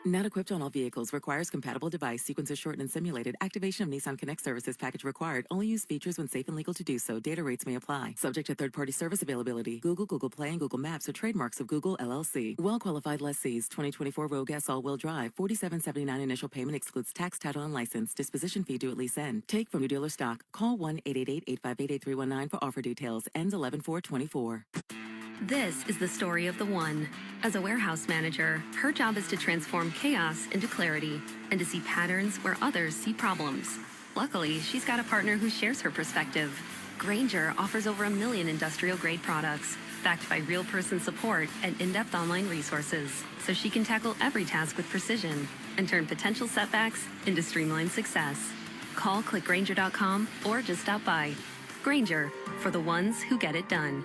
Not equipped on all vehicles. Requires compatible device. Sequences shortened and simulated. Activation of Nissan Connect services package required. Only use features when safe and legal to do so. Data rates may apply. Subject to third-party service availability. Google, Google Play, and Google Maps are trademarks of Google LLC. Well-qualified lessees. 2024 Rogue S all-wheel drive. $47.79 initial payment excludes tax, title, and license. Disposition fee due at lease end. Take from your dealer stock. Call 1-888-858-8319 for offer details. Ends 11/4/24. This is the story of the one. As a warehouse manager, her job is to transform chaos into clarity and to see patterns where others see problems. Luckily, she's got a partner who shares her perspective. Grainger offers over 1 million industrial-grade products, backed by real-person support and in-depth online resources, so she can tackle every task with precision and turn potential setbacks into streamlined success. Call clickgrainger.com or just stop by. Grainger, for the ones who get it done.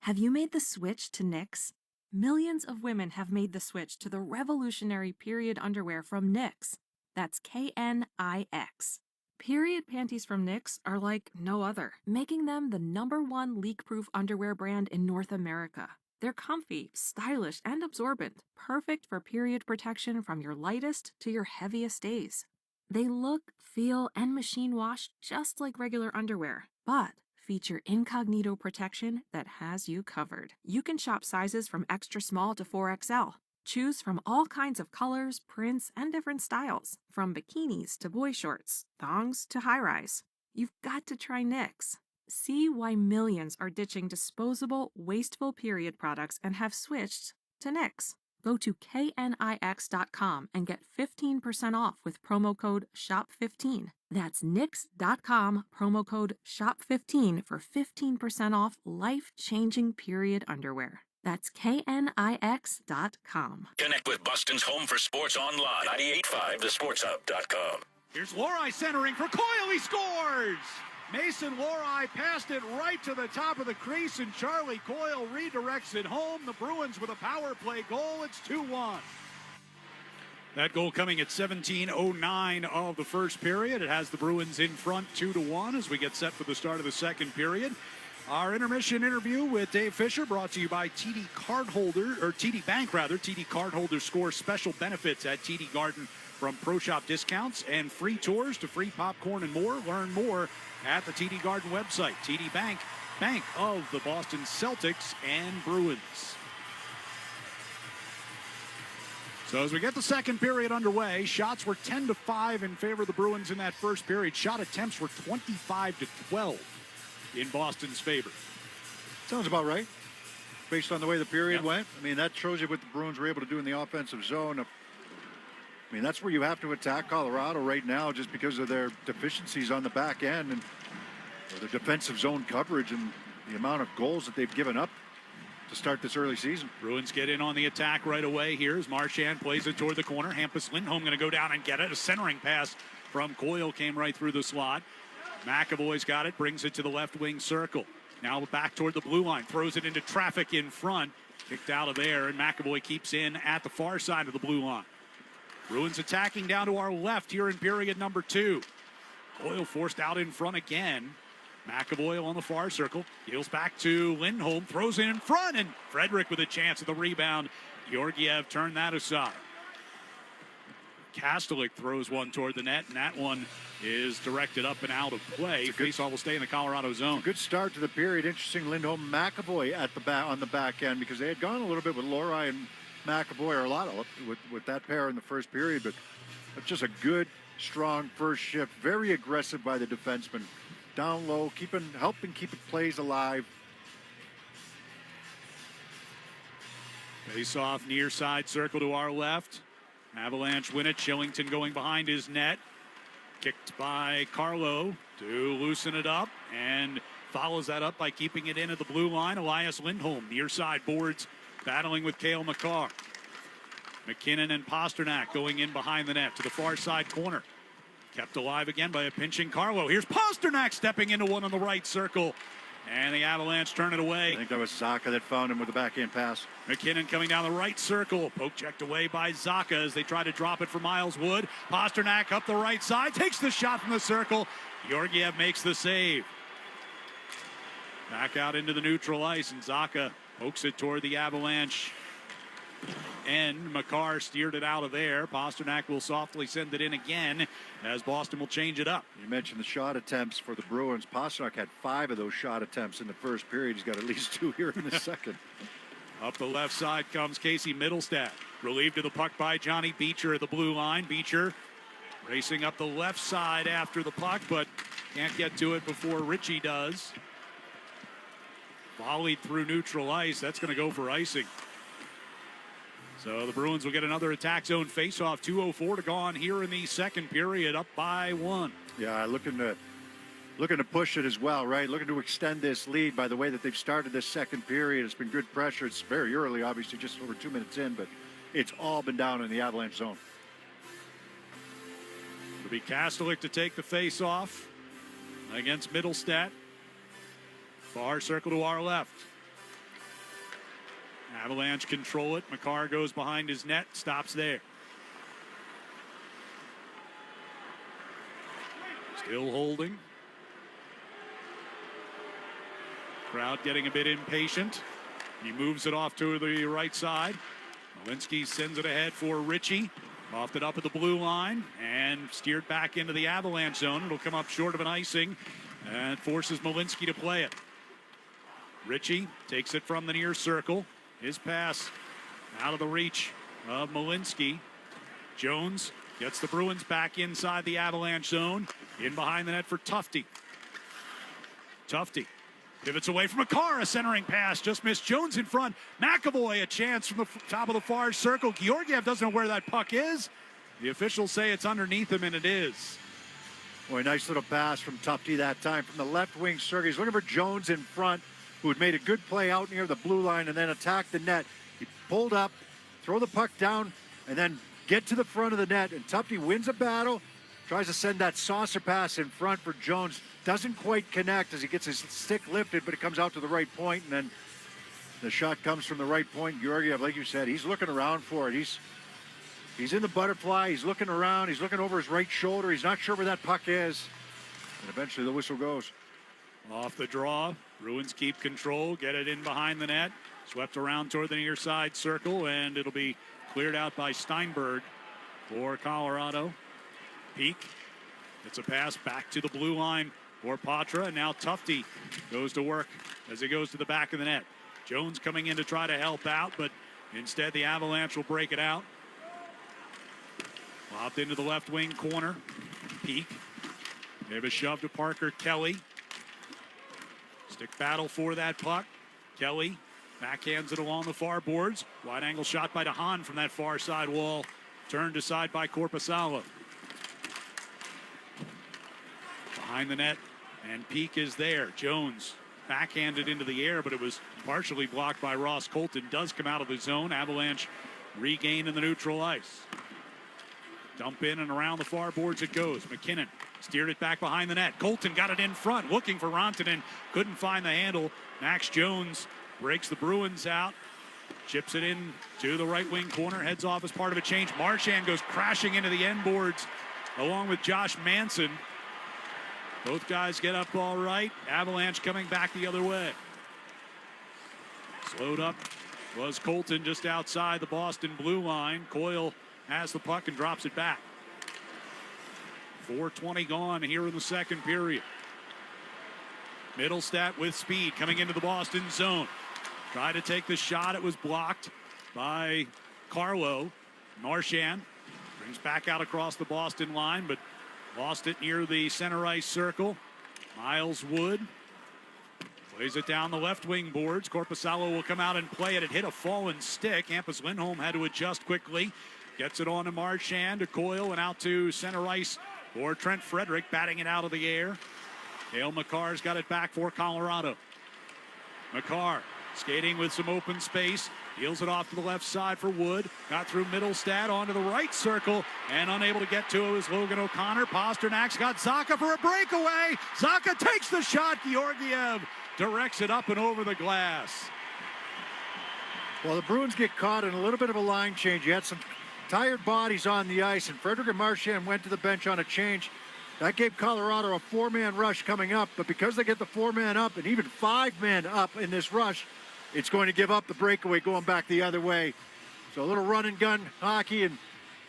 Have you made the switch to Knix? Millions of women have made the switch to the revolutionary period underwear from Knix. That's Knix. Period panties from Knix are like no other, making them the #1 leak-proof underwear brand in North America. They're comfy, stylish, and absorbent, perfect for period protection from your lightest to your heaviest days. They look, feel, and machine wash just like regular underwear, but feature incognito protection that has you covered. You can shop sizes from extra small to 4XL. Choose from all kinds of colors, prints, and different styles, from bikinis to boy shorts, thongs to high-rise. You've got to try Knix. See why millions are ditching disposable, wasteful period products and have switched to Knix. Go to knix.com and get 15% off with promo code SHOP15. That's knix.com, promo code SHOP15 for 15% off life-changing period underwear. That's knix.com. Connect with Boston's home for sports online. 98.5 thesportshub.com. Here's Lori centering for Coyle. He scores! Mason Lori passed it right to the top of the crease, and Charlie Coyle redirects it home. The Bruins with a power play goal. It's 2-1. That goal coming at 17:09 of the first period. It has the Bruins in front 2-1 as we get set for the start of the second period. Our intermission interview with Dave Fisher brought to you by TD Bank. TD Cardholder scores special benefits at TD Garden, from Pro Shop discounts and free tours to free popcorn and more. Learn more at the TD Garden website. TD Bank, bank of the Boston Celtics and Bruins. So as we get the second period underway, shots were 10-5 in favor of the Bruins in that first period. Shot attempts were 25-12 in Boston's favor. Sounds about right, based on the way the period went. I mean, that shows you what the Bruins were able to do in the offensive zone. I mean, that's where you have to attack Colorado right now, just because of their deficiencies on the back end and their defensive zone coverage and the amount of goals that they've given up to start this early season. Bruins get in on the attack right away. Here's Marchand, plays it toward the corner. Hampus Lindholm going to go down and get it. A centering pass from Coyle came right through the slot. McAvoy's got it, brings it to the left wing circle. Now back toward the blue line, throws it into traffic in front. Kicked out of there, and McAvoy keeps in at the far side of the blue line. Bruins attacking down to our left here in period number 2. Coyle forced out in front again. McAvoy on the far circle. Deals back to Lindholm. Throws it in front. And Frederick with a chance at the rebound. Georgiev turned that aside. Kastelik throws one toward the net. And that one is directed up and out of play. Faceoff will stay in the Colorado zone. Good start to the period. Interesting, Lindholm, McAvoy at the on the back end, because they had gone a little bit with Lori and McAvoy, or a lot of with that pair in the first period, but just a good, strong first shift. Very aggressive by the defenseman. Down low, helping keep plays alive. Face off near side circle to our left. Avalanche win it. Shillington going behind his net. Kicked by Carlo to loosen it up, and follows that up by keeping it in at the blue line. Elias Lindholm, near side boards, battling with Cale Makar. McKinnon and Pasternak going in behind the net to the far side corner. Kept alive again by a pinching Carlo. Here's Pasternak stepping into one on the right circle. And the Avalanche turn it away. I think that was Zacha that found him with the backhand pass. McKinnon coming down the right circle. Poke checked away by Zacha as they try to drop it for Miles Wood. Pasternak up the right side. Takes the shot from the circle. Georgiev makes the save. Back out into the neutral ice, and Zacha pokes it toward the Avalanche. And Makar steered it out of there. Pasternak will softly send it in again as Boston will change it up. You mentioned the shot attempts for the Bruins. Pasternak had 5 of those shot attempts in the first period. He's got at least 2 here in the second. Up the left side comes Casey Middlestat. Relieved to the puck by Johnny Beecher at the blue line. Beecher racing up the left side after the puck, but can't get to it before Ritchie does. Volleyed through neutral ice. That's going to go for icing. So the Bruins will get another attack zone faceoff. 2:04 to go on here in the second period, up by 1. Yeah, looking to push it as well, right? Looking to extend this lead by the way that they've started this second period. It's been good pressure. It's very early, obviously, just over 2 minutes in, but it's all been down in the Avalanche zone. It'll be Kastelik to take the faceoff against Middlestat. Far circle to our left. Avalanche control it. Makar goes behind his net, stops there. Still holding. Crowd getting a bit impatient. He moves it off to the right side. Malinsky sends it ahead for Ritchie. Offed it up at the blue line and steered back into the Avalanche zone. It'll come up short of an icing and forces Malinsky to play it. Ritchie takes it from the near circle. His pass out of the reach of Malinsky. Jones gets the Bruins back inside the Avalanche zone. In behind the net for Tufte. Tufte pivots away from Makar. A centering pass just missed Jones in front. McAvoy a chance from the top of the far circle. Georgiev doesn't know where that puck is. The officials say it's underneath him, and it is. Boy, a nice little pass from Tufte that time from the left wing circle. He's looking for Jones in front, who had made a good play out near the blue line and then attacked the net. He pulled up, throw the puck down, and then get to the front of the net. And Tufte wins a battle, tries to send that saucer pass in front for Jones. Doesn't quite connect as he gets his stick lifted, but it comes out to the right point. And then the shot comes from the right point. Georgiev, like you said, he's looking around for it. He's in the butterfly. He's looking around. He's looking over his right shoulder. He's not sure where that puck is. And eventually the whistle goes. Off the draw. Bruins keep control, get it in behind the net. Swept around toward the near side circle, and it'll be cleared out by Steinberg for Colorado. Peak. It's a pass back to the blue line for Patra, and now Tufte goes to work as he goes to the back of the net. Jones coming in to try to help out, but instead the Avalanche will break it out. Lobbed into the left wing corner. Peak. Gave a shove to Parker Kelly. Stick battle for that puck. Kelly backhands it along the far boards. Wide angle shot by DeHaan from that far side wall. Turned aside by Korpisalo. Behind the net, and Peak is there. Jones backhanded into the air, but it was partially blocked by Ross Colton. Does come out of the zone. Avalanche regain in the neutral ice. Dump in and around the far boards it goes. McKinnon steered it back behind the net. Colton got it in front, looking for Rantanen. Couldn't find the handle. Max Jones breaks the Bruins out. Chips it in to the right wing corner. Heads off as part of a change. Marchand goes crashing into the end boards along with Josh Manson. Both guys get up all right. Avalanche coming back the other way. Slowed up was Colton just outside the Boston blue line. Coyle has the puck and drops it back. 4:20 gone here in the second period. Middlestat with speed coming into the Boston zone. Tried to take the shot. It was blocked by Carlo. Marchand brings back out across the Boston line, but lost it near the center ice circle. Miles Wood plays it down the left wing boards. Korpisalo will come out and play it. It hit a fallen stick. Hampus Lindholm had to adjust quickly. Gets it on to Marchand, to Coyle, and out to center ice for Trent Frederick, batting it out of the air. Dale McCarr's got it back for Colorado. McCarr skating with some open space. Deals it off to the left side for Wood. Got through Middlestad onto the right circle. And unable to get to it was Logan O'Connor. Pasternak's got Zacha for a breakaway. Zacha takes the shot. Georgiev directs it up and over the glass. Well, the Bruins get caught in a little bit of a line change. You had some tired bodies on the ice, and Frederick and Marchand went to the bench on a change. That gave Colorado a four-man rush coming up, but because they get the four-man up and even five-man up in this rush, it's going to give up the breakaway going back the other way. So a little run-and-gun hockey, and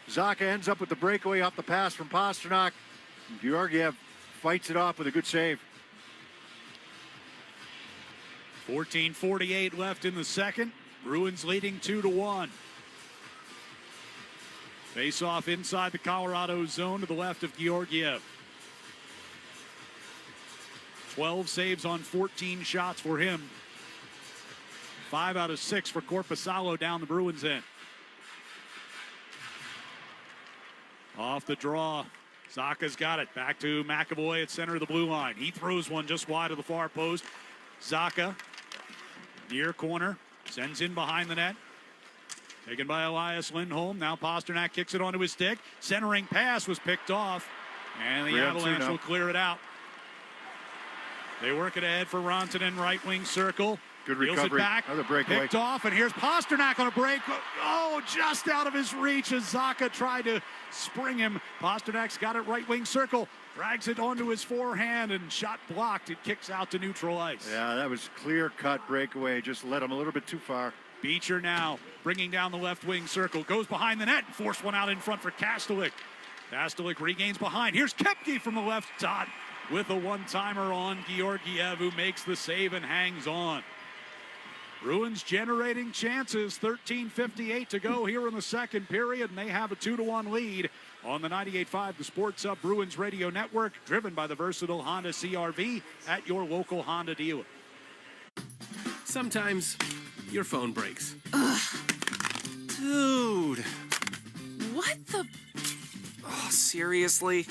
Zacha ends up with the breakaway off the pass from Pastrnak. Georgiev fights it off with a good save. 14:48 left in the second. Bruins leading 2-1. Face off inside the Colorado zone to the left of Georgiev. 12 saves on 14 shots for him. 5 out of 6 for Korpisalo down the Bruins end. Off the draw. Zacha's got it. Back to McAvoy at center of the blue line. He throws one just wide of the far post. Zacha, near corner, sends in behind the net. Taken by Elias Lindholm. Now Pastrnak kicks it onto his stick. Centering pass was picked off. And the Avalanche will clear it out. They work it ahead for Rantanen, right wing circle. Good recovery. recovery. It back. Another breakaway. Picked off, and here's Pastrnak on a break. Oh, just out of his reach as Zacha tried to spring him. Pasternak's got it right wing circle. Drags it onto his forehand and shot blocked. It kicks out to neutral ice. Yeah, that was clear-cut breakaway. Just led him a little bit too far. Beecher now bringing down the left wing circle. Goes behind the net and forced one out in front for Kastelik. Kastelik regains behind. Here's Kepke from the left dot with a one-timer on Georgiev, who makes the save and hangs on. Bruins generating chances. 13:58 to go here in the second period, and they have a 2-1 lead on the 98.5 The Sports Hub Bruins Radio Network, driven by the versatile Honda CR-V at your local Honda dealer. Sometimes your phone breaks. Ugh. Dude. What the? Oh, seriously?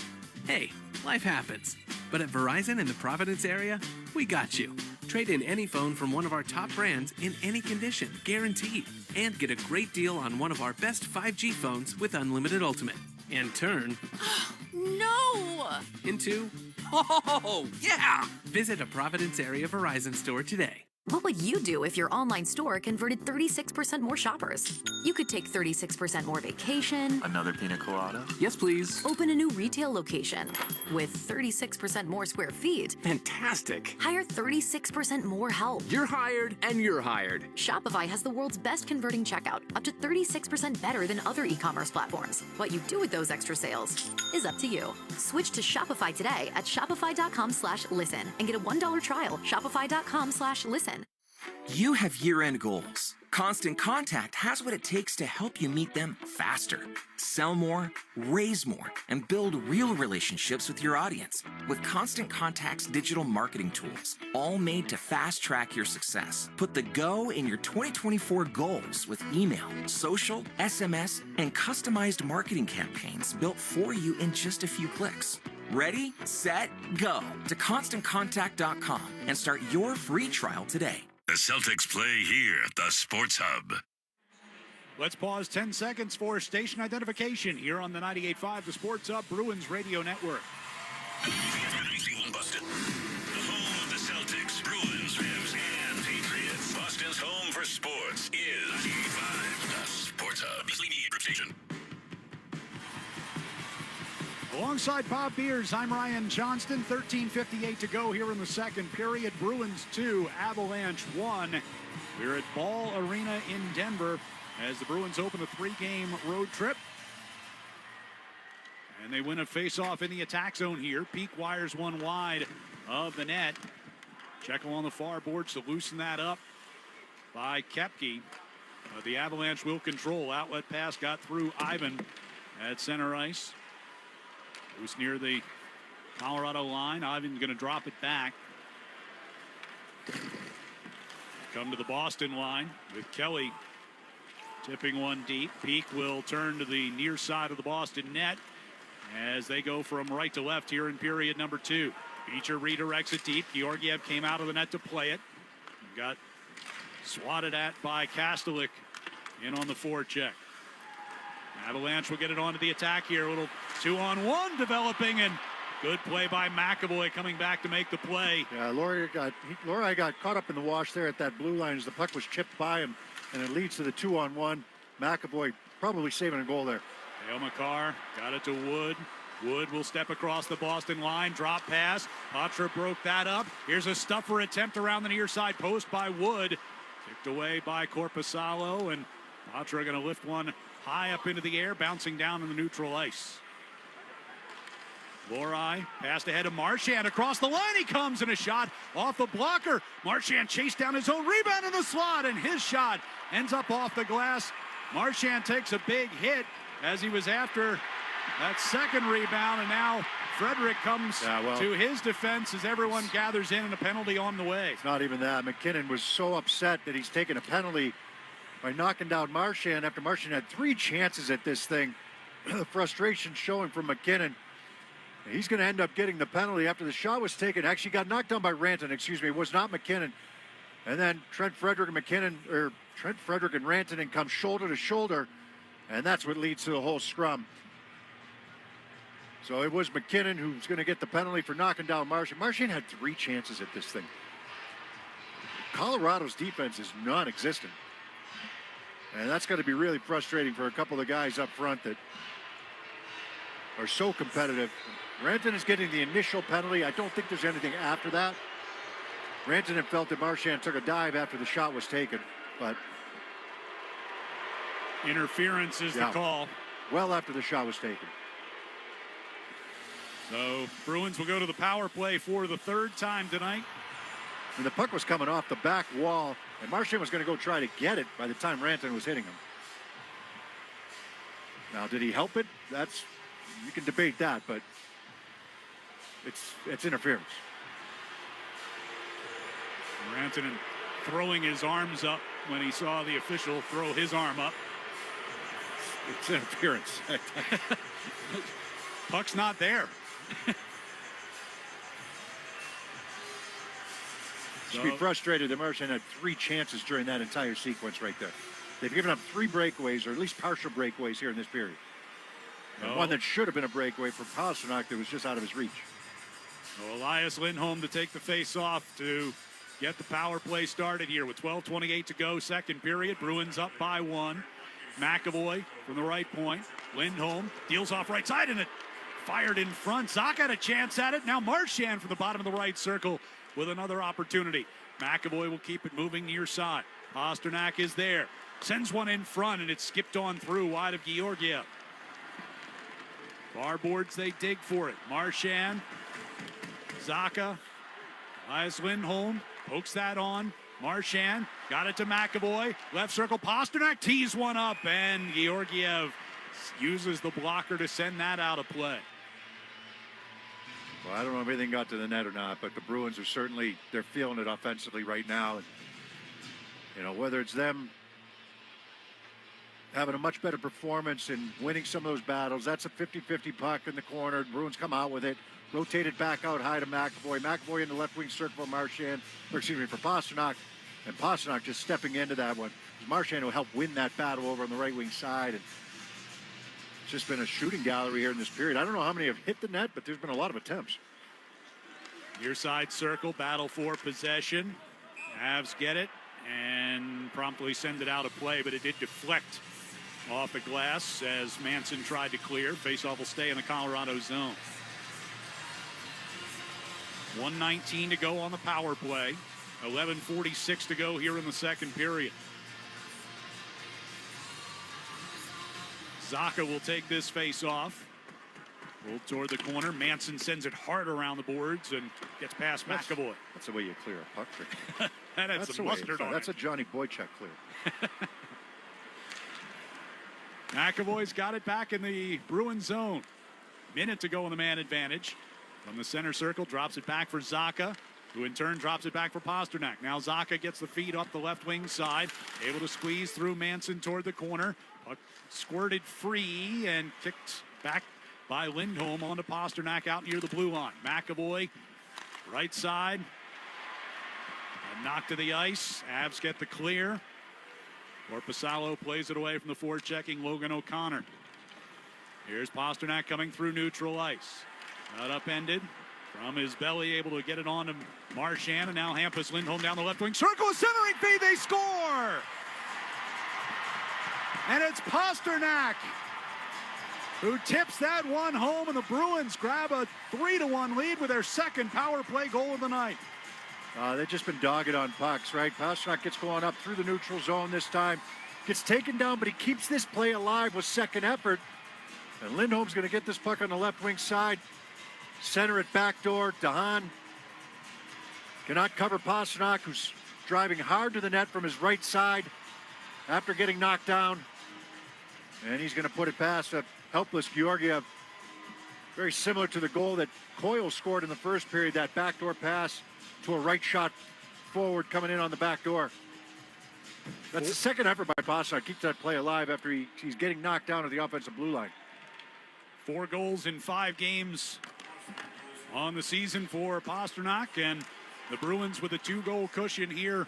Hey, life happens. But at Verizon in the Providence area, we got you. Trade in any phone from one of our top brands in any condition, guaranteed. And get a great deal on one of our best 5G phones with Unlimited Ultimate. And turn No! into, oh, yeah! Visit a Providence area Verizon store today. What would you do if your online store converted 36% more shoppers? You could take 36% more vacation. Another pina colada? Yes, please. Open a new retail location with 36% more square feet. Fantastic. Hire 36% more help. You're hired and you're hired. Shopify has the world's best converting checkout, up to 36% better than other e-commerce platforms. What you do with those extra sales is up to you. Switch to Shopify today at shopify.com/listen and get a $1 trial. Shopify.com/listen. You have year-end goals. Constant Contact has what it takes to help you meet them faster. Sell more, raise more, and build real relationships with your audience with Constant Contact's digital marketing tools, all made to fast-track your success. Put the go in your 2024 goals with email, social, SMS, and customized marketing campaigns built for you in just a few clicks. Ready, set, go to ConstantContact.com and start your free trial today. The Celtics play here at the Sports Hub. Let's pause 10 seconds for station identification here on the 98.5 The Sports Hub Bruins Radio Network. Boston, the home of the Celtics, Bruins, Rams, and Patriots. Boston's home for sports is 98.5 The Sports Hub. Beasley Media Group Station. Alongside Bob Beers, I'm Ryan Johnston. 13:58 to go here in the second period. Bruins 2, Avalanche 1. We're at Ball Arena in Denver as the Bruins open a 3-game road trip. And they win a face-off in the attack zone here. Peak wires one wide of the net. Checkle on the far boards to loosen that up by Kepke. The Avalanche will control. Outlet pass got through Ivan at center ice. Who's near the Colorado line. Ivan's going to drop it back. Come to the Boston line with Kelly tipping one deep. Peak will turn to the near side of the Boston net as they go from right to left here in period number 2. Beecher redirects it deep. Georgiev came out of the net to play it. Got swatted at by Kastelik in on the forecheck. Avalanche will get it onto the attack here. A little 2-on-1 developing, and good play by McAvoy coming back to make the play. Yeah, Laurie got caught up in the wash there at that blue line as the puck was chipped by him, and it leads to the 2-on-1. McAvoy probably saving a goal there. Dale McCarr got it to Wood. Wood will step across the Boston line. Drop pass. Patra broke that up. Here's a stuffer attempt around the near side post by Wood. Kicked away by Korpisalo, and Patra going to lift one high up into the air, bouncing down on the neutral ice. Lohrei passed ahead of Marchand. Across the line he comes, and a shot off the blocker. Marchand chased down his own rebound in the slot, and his shot ends up off the glass. Marchand takes a big hit as he was after that second rebound, and now Frederick comes to his defense as everyone gathers in, and a penalty on the way. It's not even that. McKinnon was so upset that he's taken a penalty by knocking down Marchand after Marchand had 3 chances at this thing. The frustration showing from McKinnon. He's going to end up getting the penalty after the shot was taken. Actually got knocked down by Rantanen, it was not McKinnon. And then Trent Frederick and Rantanen come shoulder to shoulder, and that's what leads to the whole scrum. So it was McKinnon who's going to get the penalty for knocking down Marchand. Marchand had 3 chances at this thing. Colorado's defense is non-existent. And that's going to be really frustrating for a couple of guys up front that are so competitive. Rantanen is getting the initial penalty. I don't think there's anything after that. Rantanen felt that Marchand took a dive after the shot was taken, but interference is the call. Well after the shot was taken. So Bruins will go to the power play for the 3rd time tonight. And the puck was coming off the back wall, and Marchand was going to go try to get it by the time Rantanen was hitting him. Now, did he help it? You can debate that, but it's interference. Rantanen throwing his arms up when he saw the official throw his arm up. It's interference. Puck's not there. Should be frustrated that Marchand had 3 chances during that entire sequence right there. They've given up 3 breakaways, or at least partial breakaways here in this period. And one that should have been a breakaway for Pastrnak that was just out of his reach. So Elias Lindholm to take the face-off to get the power play started here with 12:28 to go, second period. Bruins up by 1. McAvoy from the right point. Lindholm deals off right side, and it fired in front. Zach had a chance at it. Now Marchand from the bottom of the right circle with another opportunity. McAvoy will keep it moving near side. Pastrnak is there. Sends one in front, and it's skipped on through wide of Georgiev. Far boards, they dig for it. Marchand, Zaka, Elias Lindholm pokes that on. Marchand got it to McAvoy. Left circle, Pastrnak tees one up, and Georgiev uses the blocker to send that out of play. Well, I don't know if anything got to the net or not, but the Bruins are certainly, they're feeling it offensively right now. And, whether it's them having a much better performance and winning some of those battles, that's a 50-50 puck in the corner. Bruins come out with it, rotated back out high to McAvoy. McAvoy in the left wing circle for for Pastrnak, and Pastrnak just stepping into that one. Marchand will help win that battle over on the right wing side. And it's just been a shooting gallery here in this period. I don't know how many have hit the net, but there's been a lot of attempts. Near side circle, battle for possession. Avs get it and promptly send it out of play, but it did deflect off the glass as Manson tried to clear. Faceoff will stay in the Colorado zone. 1:19 to go on the power play. 11:46 to go here in the second period. Zaka will take this face off. Rolled toward the corner. Manson sends it hard around the boards and gets past McAvoy. That's the way you clear a puck trick. That had some mustard on it. That's a Johnny Boychuk clear. McAvoy's got it back in the Bruin zone. Minute to go in the man advantage. From the center circle, drops it back for Zaka, who in turn drops it back for Pastrnak. Now Zaka gets the feed up the left wing side, able to squeeze through Manson toward the corner. Puck squirted free and kicked back by Lindholm onto Pastrnak out near the blue line. McAvoy Right side. A knock to the ice. Avs get the clear. Korpisalo plays it away from the forechecking Logan O'Connor. Here's Pasternak coming through neutral ice. Not upended. From his belly, able to get it on to Marchand, and now Hampus Lindholm down the left wing circle, a centering feed, they score! And it's Pasternak who tips that one home, and the Bruins grab a 3-1 lead with their second power play goal of the night. They've just been dogged on pucks, right? Pasternak gets going up through the neutral zone this time. Gets taken down, but he keeps this play alive with second effort. And Lindholm's going to get this puck on the left wing side. Center it backdoor. Dahan cannot cover Pasternak, who's driving hard to the net from his right side after getting knocked down. And he's going to put it past a helpless Georgiev. Very similar to the goal that Coyle scored in the first period, that backdoor pass to a right shot forward coming in on the back door. That's the second effort by Pasternak. Keeps that play alive after he's getting knocked down at the offensive blue line. 4 goals in 5 games on the season for Pasternak, and the Bruins with a 2-goal cushion here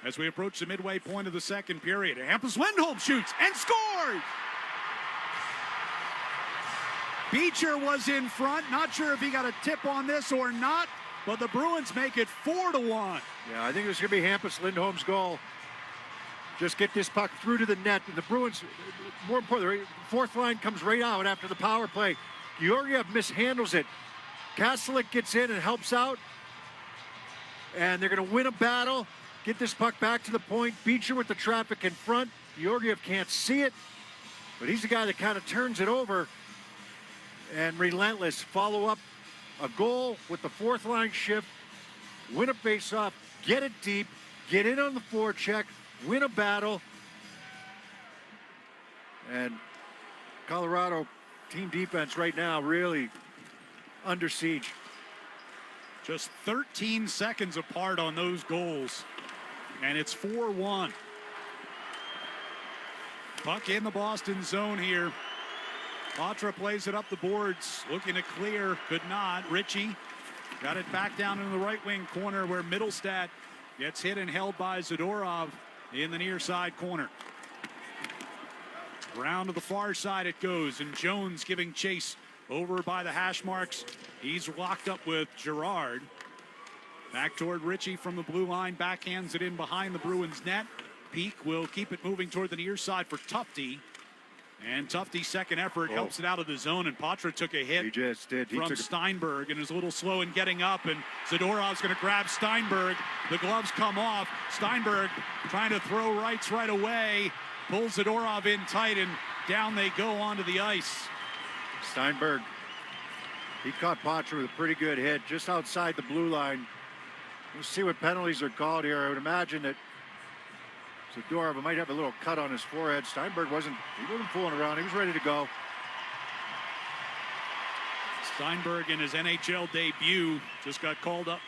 as we approach the midway point of the second period. Hampus Lindholm shoots and scores! Beecher was in front. Not sure if he got a tip on this or not, but the Bruins make it 4-1. Yeah, I think it was going to be Hampus Lindholm's goal. Just get this puck through to the net. The Bruins, more importantly, fourth line comes right out after the power play. Georgiev mishandles it. Kastelik gets in and helps out. And they're going to win a battle. Get this puck back to the point. Beecher with the traffic in front. Georgiev can't see it, but he's the guy that kind of turns it over. And relentless follow up a goal with the fourth line shift. Win a faceoff. Get it deep. Get in on the forecheck. Win a battle. And Colorado team defense right now really under siege. Just 13 seconds apart on those goals, and it's 4-1. Puck in the Boston zone here. Patra plays it up the boards, looking to clear, could not. Ritchie got it back down in the right wing corner where Middlestat gets hit and held by Zadorov in the near side corner. Round to the far side it goes, and Jones giving chase over by the hash marks. He's locked up with Girard. Back toward Ritchie from the blue line, backhands it in behind the Bruins net. Peak will keep it moving toward the near side for Tufte. And Tufte's second effort helps it out of the zone, and Patra took a hit from Steinberg and is a little slow in getting up, and Zadorov's going to grab Steinberg. The gloves come off. Steinberg trying to throw rights right away, pulls Zadorov in tight, and down they go onto the ice. Steinberg, he caught Patra with a pretty good hit just outside the blue line. We'll see what penalties are called here. I would imagine that Zadorov might have a little cut on his forehead. Steinberg wasn't fooling around. He was ready to go. Steinberg in his NHL debut just got called up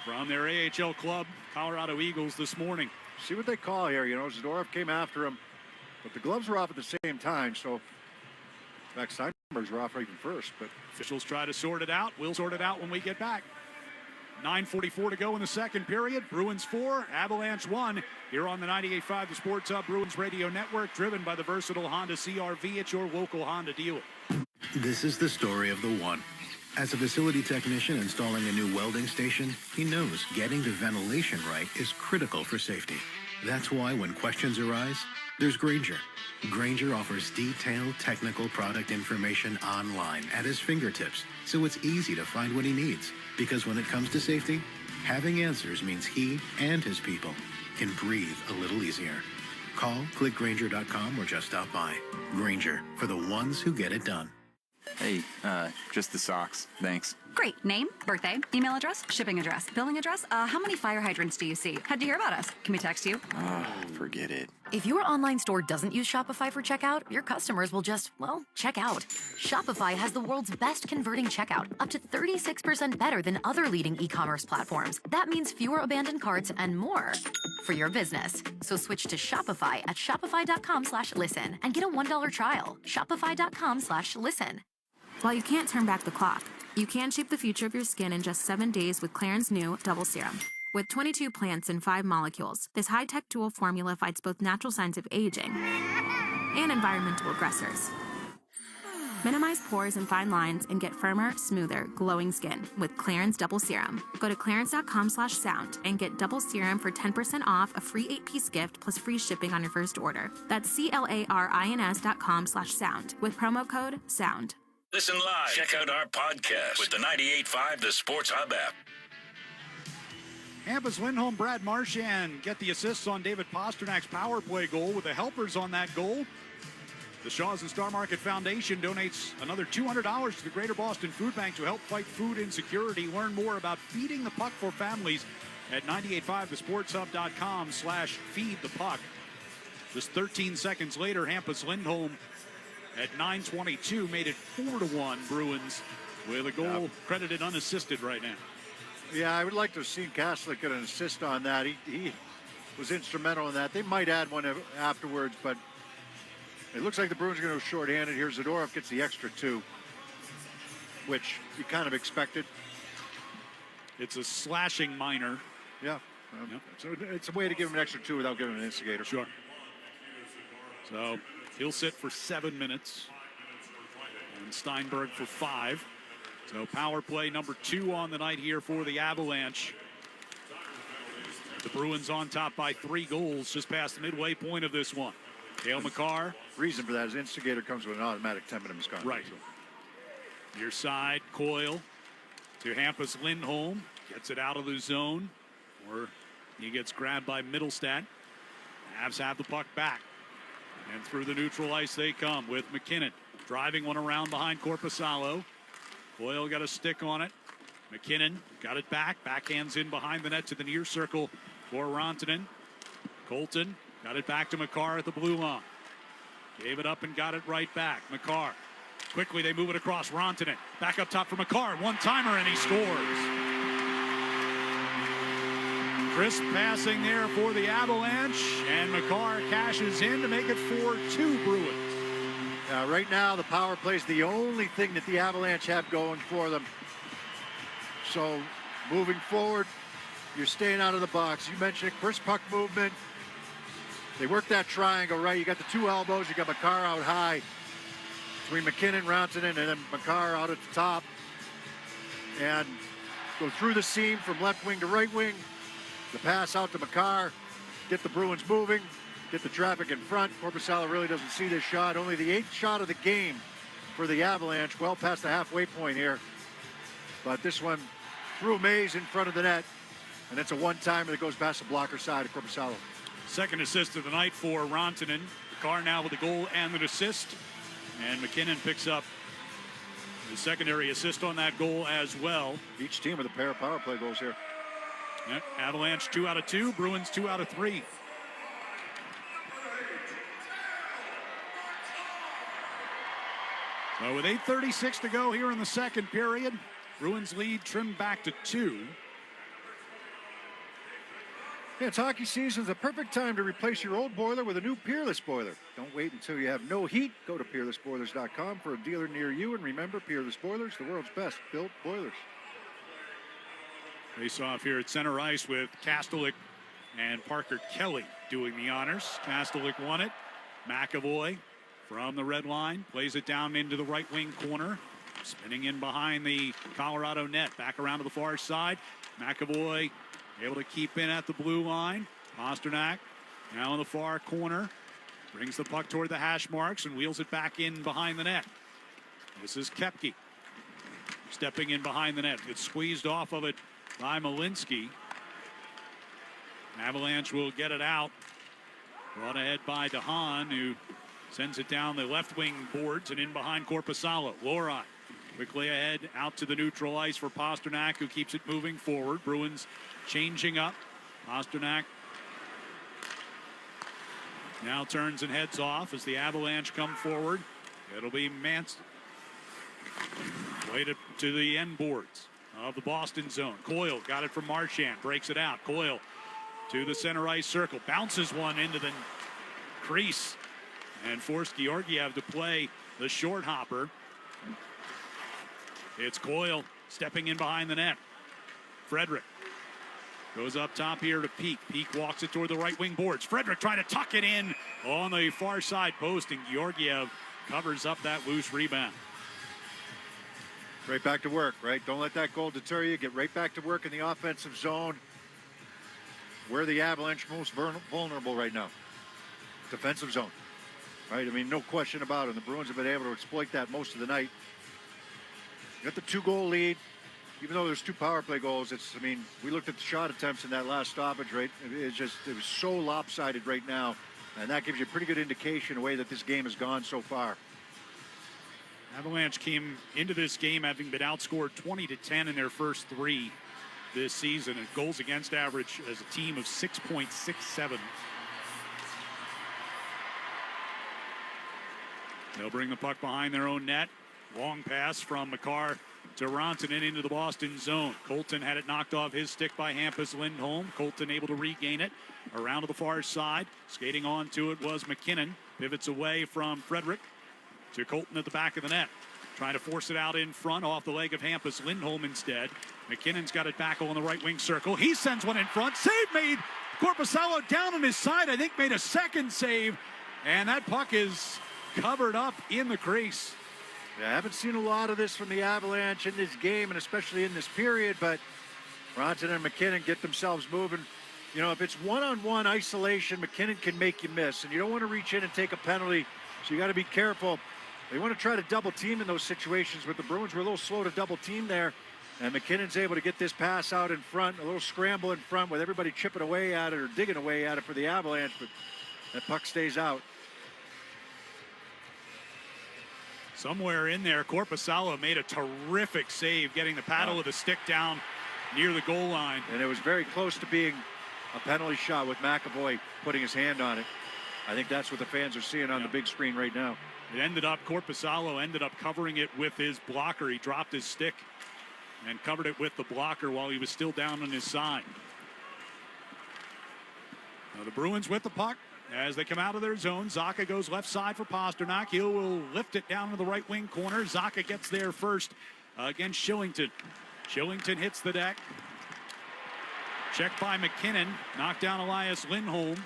from their AHL club, Colorado Eagles, this morning. See what they call here. You know, Zadorov came after him, but the gloves were off at the same time. So, in fact, Steinberg's were off even first. But officials try to sort it out. We'll sort it out when we get back. 9:44 to go in the second period. Bruins 4, Avalanche 1. Here on the 98.5 The Sports Hub Bruins Radio Network, driven by the versatile Honda CR-V at your local Honda dealer. This is the story of the one. As a facility technician installing a new welding station, he knows getting the ventilation right is critical for safety. That's why when questions arise, there's Grainger. Grainger offers detailed technical product information online at his fingertips, so it's easy to find what he needs. Because when it comes to safety, having answers means he and his people can breathe a little easier. Call, click Grainger.com, or just stop by. Grainger, for the ones who get it done. Hey, just the socks. Thanks. Great. Name, birthday, email address, shipping address, billing address. How many fire hydrants do you see? How'd you hear about us? Can we text you? Forget it. If your online store doesn't use Shopify for checkout, your customers will just, well, check out. Shopify has the world's best converting checkout, up to 36% better than other leading e-commerce platforms. That means fewer abandoned carts and more for your business. So switch to Shopify at shopify.com/listen and get a $1 trial. Shopify.com/listen. While you can't turn back the clock, You can shape the future of your skin in just 7 days with Clarins' new Double Serum. With 22 plants and 5 molecules, this high-tech dual formula fights both natural signs of aging and environmental aggressors. Minimize pores and fine lines and get firmer, smoother, glowing skin with Clarins Double Serum. Go to clarins.com/sound and get Double Serum for 10% off a free 8-piece gift plus free shipping on your first order. That's clarins.com/sound with promo code SOUND. Listen live. Check out our podcast with the 98.5 The Sports Hub app. Hampus Lindholm, Brad Marchand get the assists on David Pasternak's power play goal with the helpers on that goal. The Shaw's and Star Market Foundation donates another $200 to the Greater Boston Food Bank to help fight food insecurity. Learn more about Feeding the Puck for families at 985thesportshub.com/feedthepuck. Just 13 seconds later, Hampus Lindholm at 9:22 made it 4-1 Bruins with a goal credited unassisted right now. Yeah, I would like to have seen Kaslik get an assist on that. He was instrumental in that. They might add one afterwards, but it looks like the Bruins are going to go shorthanded here. Zadorov gets the extra 2, which you kind of expected. It's a slashing minor. Yeah. So it's a way to give him an extra 2 without giving him an instigator. Sure. So he'll sit for 7 minutes. And Steinberg for 5. So power play number 2 on the night here for the Avalanche. The Bruins on top by 3 goals just past the midway point of this one. Cale Makar. Reason for that is instigator comes with an automatic 10-minute misconduct. Right. Near side, Coyle to Hampus Lindholm. Gets it out of the zone. Or he gets grabbed by Middlestat. Avs have the puck back. And through the neutral ice they come with McKinnon. Driving one around behind Korpisalo. Coyle got a stick on it. McKinnon got it back. Backhands in behind the net to the near circle for Rantanen. Colton got it back to Makar at the blue line. Gave it up and got it right back. Makar. Quickly they move it across. Rantanen. Back up top for Makar. One-timer and he scores. Crisp passing there for the Avalanche. And Makar cashes in to make it 4-2 Bruins. Right now, the power play is the only thing that the Avalanche have going for them. So, moving forward, you're staying out of the box. You mentioned it, crisp puck movement. They work that triangle, right? You got the 2 elbows. You got Makar out high between McKinnon, Rantanen, and then Makar out at the top. And go through the seam from left wing to right wing. The pass out to Makar. Get the Bruins moving. Get the traffic in front. Korpisalo really doesn't see this shot. Only the 8th shot of the game for the Avalanche. Well past the halfway point here. But this one threw Mays in front of the net. And it's a one-timer that goes past the blocker side of Korpisalo. Second assist of the night for Rantanen. Makar now with the goal and an assist. And McKinnon picks up the secondary assist on that goal as well. Each team with a pair of power play goals here. Yep. Avalanche 2 out of 2. Bruins 2 out of 3. So with 8:36 to go here in the second period, Bruins lead trimmed back to 2. Yeah, it's hockey season. It's a perfect time to replace your old boiler with a new Peerless boiler. Don't wait until you have no heat. Go to peerlessboilers.com for a dealer near you. And remember, Peerless Boilers, the world's best built boilers. Face off here at center ice with Kastelik and Parker Kelly doing the honors. Kastelik won it. McAvoy from the red line plays it down into the right wing corner. Spinning in behind the Colorado net. Back around to the far side. McAvoy able to keep in at the blue line. Pasternak now in the far corner. Brings the puck toward the hash marks and wheels it back in behind the net. This is Koepke. Stepping in behind the net. Gets squeezed off of it by Malinsky. Avalanche will get it out. Brought ahead by DeHaan, who sends it down the left wing boards and in behind Korpisalo. Lorine quickly ahead out to the neutral ice for Pasternak, who keeps it moving forward. Bruins changing up. Pasternak now turns and heads off as the Avalanche come forward. It'll be Mance way to the end boards of the Boston zone. Coyle got it from Marchand, breaks it out. Coyle to the center ice circle, bounces one into the crease and forced Georgiev to play the short hopper. It's Coyle stepping in behind the net. Frederick goes up top here to Peak. Peak walks it toward the right wing boards. Frederick trying to tuck it in on the far side post, and Georgiev covers up that loose rebound. Right back to work, right? Don't let that goal deter you. Get right back to work in the offensive zone. Where the Avalanche most vulnerable right now? Defensive zone, right? I mean, no question about it. The Bruins have been able to exploit that most of the night. You got the 2-goal lead. Even though there's 2 power play goals, I mean, we looked at the shot attempts in that last stoppage, right? It was so lopsided right now, and that gives you a pretty good indication of the way that this game has gone so far. Avalanche came into this game having been outscored 20-10 in their first 3 this season, and goals against average as a team of 6.67. They'll bring the puck behind their own net. Long pass from Makar to Rantanen into the Boston zone. Colton had it knocked off his stick by Hampus Lindholm. Colton able to regain it around to the far side. Skating onto it was McKinnon. Pivots away from Frederick to Colton at the back of the net. Trying to force it out in front off the leg of Hampus Lindholm instead. McKinnon's got it back on the right wing circle. He sends one in front. Save made. Korpisalo down on his side. I think made a second save. And that puck is covered up in the crease. Yeah, I haven't seen a lot of this from the Avalanche in this game, and especially in this period, but Rantanen and McKinnon get themselves moving. You know, if it's one-on-one isolation, McKinnon can make you miss, and you don't want to reach in and take a penalty, so you got to be careful. They want to try to double team in those situations, but the Bruins were a little slow to double team there, and McKinnon's able to get this pass out in front, a little scramble in front with everybody chipping away at it or digging away at it for the Avalanche, but that puck stays out. Somewhere in there, Korpisalo made a terrific save, getting the paddle of the stick down near the goal line. And it was very close to being a penalty shot with McAvoy putting his hand on it. I think that's what the fans are seeing on the big screen right now. It ended up, Korpisalo ended up covering it with his blocker. He dropped his stick and covered it with the blocker while he was still down on his side. Now the Bruins with the puck. As they come out of their zone, Zacha goes left side for Pasternak. He will lift it down to the right wing corner. Zacha gets there first against Shillington. Shillington hits the deck. Checked by McKinnon. Knocked down Elias Lindholm.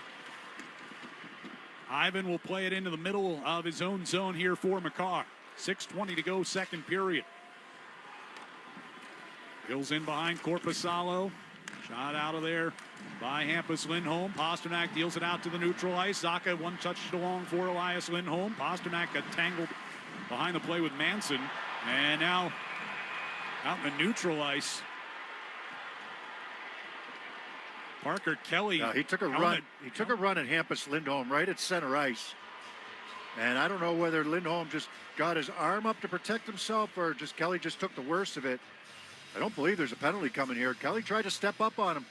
Ivan will play it into the middle of his own zone here for Makar. 6:20 to go, second period. Hills in behind Korpisalo. Shot out of there by Hampus Lindholm. Pasternak deals it out to the neutral ice. Zacha one touched it along for Elias Lindholm. Pasternak got tangled behind the play with Manson. And now out in the neutral ice. Parker Kelly. He took a run. He took a run at Hampus Lindholm right at center ice. And I don't know whether Lindholm just got his arm up to protect himself or just Kelly just took the worst of it. I don't believe there's a penalty coming here. Kelly tried to step up on him.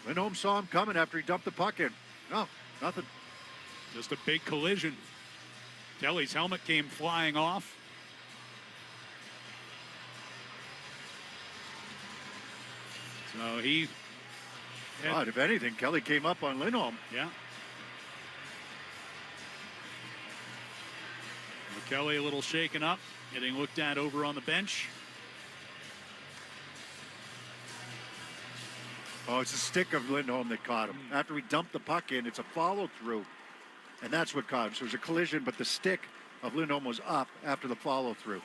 Lindholm saw him coming after he dumped the puck in. No, nothing. Just a big collision. Kelly's helmet came flying off. So he... God, if anything, Kelly came up on Lindholm. Yeah. Kelly a little shaken up, getting looked at over on the bench. Oh, it's the stick of Lindholm that caught him. After he dumped the puck in, it's a follow-through. And that's what caught him. So it was a collision, but the stick of Lindholm was up after the follow-through.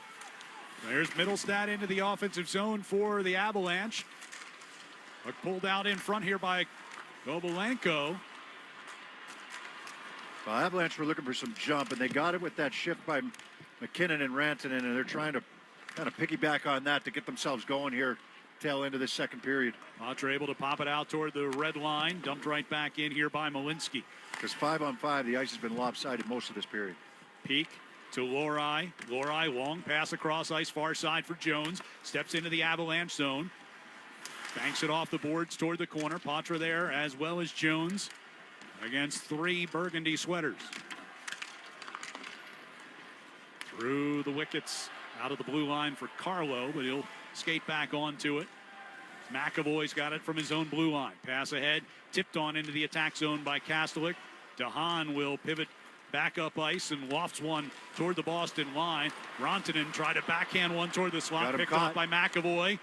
There's Middlestad into the offensive zone for the Avalanche. Puck pulled out in front here by Gobelenko. Well, Avalanche were looking for some jump, and they got it with that shift by McKinnon and Rantanen, and they're trying to kind of piggyback on that to get themselves going here tail end of this second period. Matra able to pop it out toward the red line. Dumped right back in here by Malinsky. Because 5-on-5, the ice has been lopsided most of this period. Peak to Lorai. Lorai, long pass across ice, far side for Jones. Steps into the Avalanche zone. Banks it off the boards toward the corner. Patra there as well as Jones against three burgundy sweaters. Through the wickets out of the blue line for Carlo, but he'll skate back onto it. McAvoy's got it from his own blue line. Pass ahead, tipped on into the attack zone by Kastelik. DeHaan will pivot back up ice and lofts one toward the Boston line. Rantanen tried to backhand one toward the slot, picked off by McAvoy.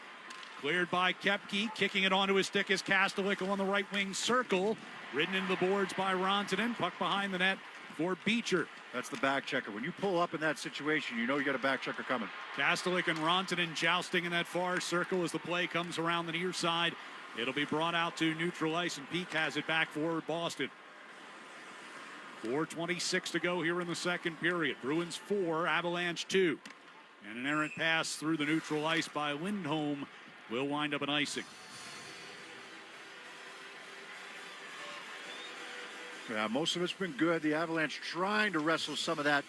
Cleared by Koepke, kicking it onto his stick is Kastelic on the right wing circle. Ridden into the boards by Rantanen. Puck behind the net for Beecher. That's the back checker. When you pull up in that situation, you know you got a back checker coming. Kastelic and Rantanen jousting in that far circle as the play comes around the near side. It'll be brought out to neutral ice, and Peak has it back for Boston. 4:26 to go here in the second period. Bruins 4, Avalanche 2. And an errant pass through the neutral ice by Lindholm will wind up an icing. Yeah, most of it's been good. The Avalanche trying to wrestle some of that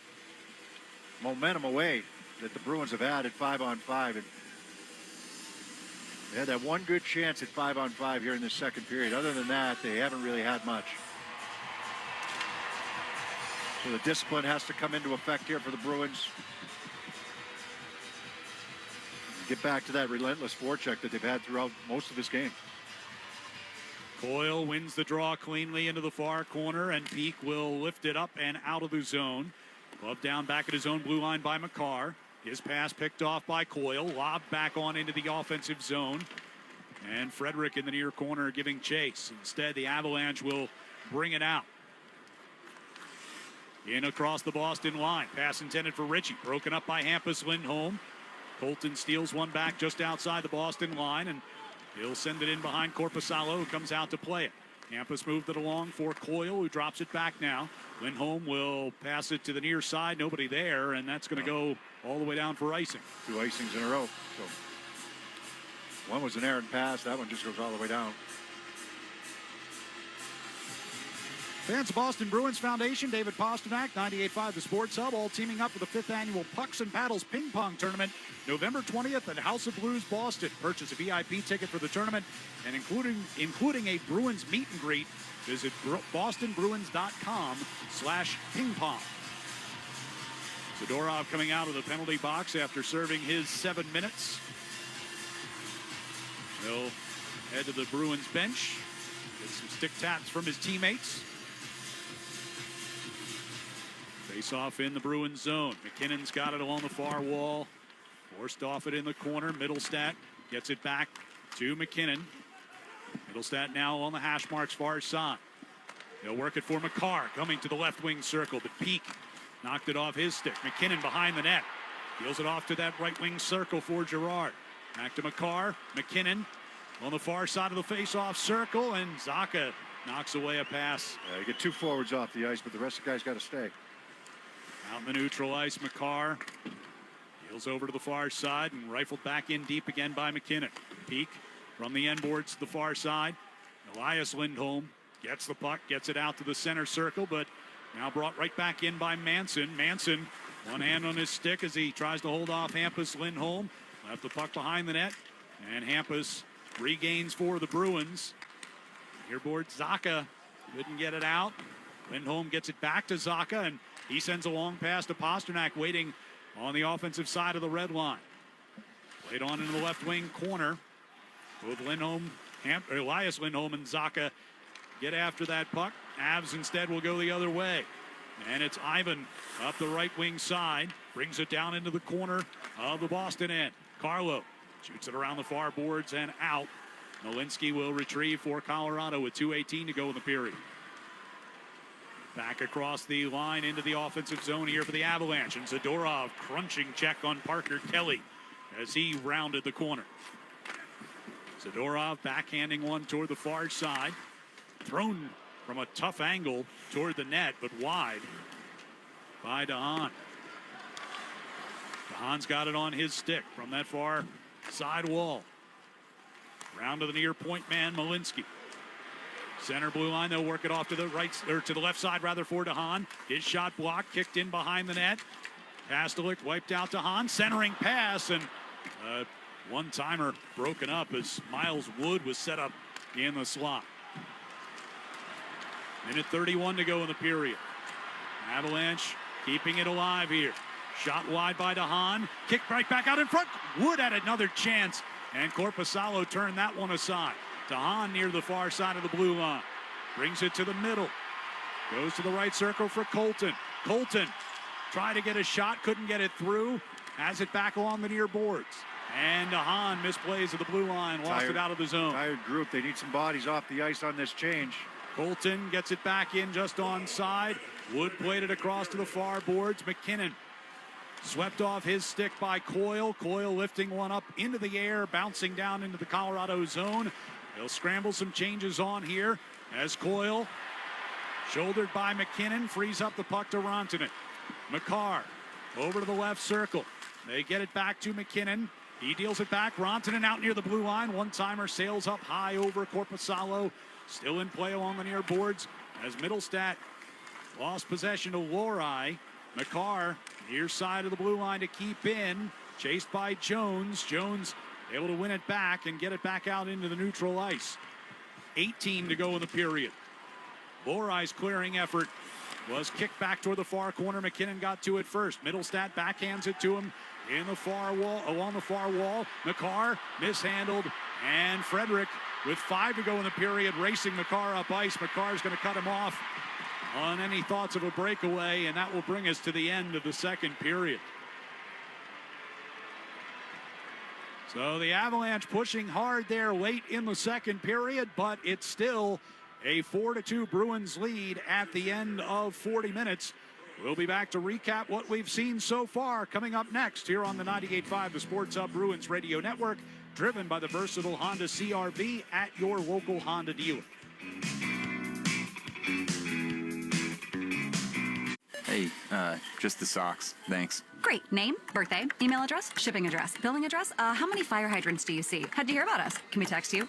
momentum away that the Bruins have had at 5-on-5. And they had that one good chance at 5-on-5 here in the second period. Other than that, they haven't really had much. So the discipline has to come into effect here for the Bruins. Get back to that relentless forecheck that they've had throughout most of this game. Coyle wins the draw cleanly into the far corner, and Peak will lift it up and out of the zone. Glove down back at his own blue line by Makar. His pass picked off by Coyle, lobbed back on into the offensive zone. And Frederick in the near corner giving chase. Instead, the Avalanche will bring it out. In across the Boston line. Pass intended for Ritchie. Broken up by Hampus Lindholm. Colton steals one back just outside the Boston line, and he'll send it in behind Korpisalo, who comes out to play it. Hampus moved it along for Coyle, who drops it back now. Lindholm will pass it to the near side. Nobody there, and that's going to go all the way down for icing. 2 icings in a row. So one was an errant pass. That one just goes all the way down. Fans of Boston Bruins Foundation, David Pasternak, 98.5 The Sports Hub, all teaming up for the 5th annual Pucks and Paddles Ping Pong Tournament, November 20th at House of Blues, Boston. Purchase a VIP ticket for the tournament, and including a Bruins meet and greet, visit bostonbruins.com/ping pong. Zadorov coming out of the penalty box after serving his 7 minutes. He'll head to the Bruins bench, get some stick taps from his teammates. Face off in the Bruins zone. McKinnon's got it along the far wall. Forced off it in the corner. Middlestat gets it back to McKinnon. Middlestat now on the hash marks far side. They'll work it for Makar coming to the left wing circle, but Peak knocked it off his stick. McKinnon behind the net. Deals it off to that right wing circle for Girard. Back to Makar. McKinnon on the far side of the face-off circle, and Zacha knocks away a pass. Yeah, you get 2 forwards off the ice, but the rest of the guys got to stay. Out in the neutral ice, Makar deals over to the far side and rifled back in deep again by McKinnon. Peak from the end boards to the far side. Elias Lindholm gets the puck, gets it out to the center circle, but now brought right back in by Manson. Manson, one hand on his stick as he tries to hold off Hampus Lindholm. Left the puck behind the net, and Hampus regains for the Bruins. Nearboard Zacha couldn't get it out. Lindholm gets it back to Zacha, and he sends a long pass to Pasternak, waiting on the offensive side of the red line. Played on into the left wing corner. Both Elias Lindholm and Zacha get after that puck. Avs instead will go the other way. And it's Ivan up the right wing side. Brings it down into the corner of the Boston end. Carlo shoots it around the far boards and out. Malinsky will retrieve for Colorado with 2:18 to go in the period. Back across the line into the offensive zone here for the Avalanche. And Zadorov crunching check on Parker Kelly as he rounded the corner. Zadorov backhanding one toward the far side. Thrown from a tough angle toward the net, but wide by DeHaan. DeHaan's got it on his stick from that far side wall. Round to the near point man, Malinsky. Center blue line, they'll work it off to the right, or to the left side rather, for DeHaan. His shot blocked, kicked in behind the net. Kastelic wiped out DeHaan, centering pass, and one-timer broken up as Miles Wood was set up in the slot. Minute 31 to go in the period. Avalanche keeping it alive here. Shot wide by DeHaan, kicked right back out in front. Wood had another chance, and Korpisalo turned that one aside. DeHaan near the far side of the blue line. Brings it to the middle. Goes to the right circle for Colton. Colton tried to get a shot, couldn't get it through. Has it back along the near boards. And Hahn misplays at the blue line, lost it out of the zone. Tired group. They need some bodies off the ice on this change. Colton gets it back in just onside. Wood played it across to the far boards. McKinnon swept off his stick by Coyle. Coyle lifting one up into the air, bouncing down into the Colorado zone. They'll scramble some changes on here as Coyle, shouldered by McKinnon, frees up the puck to Rantanen. McCarr over to the left circle. They get it back to McKinnon. He deals it back. Rantanen out near the blue line. One-timer sails up high over Korpisalo. Still in play along the near boards as Middlestat lost possession to Lori. McCarr near side of the blue line to keep in. Chased by Jones. Jones able to win it back and get it back out into the neutral ice. 18 to go in the period. Lori's clearing effort was kicked back toward the far corner. McKinnon got to it first. Middlestat backhands it to him in the far wall, along the far wall. McCarr mishandled, and Frederick with 5 to go in the period, racing McCarr up ice. McCarr's going to cut him off on any thoughts of a breakaway, and that will bring us to the end of the second period. So the Avalanche pushing hard there late in the second period, but it's still a 4-2 Bruins lead at the end of 40 minutes. We'll be back to recap what we've seen so far coming up next here on the 98.5 The Sports Hub Bruins Radio Network, driven by the versatile Honda CR-V at your local Honda dealer. Hey, just the socks. Thanks. Great. Name, birthday, email address, shipping address, billing address. How many fire hydrants do you see? How'd you hear about us? Can we text you?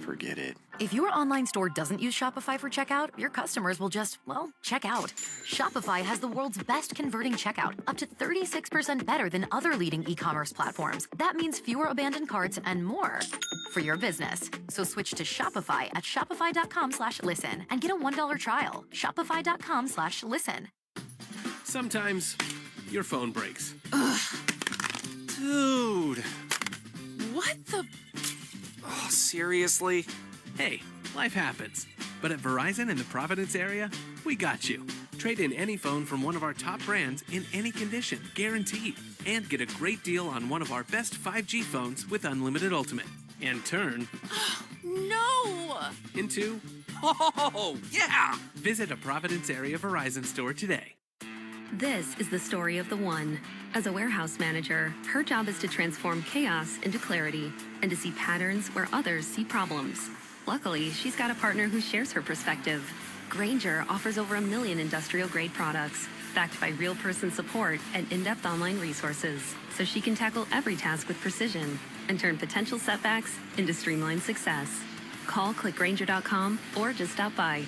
Forget it. If your online store doesn't use Shopify for checkout, your customers will just, well, check out. Shopify has the world's best converting checkout, up to 36% better than other leading e-commerce platforms. That means fewer abandoned carts and more for your business. So switch to Shopify at shopify.com/listen and get a $1 trial. Shopify.com/listen. Sometimes your phone breaks. Ugh. Dude. What the? Oh, seriously? Hey, life happens. But at Verizon in the Providence area, we got you. Trade in any phone from one of our top brands in any condition, guaranteed. And get a great deal on one of our best 5G phones with unlimited ultimate. And turn... No! Into... Oh, yeah! Visit a Providence area Verizon store today. This is the story of the one. As a warehouse manager, her job is to transform chaos into clarity and to see patterns where others see problems. Luckily, she's got a partner who shares her perspective. Grainger offers over 1 million industrial-grade products, backed by real person support and in-depth online resources, so she can tackle every task with precision and turn potential setbacks into streamlined success. Call clickgrainger.com or just stop by.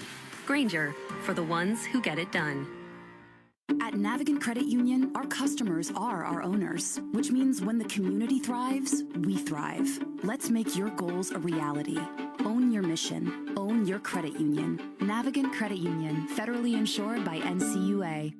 Grainger, for the ones who get it done. At Navigant Credit Union, our customers are our owners, which means when the community thrives, we thrive. Let's make your goals a reality. Own your mission. Own your credit union. Navigant Credit Union, federally insured by NCUA.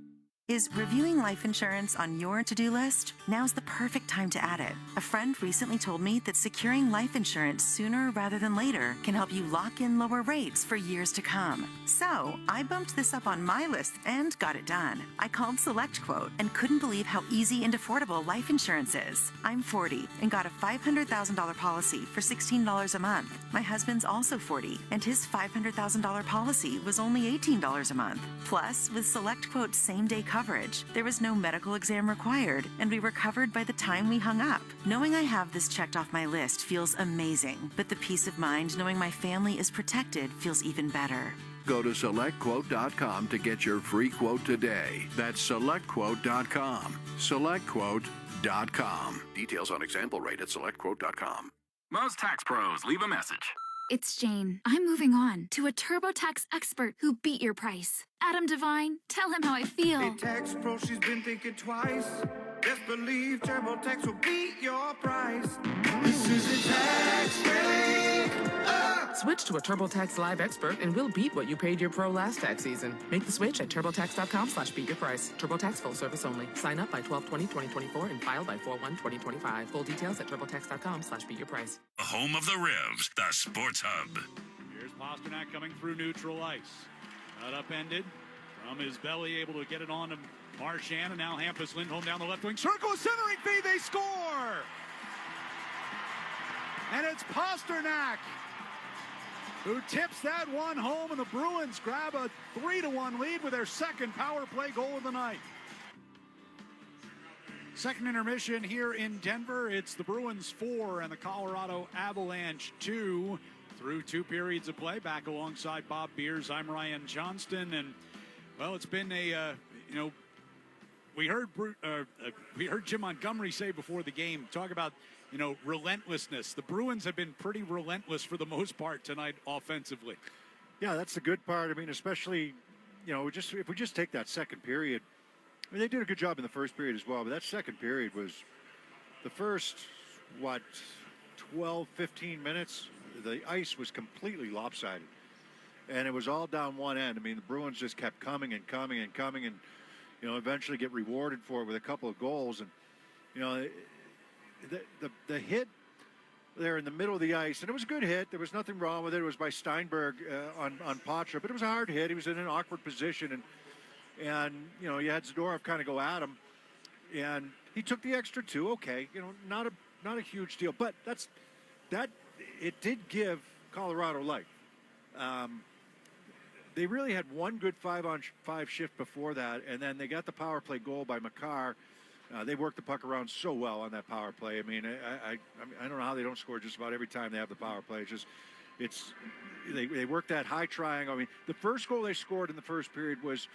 Is reviewing life insurance on your to-do list? Now's the perfect time to add it. A friend recently told me that securing life insurance sooner rather than later can help you lock in lower rates for years to come. So I bumped this up on my list and got it done. I called SelectQuote and couldn't believe how easy and affordable life insurance is. I'm 40 and got a $500,000 policy for $16 a month. My husband's also 40 and his $500,000 policy was only $18 a month. Plus, with SelectQuote's same-day coverage, there was no medical exam required, and we were covered by the time we hung up. Knowing I have this checked off my list feels amazing, but the peace of mind knowing my family is protected feels even better. Go to SelectQuote.com to get your free quote today. That's SelectQuote.com. SelectQuote.com. Details on example rate at SelectQuote.com. Most tax pros leave a message. It's Jane. I'm moving on to a TurboTax expert who beat your price. Adam Devine, tell him how I feel. Hey, tax pro, she's been thinking twice. Best believe TurboTax will beat your price. This is a tax rate. Switch to a TurboTax Live expert and we'll beat what you paid your pro last tax season. Make the switch at TurboTax.com/beatyourprice. TurboTax full service only. Sign up by 12/20/2024 and file by 4/1/2025. Full details at TurboTax.com/beatyourprice. The home of the Revs, the Sports Hub. Here's Pasternak coming through neutral ice. Not upended. From his belly, able to get it on to Marchand, and now Hampus Lindholm down the left wing circle, centering feed, they score! And it's Pasternak who tips that one home, and the Bruins grab a 3-1 lead with their second power play goal of the night. Second intermission here in Denver. It's the Bruins 4 and the Colorado Avalanche 2 through 2 periods of play. Back alongside Bob Beers, I'm Ryan Johnston, and well, it's been a we heard Jim Montgomery say before the game, talk about relentlessness. The Bruins have been pretty relentless for the most part tonight offensively. Yeah, that's the good part. I mean, especially, if we just take that second period, I mean, they did a good job in the first period as well, but that second period was the first, 12, 15 minutes, the ice was completely lopsided. And it was all down one end. I mean, the Bruins just kept coming and coming and coming and, eventually get rewarded for it with a couple of goals. And, the hit there in the middle of the ice, and it was a good hit. There was nothing wrong with it. It was by Steinberg on Poitras, but it was a hard hit. He was in an awkward position, and you had Zadorov kind of go at him, and he took the extra 2. Okay, not a huge deal, but it did give Colorado life. They really had one good 5-on-5 shift before that, and then they got the power play goal by Makar. They worked the puck around so well on that power play. I mean, I don't know how they don't score just about every time they have the power play. They worked that high triangle. I mean, the first goal they scored in the first period was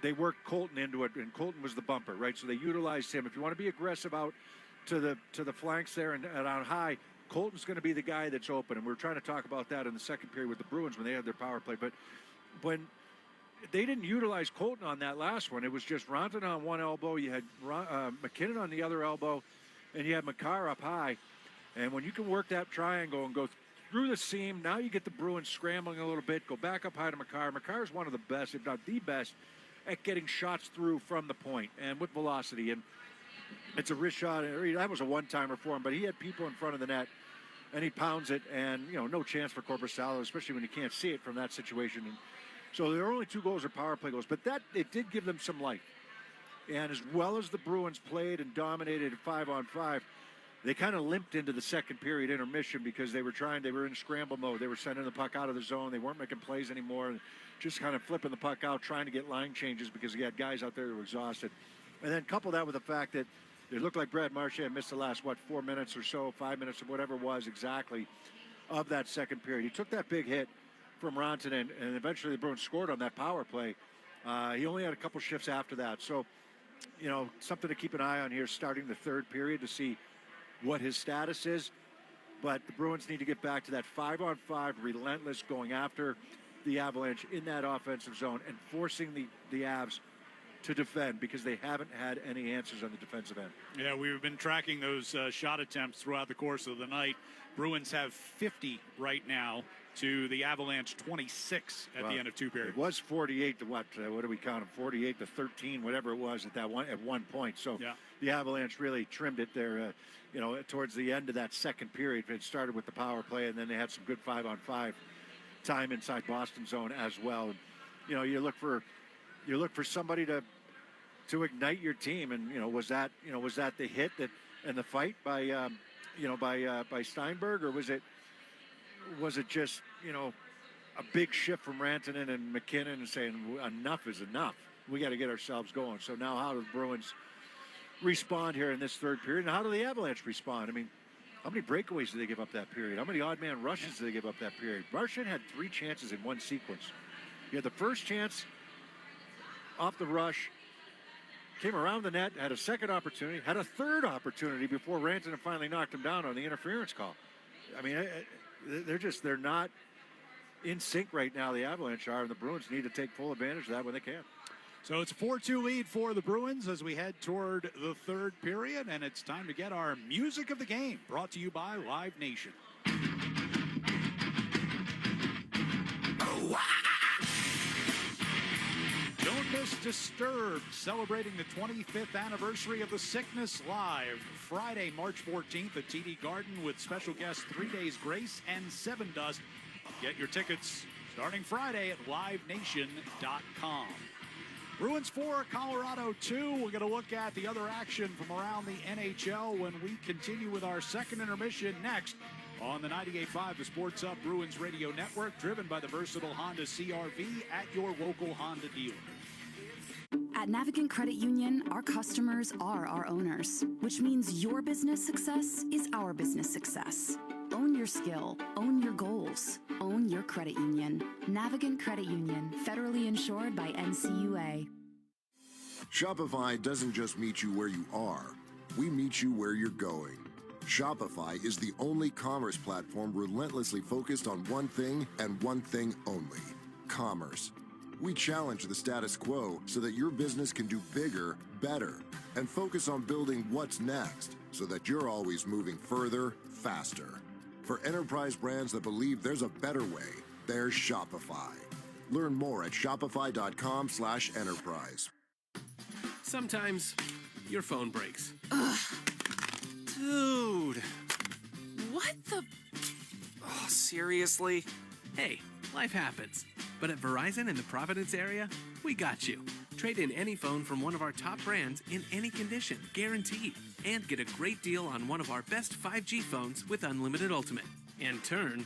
they worked Colton into it, and Colton was the bumper, right? So they utilized him. If you want to be aggressive out to the flanks there and on high, Colton's going to be the guy that's open. And we were trying to talk about that in the second period with the Bruins when they had their power play. But when they didn't utilize Colton on that last one, it was just Rantanen on one elbow, you had McKinnon on the other elbow, and you had Makar up high. And when you can work that triangle and go through the seam, now you get the Bruins scrambling a little bit, go back up high to Makar. Makar is one of the best, if not the best, at getting shots through from the point and with velocity. And it's a wrist shot. That was a one-timer for him, but he had people in front of the net, and he pounds it, and, no chance for Korpisalo, especially when you can't see it from that situation. And so there are only 2 goals or power play goals, but it did give them some life. And as well as the Bruins played and dominated at 5-on-5, they kind of limped into the second period intermission because they were in scramble mode. They were sending the puck out of the zone. They weren't making plays anymore, and just kind of flipping the puck out, trying to get line changes because you had guys out there who were exhausted. And then couple that with the fact that it looked like Brad Marchand missed the last, 4 minutes or so, 5 minutes or whatever it was exactly of that second period. He took that big hit from Rantanen, and eventually the Bruins scored on that power play. He only had a couple shifts after that. So, something to keep an eye on here starting the third period to see what his status is. But the Bruins need to get back to that 5-on-5 relentless going after the Avalanche in that offensive zone and forcing the Avs to defend because they haven't had any answers on the defensive end. Yeah, we've been tracking those shot attempts throughout the course of the night. Bruins have 50 right now to the Avalanche 26 at the end of 2 periods. It was 48 to what do we count them? 48 to 13, whatever it was at one point. So yeah. The Avalanche really trimmed it there, towards the end of that second period. It started with the power play, and then they had some good 5-on-5 time inside Boston zone as well. And, you look for somebody to ignite your team, and was that the hit and the fight by Steinberg, or was it just a big shift from Rantanen and McKinnon and saying enough is enough, we got to get ourselves going. So now how do the Bruins respond here in this third period, and how do the Avalanche respond? I mean, how many breakaways did they give up that period? How many odd man rushes did they give up that period? Marchand had 3 chances in one sequence. You had the first chance off the rush, came around the net, had a second opportunity, had a third opportunity before Rantanen finally knocked him down on the interference call. I mean, they're not in sync right now, the Avalanche are, and the Bruins need to take full advantage of that when they can. So it's a 4-2 lead for the Bruins as we head toward the third period, and it's time to get our music of the game, brought to you by Live Nation. Don't miss Disturbed, celebrating the 25th anniversary of The Sickness live, Friday, March 14th at TD Garden with special guests 3 Days Grace and Seven Dust. Get your tickets starting Friday at livenation.com. Bruins 4, Colorado 2. We're going to look at the other action from around the NHL when we continue with our second intermission next on the 98.5 The Sports Hub Bruins Radio Network, driven by the versatile Honda CR-V at your local Honda dealer. At Navigant Credit Union, our customers are our owners, which means your business success is our business success. Own your skill, own your goals, own your credit union. Navigant Credit Union, federally insured by NCUA. Shopify doesn't just meet you where you are, we meet you where you're going. Shopify is the only commerce platform relentlessly focused on one thing and one thing only: commerce. We challenge the status quo so that your business can do bigger, better, and focus on building what's next so that you're always moving further, faster. For enterprise brands that believe there's a better way, there's Shopify. Learn more at shopify.com/enterprise. Sometimes your phone breaks. Ugh. Dude. What the? Oh, seriously? Hey, life happens. But at Verizon in the Providence area, we got you. Trade in any phone from one of our top brands in any condition, guaranteed. And get a great deal on one of our best 5G phones with Unlimited Ultimate. And turn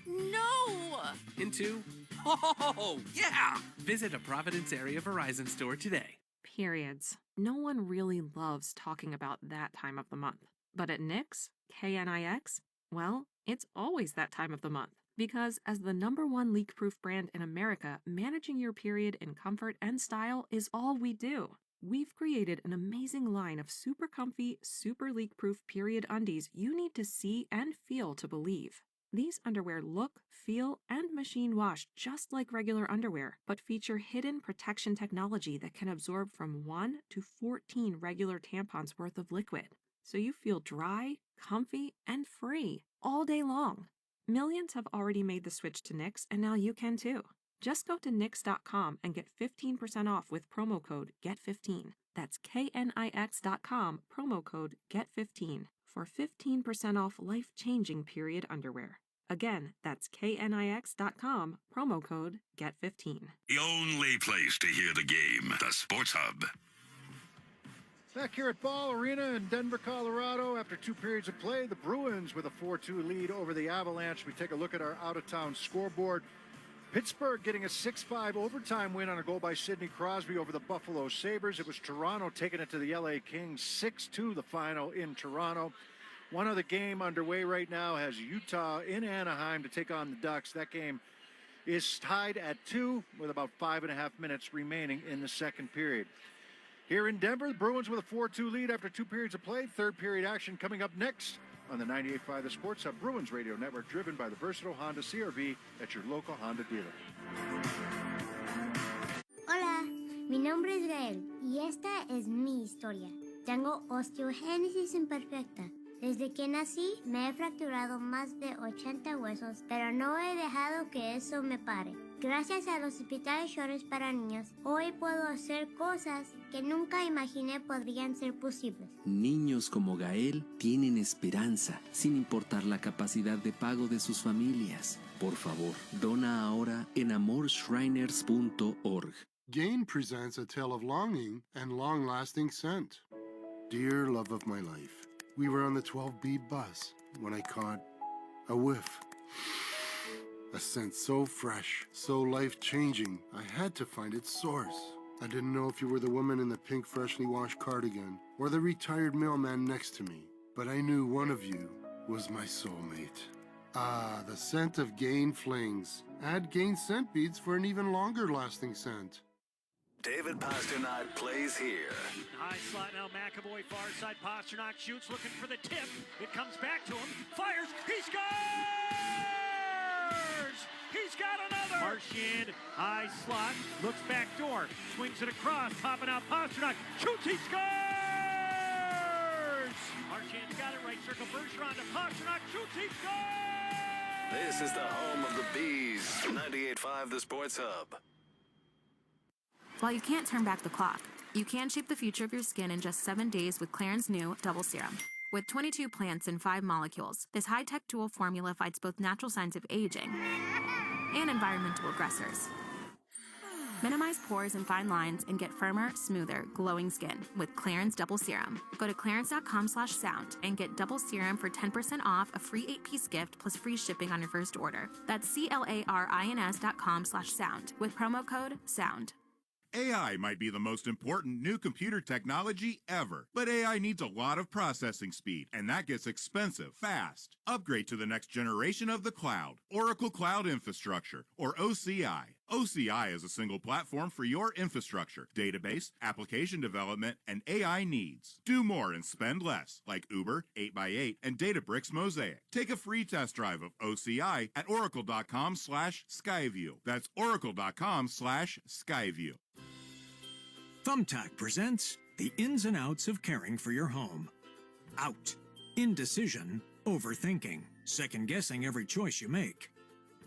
No! into, oh, yeah! Visit a Providence area Verizon store today. Periods. No one really loves talking about that time of the month. But at Knix, KNIX, well, it's always that time of the month. Because as the #1 leak-proof brand in America, managing your period in comfort and style is all we do. We've created an amazing line of super comfy, super leak-proof period undies you need to see and feel to believe. These underwear look, feel, and machine wash just like regular underwear, but feature hidden protection technology that can absorb from 1 to 14 regular tampons worth of liquid. So you feel dry, comfy, and free all day long. Millions have already made the switch to Knix, and now you can too. Just go to Knix.com and get 15% off with promo code GET15. That's KNIX.com, promo code GET15 for 15% off life-changing period underwear. Again, that's KNIX.com, promo code GET15. The only place to hear the game, the Sports Hub. Back here at Ball Arena in Denver, Colorado, after 2 periods of play, the Bruins with a 4-2 lead over the Avalanche. We take a look at our out-of-town scoreboard. Pittsburgh getting a 6-5 overtime win on a goal by Sidney Crosby over the Buffalo Sabres. It was Toronto taking it to the LA Kings, 6-2 the final in Toronto. One other game underway right now has Utah in Anaheim to take on the Ducks. That game is tied at 2 with about 5.5 minutes remaining in the second period. Here in Denver, the Bruins with a 4-2 lead after 2 periods of play. Third period action coming up next on the 98.5 The Sports Hub Bruins Radio Network, driven by the versatile Honda CR-V at your local Honda dealer. Hola, mi nombre es Gael y esta es mi historia. Tengo osteogénesis imperfecta. Desde que nací me he fracturado más de 80 huesos, pero no he dejado que eso me pare. Gracias a los hospitales Shores para niños, hoy puedo hacer cosas que nunca imaginé podrían ser posibles. Niños como Gael tienen esperanza, sin importar la capacidad de pago de sus familias. Por favor, dona ahora en amorshriners.org. Gain presents a tale of longing and long-lasting scent. Dear love of my life, we were on the 12B bus when I caught a whiff. A scent so fresh, so life-changing, I had to find its source. I didn't know if you were the woman in the pink freshly washed cardigan or the retired mailman next to me, but I knew one of you was my soulmate. Ah, the scent of Gain Flings. Add Gain scent beads for an even longer-lasting scent. David Pasternak plays here. High slot now, McAvoy far side. Pasternak shoots, looking for the tip. It comes back to him, fires, he scores! He's got another! Marchand, high slot, looks back door, swings it across, popping out Pasternak, shoots, he scores! Marchand's got it, right circle, Bergeron to Pasternak, shoots, he scores! This is the home of the Bees. 98.5 The Sports Hub. While you can't turn back the clock, you can shape the future of your skin in just 7 days with Clarins' new Double Serum. With 22 plants and 5 molecules, this high-tech dual formula fights both natural signs of aging and environmental aggressors. Minimize pores and fine lines and get firmer, smoother, glowing skin with Clarins Double Serum. Go to clarins.com/sound and get Double Serum for 10% off a free 8-piece gift plus free shipping on your first order. That's clarins.com/sound with promo code SOUND. AI might be the most important new computer technology ever, but AI needs a lot of processing speed, and that gets expensive fast. Upgrade to the next generation of the cloud, Oracle Cloud Infrastructure, or OCI. OCI is a single platform for your infrastructure, database, application development, and AI needs. Do more and spend less, like Uber, 8x8, and Databricks Mosaic. Take a free test drive of OCI at oracle.com/Skyview. That's oracle.com/Skyview. Thumbtack presents the ins and outs of caring for your home. Out. Indecision, overthinking, second-guessing every choice you make.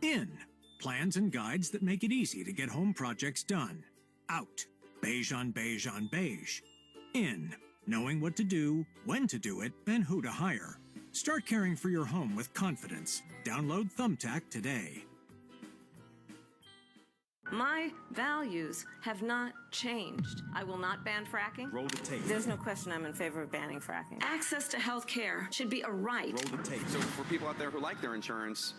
In. Plans and guides that make it easy to get home projects done. Out. Beige on beige on beige. In. Knowing what to do, when to do it, and who to hire. Start caring for your home with confidence. Download Thumbtack today. My values have not changed. I will not ban fracking. Roll the tape. There's no question I'm in favor of banning fracking. Access to health care should be a right. Roll the tape. So for people out there who like their insurance,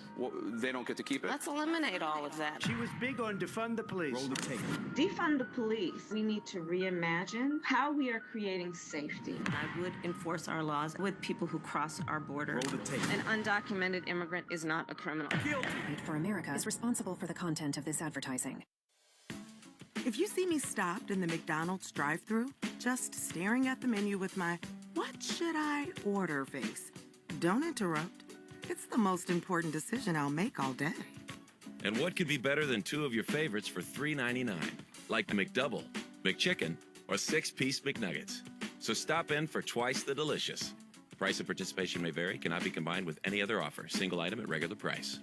they don't get to keep it. Let's eliminate all of that. She was big on defund the police. Roll the tape. Defund the police. We need to reimagine how we are creating safety. I would enforce our laws with people who cross our border. Roll the tape. An undocumented immigrant is not a criminal. Guilty. Aid for America is responsible for the content of this advertising. If you see me stopped in the McDonald's drive-thru, just staring at the menu with my "what should I order" face, don't interrupt. It's the most important decision I'll make all day. And what could be better than two of your favorites for $3.99? Like the McDouble, McChicken, or 6-piece McNuggets. So stop in for twice the delicious. Price and participation may vary, cannot be combined with any other offer. Single item at regular price.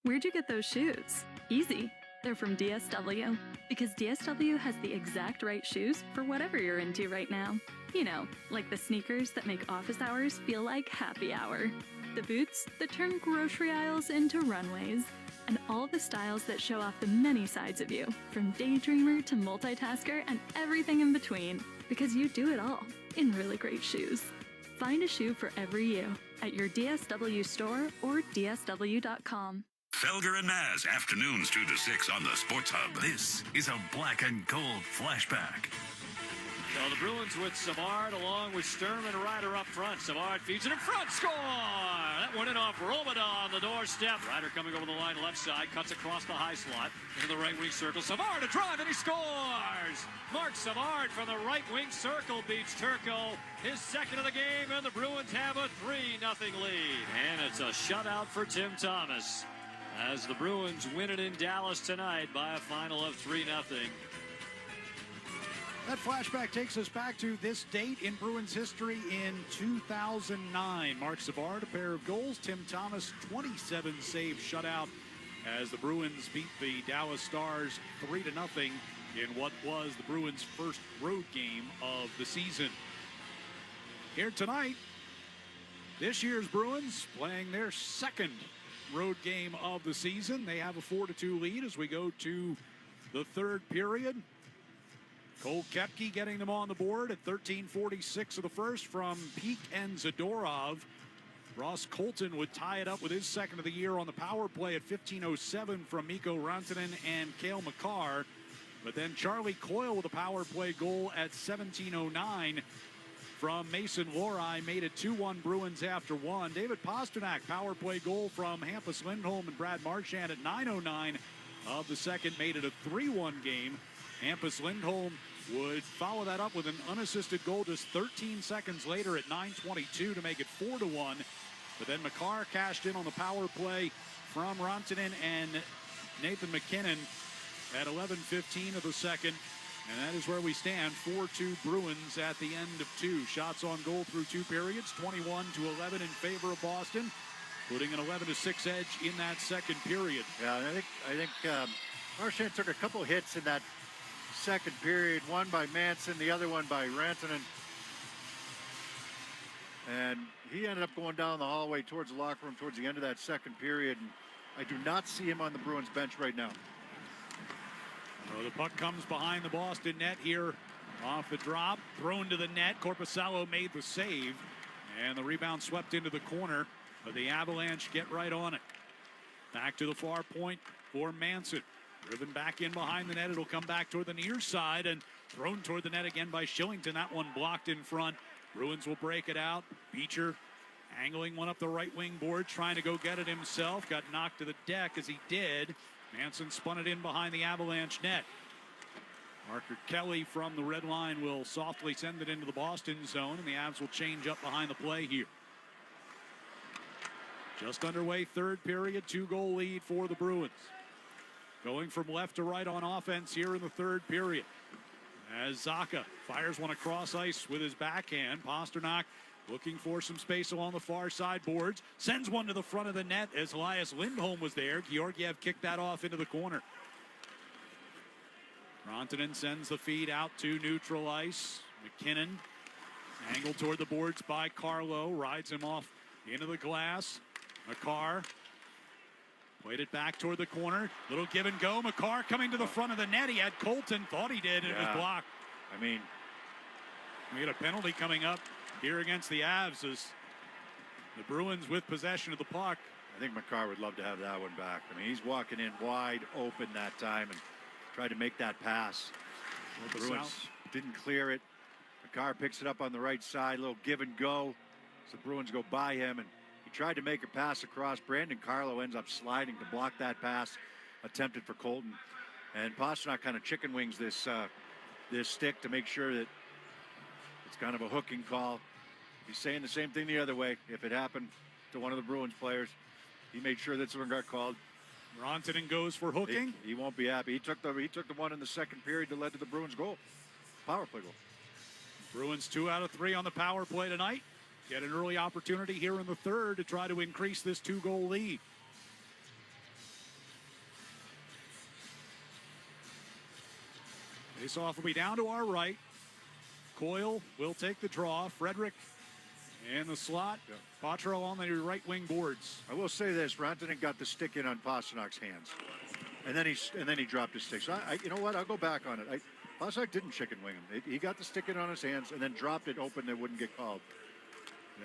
Where'd you get those shoes? Easy. They're from DSW. Because DSW has the exact right shoes for whatever you're into right now. You know, like the sneakers that make office hours feel like happy hour. The boots that turn grocery aisles into runways. And all the styles that show off the many sides of you, from daydreamer to multitasker and everything in between. Because you do it all in really great shoes. Find a shoe for every you at your DSW store or DSW.com. Felger and Maz, afternoons 2 to 6 on the Sports Hub. This is a black and gold flashback. So the Bruins with Savard along with Sturm and Ryder up front. Savard feeds it in front, score! That went in off Romada on the doorstep. Ryder coming over the line left side, cuts across the high slot into the right wing circle. Savard a drive and he scores! Mark Savard from the right wing circle beats Turco. His second of the game, and the Bruins have a 3-0 lead. And it's a shutout for Tim Thomas, as the Bruins win it in Dallas tonight by a final of 3-0. That flashback takes us back to this date in Bruins history in 2009. Mark Savard, a pair of goals. Tim Thomas, 27-save shutout as the Bruins beat the Dallas Stars 3-0 in what was the Bruins' first road game of the season. Here tonight, this year's Bruins playing their second road game of the season. They have a 4-2 lead as we go to the third period. Cole Koepke getting them on the board at 13:46 of the first from Peak and Zadorov. Ross Colton would tie it up with his second of the year on the power play at 15:07 from Mikko Rantanen and Cale Makar. But then Charlie Coyle with a power play goal at 17:09 from Mason Lohrei made it 2-1 Bruins after one. David Pastrnak power play goal from Hampus Lindholm and Brad Marchand at 9:09 of the second made it a 3-1 game. Hampus Lindholm would follow that up with an unassisted goal just 13 seconds later at 9:22 to make it 4-1. But then Makar cashed in on the power play from Rantanen and Nathan McKinnon at 11:15 of the second. And that is where we stand, 4-2 Bruins at the end of two. Shots on goal through two periods, 21-11 in favor of Boston, putting an 11-6 edge in that second period. Yeah, I think Marchand took a couple hits in that second period, one by Manson, the other one by Rantanen. And he ended up going down the hallway towards the locker room towards the end of that second period. And I do not see him on the Bruins bench right now. So the puck comes behind the Boston net here off the drop. Thrown to the net. Korpisalo made the save. And the rebound swept into the corner. But the Avalanche get right on it. Back to the far point for Manson. Driven back in behind the net. It'll come back toward the near side and thrown toward the net again by Shillington. That one blocked in front. Bruins will break it out. Beecher angling one up the right wing board, trying to go get it himself. Got knocked to the deck as he did. Manson spun it in behind the Avalanche net. Marker Kelly from the red line will softly send it into the Boston zone, and the Avs will change up behind the play here. Just underway, third period, 2-goal lead for the Bruins. Going from left to right on offense here in the third period. As Zacha fires one across ice with his backhand. Pasternak looking for some space along the far side boards. Sends one to the front of the net as Elias Lindholm was there. Georgiev kicked that off into the corner. Rantanen sends the feed out to neutral ice. McKinnon angled toward the boards by Carlo. Rides him off into the glass. Makar played it back toward the corner. Little give and go. Makar coming to the front of the net. He had Colton. Thought he did, and it was blocked. I mean, we had a penalty coming up here against the Avs as the Bruins with possession of the puck. I think Makar would love to have that one back. I mean, he's walking in wide open that time and tried to make that pass. The Bruins didn't clear it. Makar picks it up on the right side. A little give and go. So the Bruins go by him, and he tried to make a pass across. Brandon Carlo ends up sliding to block that pass attempted for Colton. And Pasternak kind of chicken wings this stick to make sure that it's kind of a hooking call. He's saying the same thing the other way. If it happened to one of the Bruins players, he made sure that someone got called. Rantanen goes for hooking. He won't be happy. He took the one in the second period that led to the Bruins goal. Power play goal. Bruins 2 out of 3 on the power play tonight. Get an early opportunity here in the third to try to increase this 2-goal lead. Face-off will be down to our right. Coyle will take the draw. Frederick in the slot. Yep. Patro on the right wing boards. I will say this: Rantanen got the stick in on Pasternak's hands, and then he dropped his stick. So you know what? I'll go back on it. Pasternak didn't chicken wing him. He got the stick in on his hands and then dropped it open. That wouldn't get called.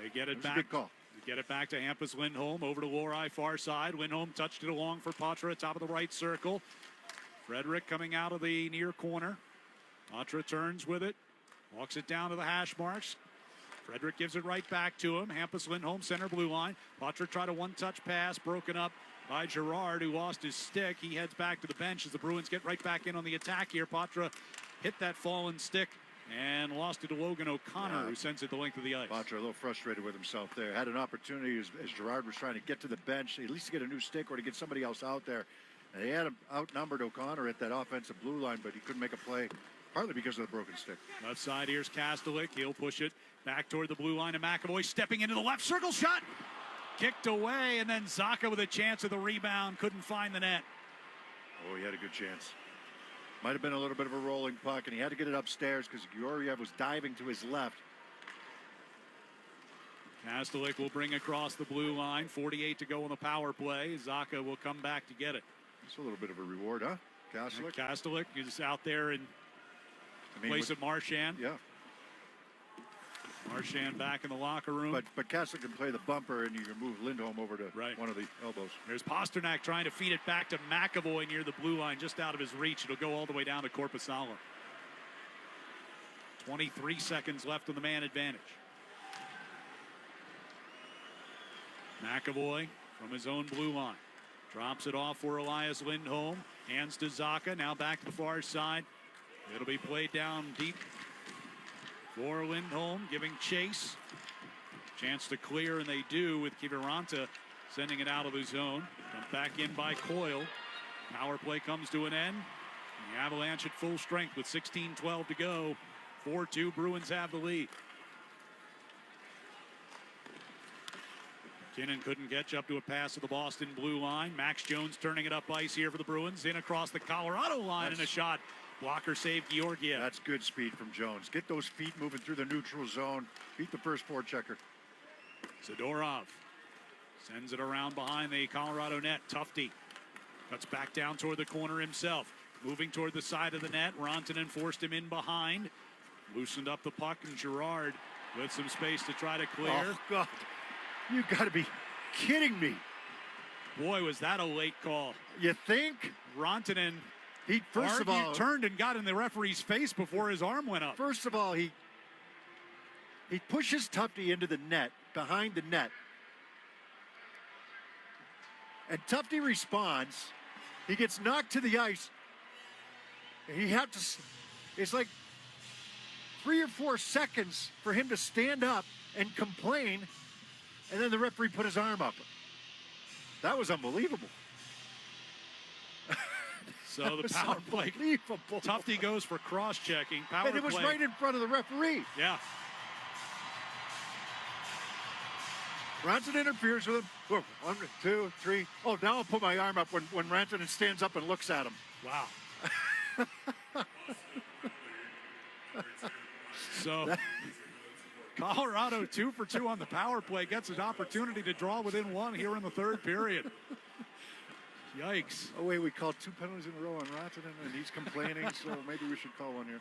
They get it back. A good call. They get it back to Hampus Lindholm over to Lohrei far side. Lindholm touched it along for Patra, top of the right circle. Frederick coming out of the near corner. Patra turns with it. Walks it down to the hash marks. Frederick gives it right back to him. Hampus Lindholm, center blue line. Patra tried a one-touch pass, broken up by Girard, who lost his stick. He heads back to the bench as the Bruins get right back in on the attack here. Patra hit that fallen stick and lost it to Logan O'Connor, who sends it the length of the ice. Patra a little frustrated with himself there. Had an opportunity as Girard was trying to get to the bench, at least to get a new stick or to get somebody else out there. And they had him outnumbered O'Connor at that offensive blue line, but he couldn't make a play. Partly because of the broken stick. Left side, here's Kastelik. He'll push it back toward the blue line, and McAvoy stepping into the left circle shot. Kicked away, and then Zacha with a chance of the rebound. Couldn't find the net. Oh, he had a good chance. Might have been a little bit of a rolling puck, and he had to get it upstairs because Georgiev was diving to his left. Kastelik will bring across the blue line. 48 to go on the power play. Zacha will come back to get it. It's a little bit of a reward, huh? Kastelik? Kastelik is out there in place of Marchand. Yeah. Marchand back in the locker room. But Kastelik can play the bumper, and you can move Lindholm over to one of the elbows. There's Pasternak trying to feed it back to McAvoy near the blue line, just out of his reach. It'll go all the way down to Korpisalo. 23 seconds left on the man advantage. McAvoy from his own blue line. Drops it off for Elias Lindholm. Hands to Zacha. Now back to the far side. It'll be played down deep for Lindholm, giving chase. Chance to clear, and they do with Kiviranta sending it out of the zone. Dumped back in by Coyle. Power play comes to an end. The Avalanche at full strength with 16:12 to go. 4-2, Bruins have the lead. McKinnon couldn't catch up to a pass to the Boston blue line. Max Jones turning it up ice here for the Bruins. In across the Colorado line, and a shot. Blocker save Georgiev. That's good speed from Jones. Get those feet moving through the neutral zone. Beat the first forechecker. Zadorov Sends it around behind the Colorado net. Tufte cuts back down toward the corner himself. Moving toward the side of the net. Rantanen forced him in behind. Loosened up the puck, and Girard with some space to try to clear. Oh, God. You got to be kidding me. Boy, was that a late call. You think? Rantanen First of all, turned and got in the referee's face before his arm went up. First of all, he pushes Tufte into the net, behind the net. And Tufte responds. He gets knocked to the ice. It's like 3 or 4 seconds for him to stand up and complain, and then the referee put his arm up. That was unbelievable. So the power play. Tufte goes for cross-checking. And it was right in front of the referee. Yeah. Rantanen interferes with him. 1, 2, 3. Oh, now I'll put my arm up when Rantanen stands up and looks at him. Wow. So Colorado 2 for 2 on the power play, gets an opportunity to draw within 1 here in the third period. Yikes. Oh, wait, we called 2 penalties in a row on Rantanen, and he's complaining, so maybe we should call one here.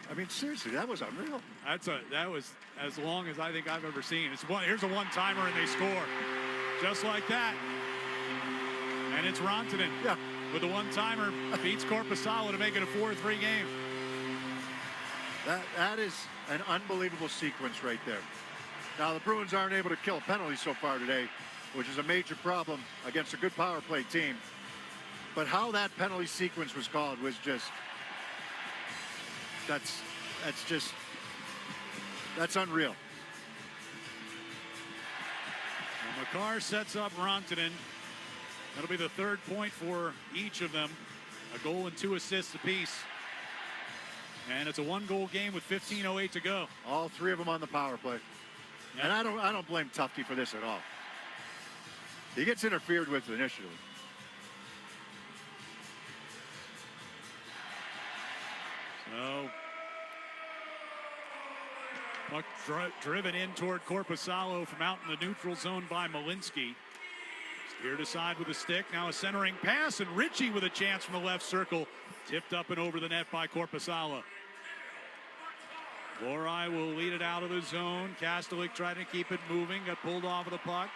I mean, seriously, that was unreal. That was as long as I think I've ever seen. Here's a one-timer, and they score. Just like that. And it's Rantanen. Yeah. With a one-timer, beats Korpisalo to make it a 4-3 game. That is an unbelievable sequence right there. Now, the Bruins aren't able to kill a penalty so far today, which is a major problem against a good power play team. But how that penalty sequence was called was just, that's unreal. Well, Makar sets up Rantanen. That'll be the 3rd point for each of them. A goal and 2 assists apiece. And it's a 1-goal game with 15:08 to go. All 3 of them on the power play. Yep. And I don't blame Tufte for this at all. He gets interfered with initially. So puck driven in toward Korpisalo from out in the neutral zone by Malinsky. Steered aside with a stick. Now a centering pass, and Ritchie with a chance from the left circle. Tipped up and over the net by Korpisalo. Lohrei will lead it out of the zone. Kastelik trying to keep it moving. Got pulled off of the puck.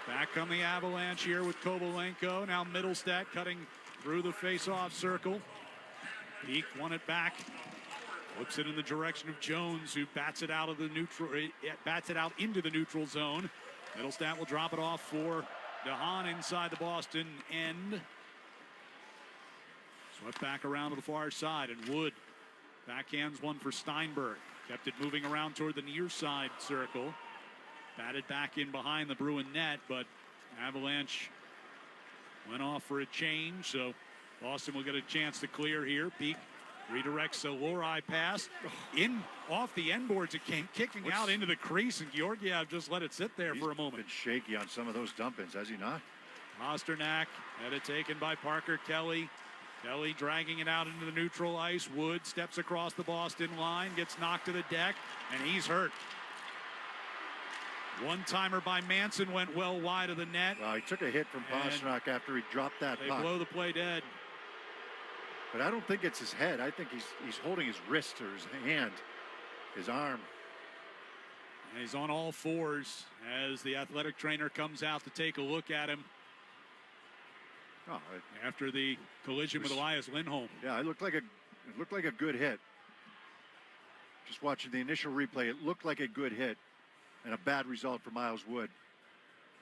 Back come the Avalanche here with Kovalenko. Now Middlestat cutting through the face-off circle. Peak won it back. Whips it in the direction of Jones, who bats it out of the neutral. Bats it out into the neutral zone. Middlestat will drop it off for DeHaan inside the Boston end. Swept back around to the far side, and Wood backhands one for Steinberg. Kept it moving around toward the near side circle. Batted back in behind the Bruin net, but Avalanche went off for a change, so Boston will get a chance to clear here. Peak redirects a Lohrei pass in off the end boards. It came kicking out into the crease, and Georgiev just let it sit there for a moment. Been shaky on some of those dump-ins, has he not? Pasternak had it taken by Parker Kelly. Kelly dragging it out into the neutral ice. Wood steps across the Boston line, gets knocked to the deck, and he's hurt. One-timer by Manson went well wide of the net. Well, he took a hit from Pasternak after he dropped that puck. They blow the play dead. But I don't think it's his head. I think he's holding his wrist or his hand, his arm. And he's on all fours as the athletic trainer comes out to take a look at him. Oh, after the collision with Elias Lindholm. Yeah, it looked like a good hit. Just watching the initial replay, it looked like a good hit and a bad result for Miles Wood.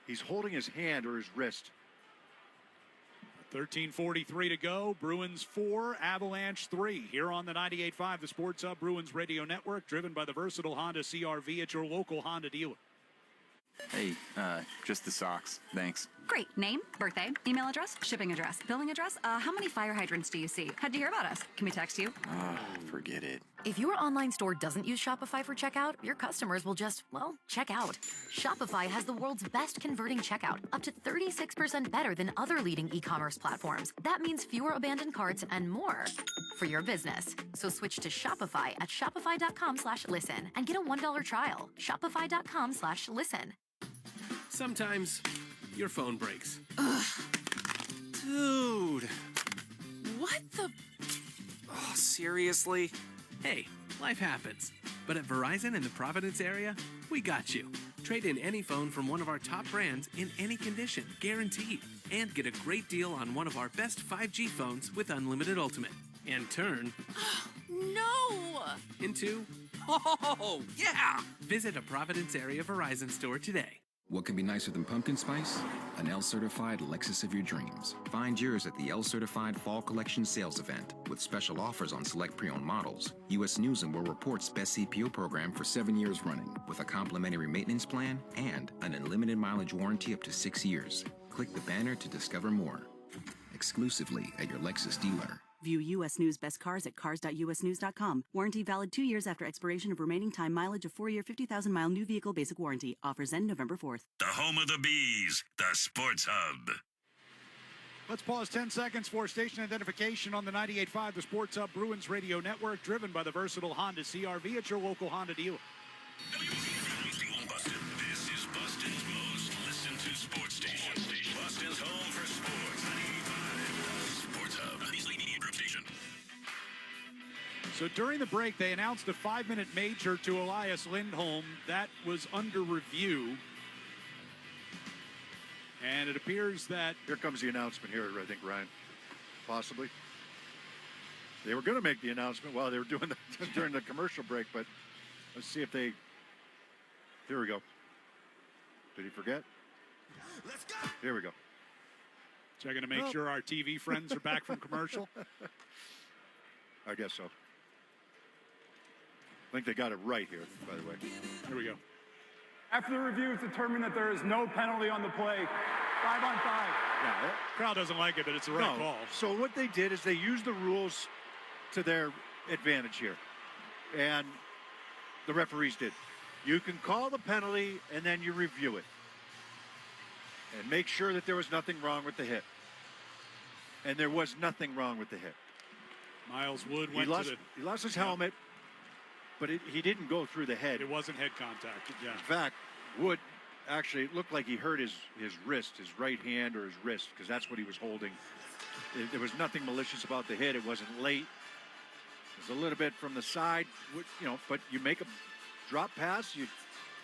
He's holding his hand or his wrist. 13:43 to go. Bruins 4, Avalanche 3. Here on the 98.5, the Sports Hub Bruins Radio Network, driven by the versatile Honda CR-V at your local Honda dealer. Hey, just the socks. Thanks. Great. Name, birthday, email address, shipping address, billing address. How many fire hydrants do you see? How'd you hear about us? Can we text you? Forget it. If your online store doesn't use Shopify for checkout, your customers will just, well, check out. Shopify has the world's best converting checkout, up to 36% better than other leading e-commerce platforms. That means fewer abandoned carts and more for your business. So switch to Shopify at shopify.com/listen and get a $1 trial. Shopify.com/listen. Sometimes your phone breaks. Ugh. Dude. What the? Oh, seriously? Hey, life happens. But at Verizon in the Providence area, we got you. Trade in any phone from one of our top brands in any condition, guaranteed. And get a great deal on one of our best 5G phones with Unlimited Ultimate. And turn No! into, oh, yeah! Visit a Providence area Verizon store today. What can be nicer than pumpkin spice? An L-certified Lexus of your dreams. Find yours at the L-certified Fall Collection Sales Event with special offers on select pre-owned models. U.S. News & World Report's best CPO program for 7 years running with a complimentary maintenance plan and an unlimited mileage warranty up to 6 years. Click the banner to discover more. Exclusively at your Lexus dealer. View U.S. News Best Cars at cars.usnews.com. Warranty valid 2 years after expiration of remaining time. Mileage of 4-year, 50,000-mile new vehicle basic warranty. Offers end November 4th. The home of the Bees, the Sports Hub. Let's pause 10 seconds for station identification on the 98.5, the Sports Hub Bruins Radio Network, driven by the versatile Honda CR-V at your local Honda dealer. Boston. This is Boston's most listened to sports station. Boston's home for sports. 98.5, the Sports Hub. The Beasley Media Group station. So during the break, they announced a 5-minute major to Elias Lindholm. That was under review. And it appears that... Here comes the announcement here, I think, Ryan. Possibly. They were going to make the announcement while they were doing during the commercial break, but let's see if they... Here we go. Did he forget? Let's go. Here we go. Checking to make sure our TV friends are back from commercial. I guess so. I think they got it right here, by the way. Here we go. After the review, it's determined that there is no penalty on the play. 5 on 5. Yeah, crowd doesn't like it, but it's the right call. So what they did is they used the rules to their advantage here. And the referees did. You can call the penalty, and then you review it. And make sure that there was nothing wrong with the hit. And there was nothing wrong with the hit. Miles Wood He lost his helmet, but he didn't go through the head. It wasn't head contact. Yeah. In fact, Wood actually, it looked like he hurt his wrist, his right hand or his wrist, because that's what he was holding. There was nothing malicious about the hit. It wasn't late. It was a little bit from the side, but you make a drop pass,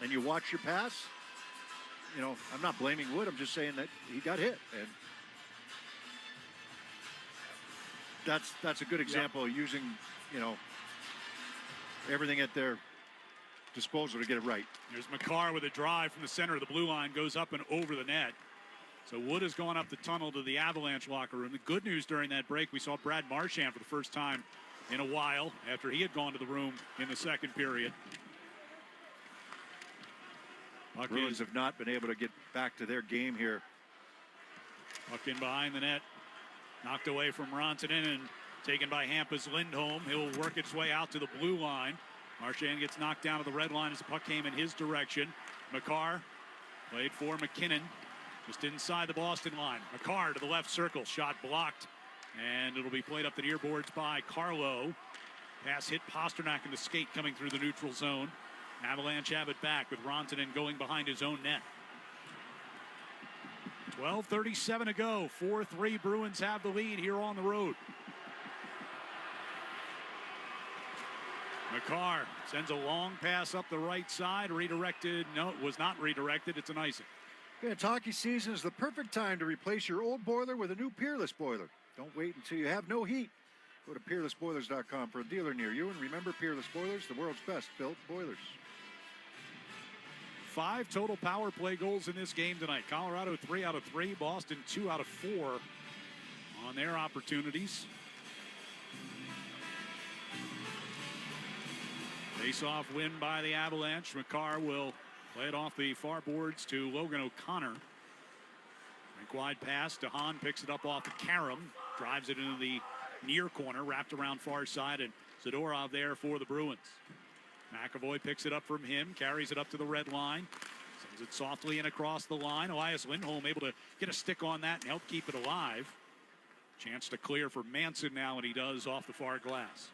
and you watch your pass. I'm not blaming Wood. I'm just saying that he got hit, and that's a good example of using, everything at their disposal to get it right. There's Makar with a drive from the center of the blue line, goes up and over the net. So Wood has gone up the tunnel to the Avalanche locker room. The good news during that break, we saw Brad Marchand for the first time in a while after he had gone to the room in the second period. Bruins have not been able to get back to their game here. Puck in behind the net. Knocked away from Rantanen and taken by Hampus Lindholm. He'll work its way out to the blue line. Marchand gets knocked down to the red line as the puck came in his direction. Makar played for McKinnon just inside the Boston line. Makar to the left circle. Shot blocked. And it'll be played up the near boards by Carlo. Pass hit Pasternak in the skate coming through the neutral zone. Avalanche have it back with Rantanen going behind his own net. 12:37 to go. 4-3 Bruins have the lead here on the road. Makar sends a long pass up the right side. Redirected. No, it was not redirected. It's an icing. It's hockey season is the perfect time to replace your old boiler with a new Peerless boiler. Don't wait until you have no heat. Go to peerlessboilers.com for a dealer near you. And remember, Peerless Boilers, the world's best built boilers. 5 total power play goals in this game tonight. Colorado 3 out of 3. Boston 2 out of 4 on their opportunities. Face-off win by the Avalanche. Makar will play it off the far boards to Logan O'Connor. Make wide pass. DeHaan picks it up off of Karam. Drives it into the near corner. Wrapped around far side. And Zadorov there for the Bruins. McAvoy picks it up from him. Carries it up to the red line. Sends it softly in across the line. Elias Lindholm able to get a stick on that and help keep it alive. Chance to clear for Manson now, and he does off the far glass.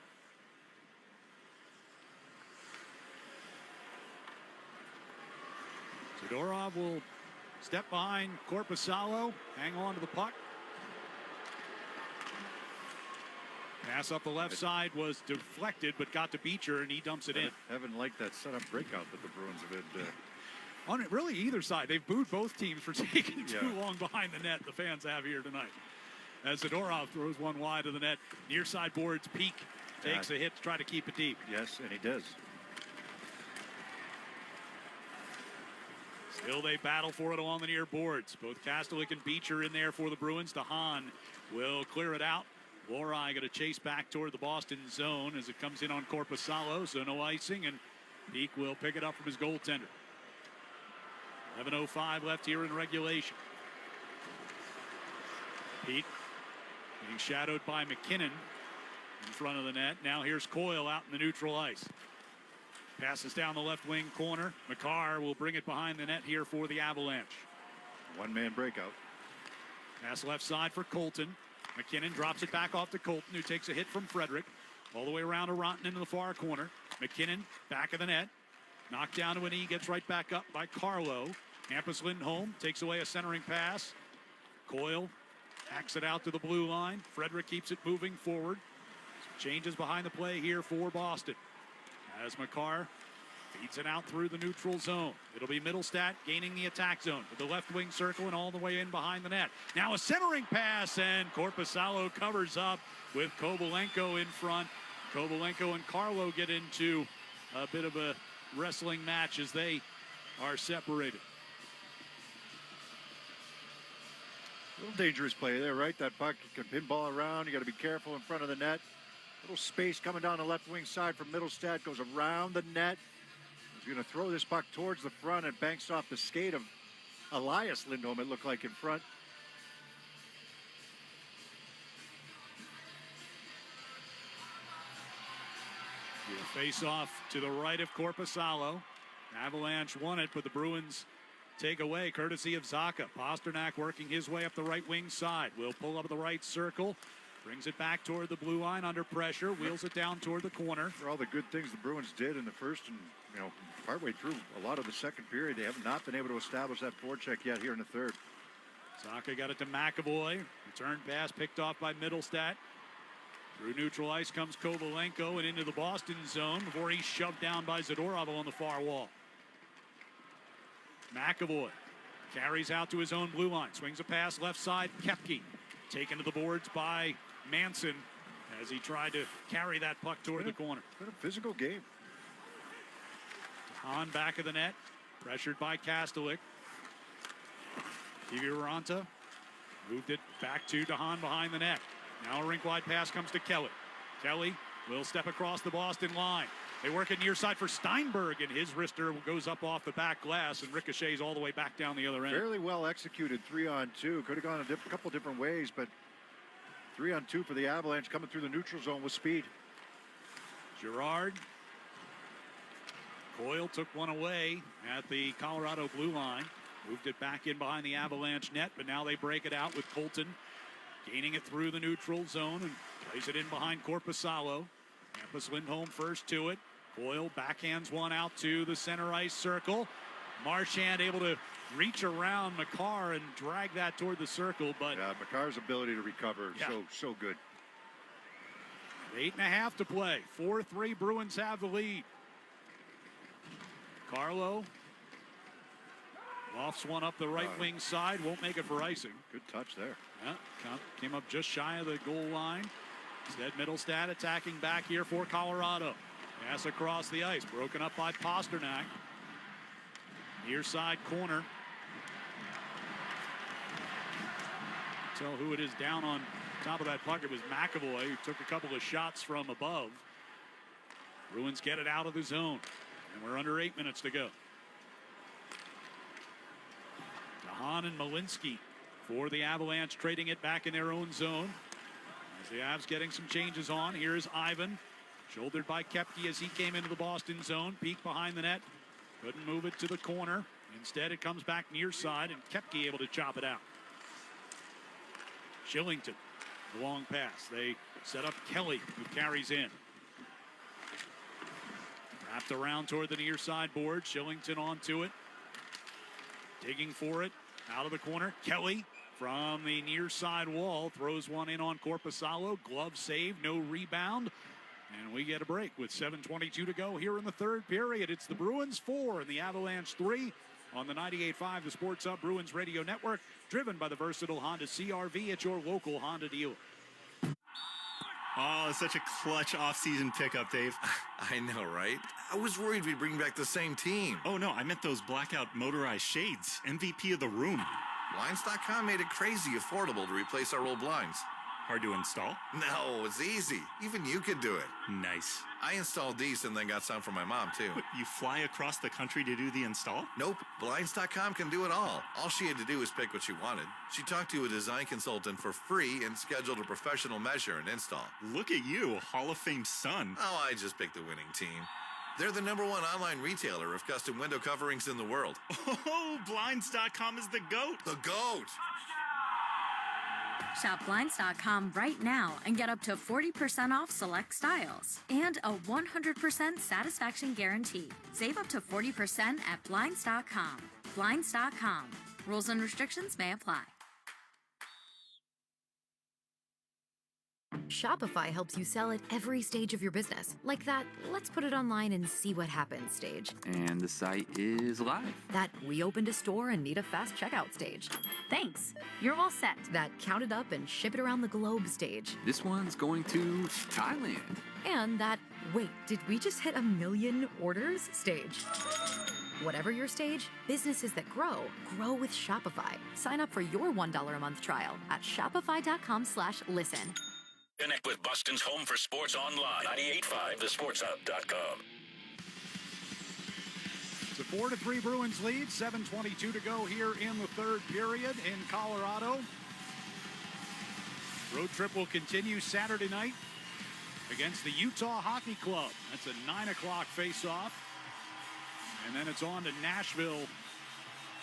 Zadorov will Step behind Korpisalo. Hang on to the puck. Pass up the left side was deflected, but got to Beecher, and he dumps it in. Haven't liked that setup breakout that the Bruins have had. On it, really either side. They've booed both teams for taking too long behind the net, the fans have here tonight. As Zadorov throws one wide of the net. Near side boards, Peak takes a hit to try to keep it deep. Yes, and he does. Still they battle for it along the near boards. Both Kastelik and Beecher in there for the Bruins. DeHaan will clear it out. Lorai going to chase back toward the Boston zone as it comes in on Korpisalo, so no icing, and Peak will pick it up from his goaltender. 11:05 left here in regulation. Peak being shadowed by McKinnon in front of the net. Now here's Coyle out in the neutral ice. Passes down the left wing corner. Makar will bring it behind the net here for the Avalanche. One-man breakout. Pass left side for Colton. McKinnon drops it back off to Colton, who takes a hit from Frederick. All the way around to Ronton into the far corner. McKinnon back of the net. Knocked down to a knee, gets right back up by Carlo. Hampus Lindholm takes away a centering pass. Coyle hacks it out to the blue line. Frederick keeps it moving forward. Changes behind the play here for Boston. As Makar feeds it out through the neutral zone. It'll be Middlestat gaining the attack zone with the left wing circle and all the way in behind the net. Now a centering pass, and Korpisalo covers up with Kovalenko in front. Kovalenko and Carlo get into a bit of a wrestling match as they are separated. A little dangerous play there, right? That puck can pinball around. You got to be careful in front of the net. Little space coming down the left wing side from Middlestat, goes around the net. He's going to throw this puck towards the front and banks off the skate of Elias Lindholm, it looked like, in front. Face off to the right of Korpisalo. Avalanche won it, but the Bruins take away courtesy of Zacha. Pasternak working his way up the right wing side. Will pull up the right circle. Brings it back toward the blue line under pressure. Wheels it down toward the corner. For all the good things the Bruins did in the first and, partway through a lot of the second period, they have not been able to establish that forecheck yet here in the third. Zacha got it to McAvoy. Return pass picked off by Middlestat. Through neutral ice comes Kovalenko and into the Boston zone before he's shoved down by Zadorov on the far wall. McAvoy carries out to his own blue line. Swings a pass left side. Koepke taken to the boards by Manson as he tried to carry that puck toward the corner. Been a physical game. On back of the net. Pressured by Kastelik. Kiviranta moved it back to DeHaan behind the net. Now a rink-wide pass comes to Kelly. Kelly will step across the Boston line. They work it near side for Steinberg, and his wrister goes up off the back glass and ricochets all the way back down the other end. Fairly well executed 3-on-2. Could have gone a couple different ways, but 3-on-2 for the Avalanche coming through the neutral zone with speed. Girard. Coyle took one away at the Colorado blue line. Moved it back in behind the Avalanche net, but now they break it out with Colton gaining it through the neutral zone and plays it in behind Korpisalo. Hampus Lindholm first to it. Coyle backhands one out to the center ice circle. Marchand able to reach around Makar and drag that toward the circle, but Makar's ability to recover so good. 8.5 to play. 4-3 Bruins have the lead. Carlo lofts one up the right wing side, won't make it for icing. Good touch there. Came up just shy of the goal line. Instead, Middlestat attacking back here for Colorado. Pass across the ice, broken up by Pasternak. Near side corner. Tell who it is down on top of that puck. It was McAvoy, who took a couple of shots from above. Bruins get it out of the zone, and we're under 8 minutes to go. DeHaan and Malinsky for the Avalanche, trading it back in their own zone. As the Avs getting some changes on. Here's Ivan, shouldered by Koepke as he came into the Boston zone. Peek behind the net, couldn't move it to the corner. Instead, it comes back near side, and Koepke able to chop it out. Shillington, the long pass. They set up Kelly, who carries in. Wrapped around toward the near side board. Shillington onto it. Digging for it. Out of the corner, Kelly from the near side wall throws one in on Korpisalo. Glove save, no rebound. And we get a break with 7:22 to go here in the third period. It's the Bruins 4 and the Avalanche 3 on the 98.5, the Sports Hub Bruins Radio Network, driven by the versatile Honda CR-V at your local Honda dealer. Oh, such a clutch off-season pickup, Dave. I know, right? I was worried we'd bring back the same team. Oh, no, I meant those blackout motorized shades. MVP of the room. Blinds.com made it crazy affordable to replace our old blinds. Hard to install? No, it's easy. Even you could do it. Nice. I installed these and then got some for my mom, too. But you fly across the country to do the install? Nope. Blinds.com can do it all. All she had to do was pick what she wanted. She talked to a design consultant for free and scheduled a professional measure and install. Look at you, Hall of Fame son. Oh, I just picked the winning team. They're the #1 online retailer of custom window coverings in the world. Oh, Blinds.com is the GOAT. The GOAT. Shop Blinds.com right now and get up to 40% off select styles and a 100% satisfaction guarantee. Save up to 40% at Blinds.com. Blinds.com. Rules and restrictions may apply. Shopify helps you sell at every stage of your business. Like that, let's put it online and see what happens stage. And the site is live. That we opened a store and need a fast checkout stage. Thanks. You're all set. That count it up and ship it around the globe stage. This one's going to Thailand. And that, wait, did we just hit 1 million orders stage? Whatever your stage, businesses that grow with Shopify. Sign up for your $1 a month trial at shopify.com/listen. Connect with Boston's home for sports online. 98.5, thesportshub.com. It's a 4-3 Bruins lead. 7:22 to go here in the third period in Colorado. Road trip will continue Saturday night against the Utah Hockey Club. That's a 9 o'clock face-off. And then it's on to Nashville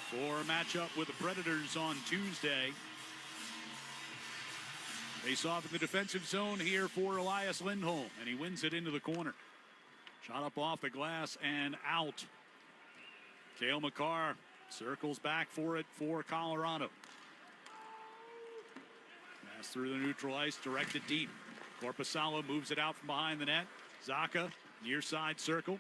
for a matchup with the Predators on Tuesday. Face off in the defensive zone here for Elias Lindholm, and he wins it into the corner. Shot up off the glass and out. Cale Makar circles back for it for Colorado. Pass through the neutral ice, directed deep. Korpisalo moves it out from behind the net. Zacha, near side circle.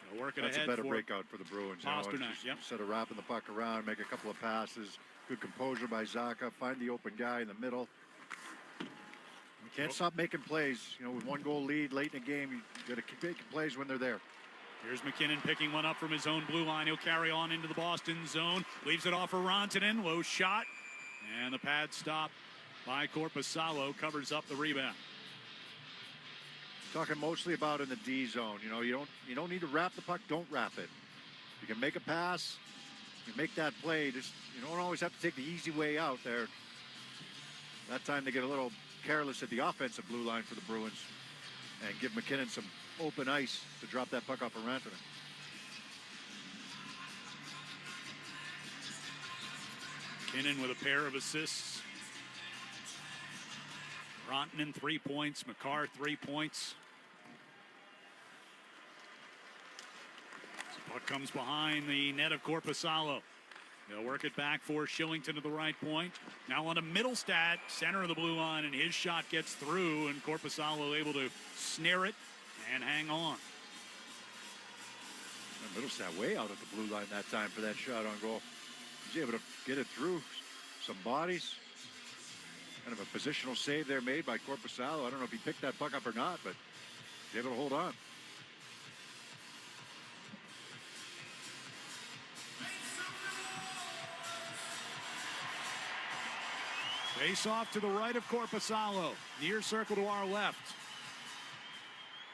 They'll work it That's ahead. That's a better breakout for the Bruins. Pasternak, yep. Instead of wrapping the puck around, make a couple of passes. Good composure by Zacha. Find the open guy in the middle. You can't stop making plays. You know, with 1-goal lead late in the game, you got to keep making plays when they're there. Here's McKinnon picking one up from his own blue line. He'll carry on into the Boston zone. Leaves it off for Rantanen. Low shot. And the pad stop by Korpisalo covers up the rebound. Talking mostly about in the D zone. You know, you don't need to wrap the puck. Don't wrap it. You can make a pass. You make that play. Just you don't always have to take the easy way out there. That time they get a little careless at the offensive blue line for the Bruins and give McKinnon some open ice to drop that puck off of Rantanen. McKinnon with a pair of assists. Rantanen 3 points. Makar 3 points. So puck comes behind the net of Korpisalo. They'll work it back for Shillington to the right point. Now on to Middlestat, center of the blue line, and his shot gets through, and Korpisalo able to snare it and hang on. And Middlestat way out at the blue line that time for that shot on goal. He's able to get it through some bodies. Kind of a positional save there made by Korpisalo. I don't know if he picked that puck up or not, but he's able to hold on. Face off to the right of Korpisalo. Near circle to our left.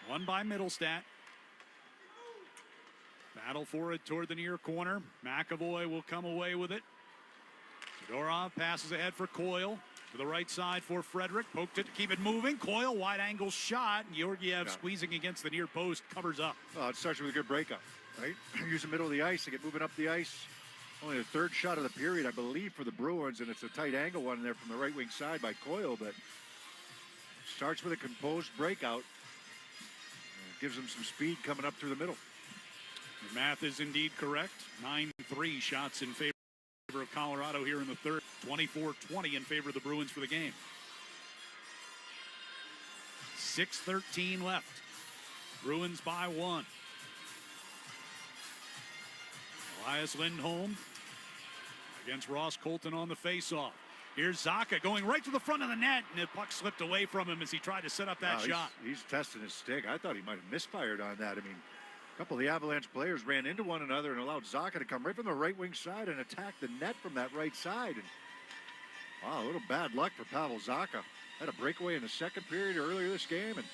Won by Middlestat. Battle for it toward the near corner. McAvoy will come away with it. Zadorov passes ahead for Coyle. To the right side for Frederick. Poked it to keep it moving. Coyle, wide angle shot. Georgiev squeezing against the near post. Covers up. Oh, it starts with a good breakup, right? Use the middle of the ice to get moving up the ice. Only the third shot of the period, I believe, for the Bruins, and it's a tight angle one there from the right wing side by Coyle, but starts with a composed breakout. Gives them some speed coming up through the middle. The math is indeed correct. 9-3 shots in favor of Colorado here in the third. 24-20 in favor of the Bruins for the game. 6:13 left. Bruins by 1. Elias Lindholm against Ross Colton on the faceoff. Here's Zacha going right to the front of the net, and the puck slipped away from him as he tried to set up that shot. He's testing his stick. I thought he might have misfired on that. I mean, a couple of the Avalanche players ran into one another and allowed Zacha to come right from the right wing side and attack the net from that right side. And wow, a little bad luck for Pavel Zacha. Had a breakaway in the second period earlier this game, and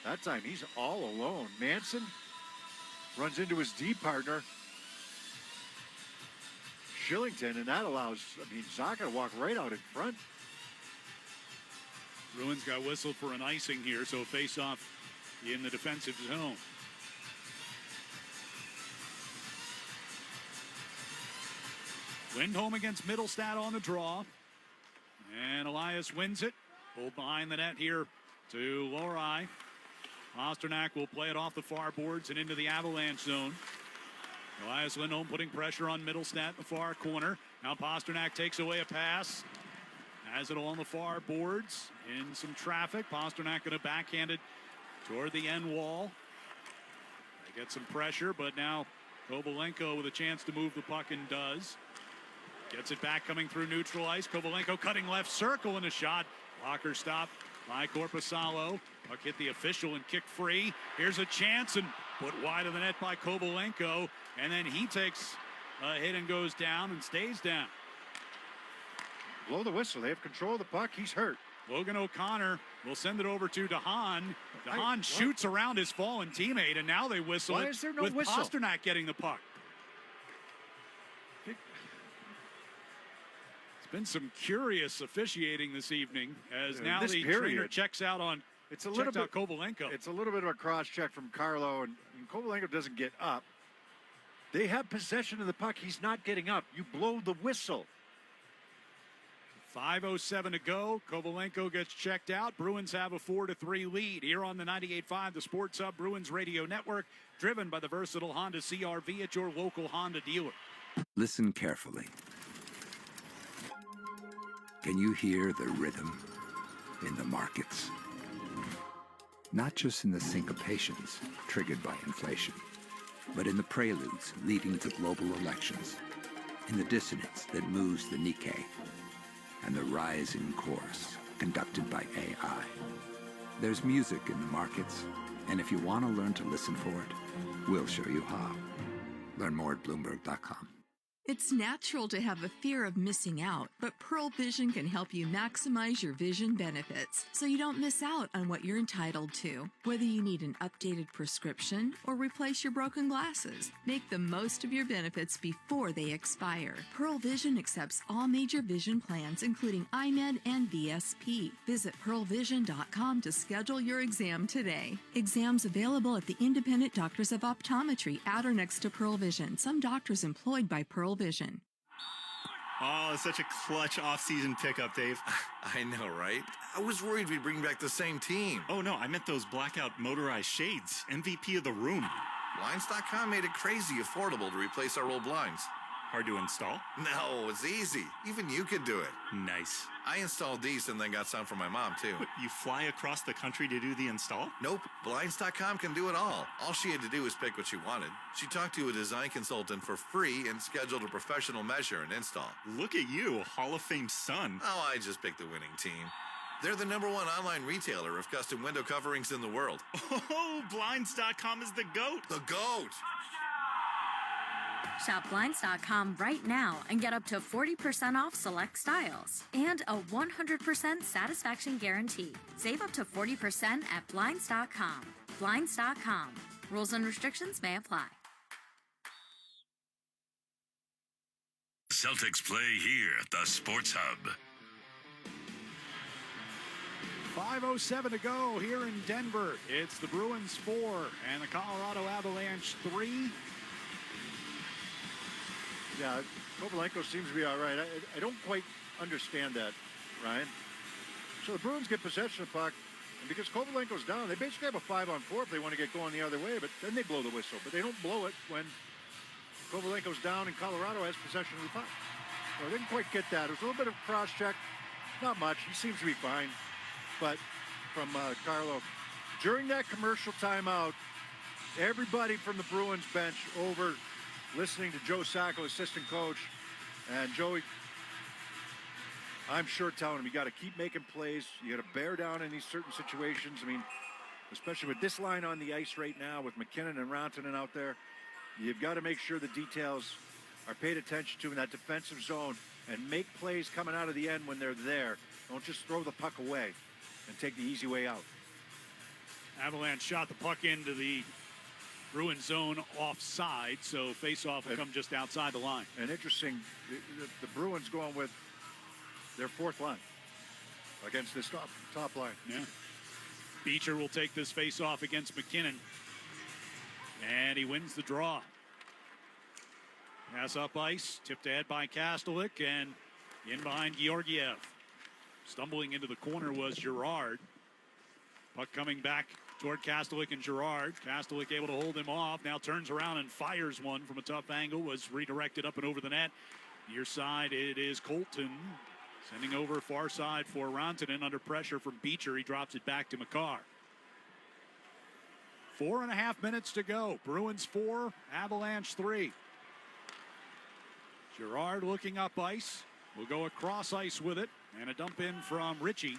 that time he's all alone. Manson runs into his D partner, Shillington, and that allows, Zacha to walk right out in front. Bruins got whistled for an icing here, so face off in the defensive zone. Lindholm against Middlestat on the draw. And Elias wins it. Pulled behind the net here to Lohrei. Pasternak will play it off the far boards and into the Avalanche zone. Elias Lindholm putting pressure on Middlestat in the far corner. Now Pasternak takes away a pass. Has it along the far boards in some traffic. Pasternak going to backhand it toward the end wall. They get some pressure, but now Kovalenko with a chance to move the puck and does. Gets it back coming through neutral ice. Kovalenko cutting left circle and a shot. Blocker stop by Korpisalo. Puck hit the official and kicked free. Here's a chance and put wide of the net by Kovalenko. And then he takes a hit and goes down and stays down. Blow the whistle. They have control of the puck. He's hurt. Logan O'Connor will send it over to DeHaan. DeHaan shoots around his fallen teammate, and now they whistle Why it is there no with whistle? Pasternak getting the puck. It's been some curious officiating this evening as now the trainer checks out on Kovalenko. It's a little bit of a cross check from Carlo, and Kovalenko doesn't get up. They have possession of the puck. He's not getting up. You blow the whistle. 5:07 to go. Kovalenko gets checked out. Bruins have a 4-3 lead here on the 98.5, the Sports Hub Bruins Radio Network, driven by the versatile Honda CR-V at your local Honda dealer. Listen carefully. Can you hear the rhythm in the markets? Not just in the syncopations triggered by inflation, but in the preludes leading to global elections, in the dissonance that moves the Nikkei, and the rising chorus conducted by AI. There's music in the markets, and if you want to learn to listen for it, we'll show you how. Learn more at Bloomberg.com. It's natural to have a fear of missing out, but Pearl Vision can help you maximize your vision benefits so you don't miss out on what you're entitled to. Whether you need an updated prescription or replace your broken glasses, make the most of your benefits before they expire. Pearl Vision accepts all major vision plans, including iMed and VSP. Visit pearlvision.com to schedule your exam today. Exams available at the Independent Doctors of Optometry at or next to Pearl Vision. Some doctors employed by Pearl Vision. Oh, it's such a clutch off-season pickup, Dave. I know, right? I was worried we'd bring back the same team. Oh, no, I meant those blackout motorized shades. MVP of the room. Blinds.com made it crazy affordable to replace our old blinds. Hard to install? No, it's easy. Even you could do it. Nice. I installed these and then got some for my mom, too. What, you fly across the country to do the install? Nope. Blinds.com can do it all. All she had to do was pick what she wanted. She talked to a design consultant for free and scheduled a professional measure and install. Look at you, Hall of Fame son. Oh, I just picked the winning team. They're the #1 online retailer of custom window coverings in the world. Oh, Blinds.com is the GOAT. The GOAT! Shop Blinds.com right now and get up to 40% off select styles and a 100% satisfaction guarantee. Save up to 40% at Blinds.com. Blinds.com. Rules and restrictions may apply. Celtics play here at the Sports Hub. 5:07 to go here in Denver. It's the Bruins 4 and the Colorado Avalanche 3. Yeah, Kovalenko seems to be all right. I don't quite understand that, Ryan. So the Bruins get possession of the puck, and because Kovalenko's down, they basically have a 5-on-4 if they want to get going the other way, but then they blow the whistle. But they don't blow it when Kovalenko's down and Colorado has possession of the puck. Well, didn't quite get that. It was a little bit of cross-check. Not much. He seems to be fine. But from Carlo, during that commercial timeout, everybody from the Bruins bench over listening to Joe Sacco, assistant coach, and Joey, I'm sure telling him you got to keep making plays. You got to bear down in these certain situations. I mean, especially with this line on the ice right now with McKinnon and Rantanen out there, you've got to make sure the details are paid attention to in that defensive zone and make plays coming out of the end when they're there. Don't just throw the puck away and take the easy way out. Avalanche shot the puck into the Bruin zone offside, so face-off will come just outside the line. And interesting, the Bruins going with their fourth line against this top line. Yeah. Beecher will take this face-off against McKinnon, and he wins the draw. Pass up ice, tipped ahead by Kastelik, and in behind Georgiev. Stumbling into the corner was Girard. Puck coming back toward Kastelik and Girard. Kastelik able to hold him off. Now turns around and fires one from a tough angle. Was redirected up and over the net. Near side, it is Colton. Sending over far side for Rantanen under pressure from Beecher. He drops it back to Makar. 4.5 minutes to go. Bruins 4, Avalanche 3. Girard looking up ice. Will go across ice with it. And a dump in from Ritchie.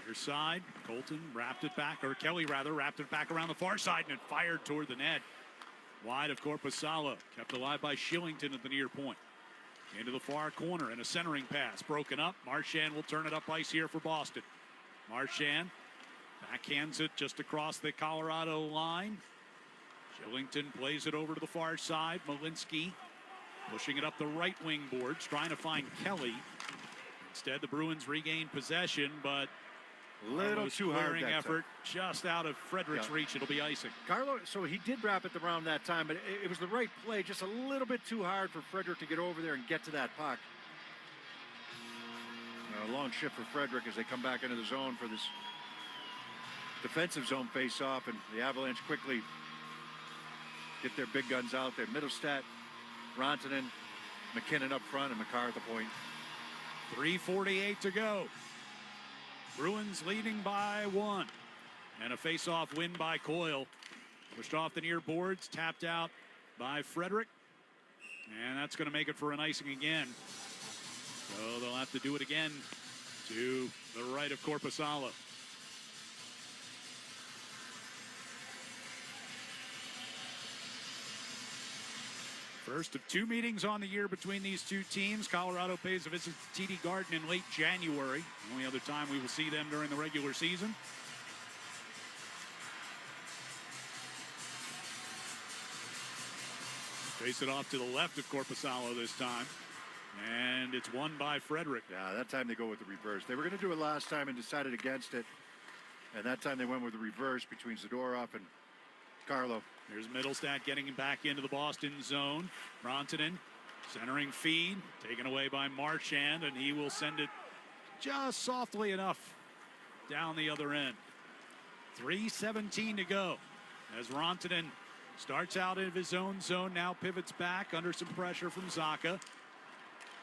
Near side, Colton wrapped it back, or Kelly rather, wrapped it back around the far side and it fired toward the net. Wide of Korpisalo. Kept alive by Shillington at the near point. Into the far corner and a centering pass. Broken up. Marchand will turn it up ice here for Boston. Marchand backhands it just across the Colorado line. Shillington plays it over to the far side. Malinsky pushing it up the right wing boards, trying to find Kelly. Instead, the Bruins regain possession, but a little too hard that effort just out of Frederick's reach. It'll be icing. Carlo, so he did wrap it around that time, but it was the right play, just a little bit too hard for Frederick to get over there and get to that puck. A long shift for Frederick as they come back into the zone for this defensive zone face-off, and the Avalanche quickly get their big guns out there. Middlestat, Rantanen, McKinnon up front, and Makar at the point. 3:48 to go. Bruins leading by 1. And a face-off win by Coyle. Pushed off the near boards, tapped out by Frederick. And that's going to make it for an icing again. So they'll have to do it again to the right of Korpisalo. First of 2 meetings on the year between these two teams. Colorado pays a visit to TD Garden in late January. The only other time we will see them during the regular season. Face it off to the left of Korpisalo this time. And it's won by Frederick. Yeah, that time they go with the reverse. They were going to do it last time and decided against it. And that time they went with the reverse between Zadorov and Carlo. Here's Middlestat getting him back into the Boston zone. Rantanen centering feed, taken away by Marchand, and he will send it just softly enough down the other end. 3:17 to go as Rantanen starts out of his own zone, now pivots back under some pressure from Zacha.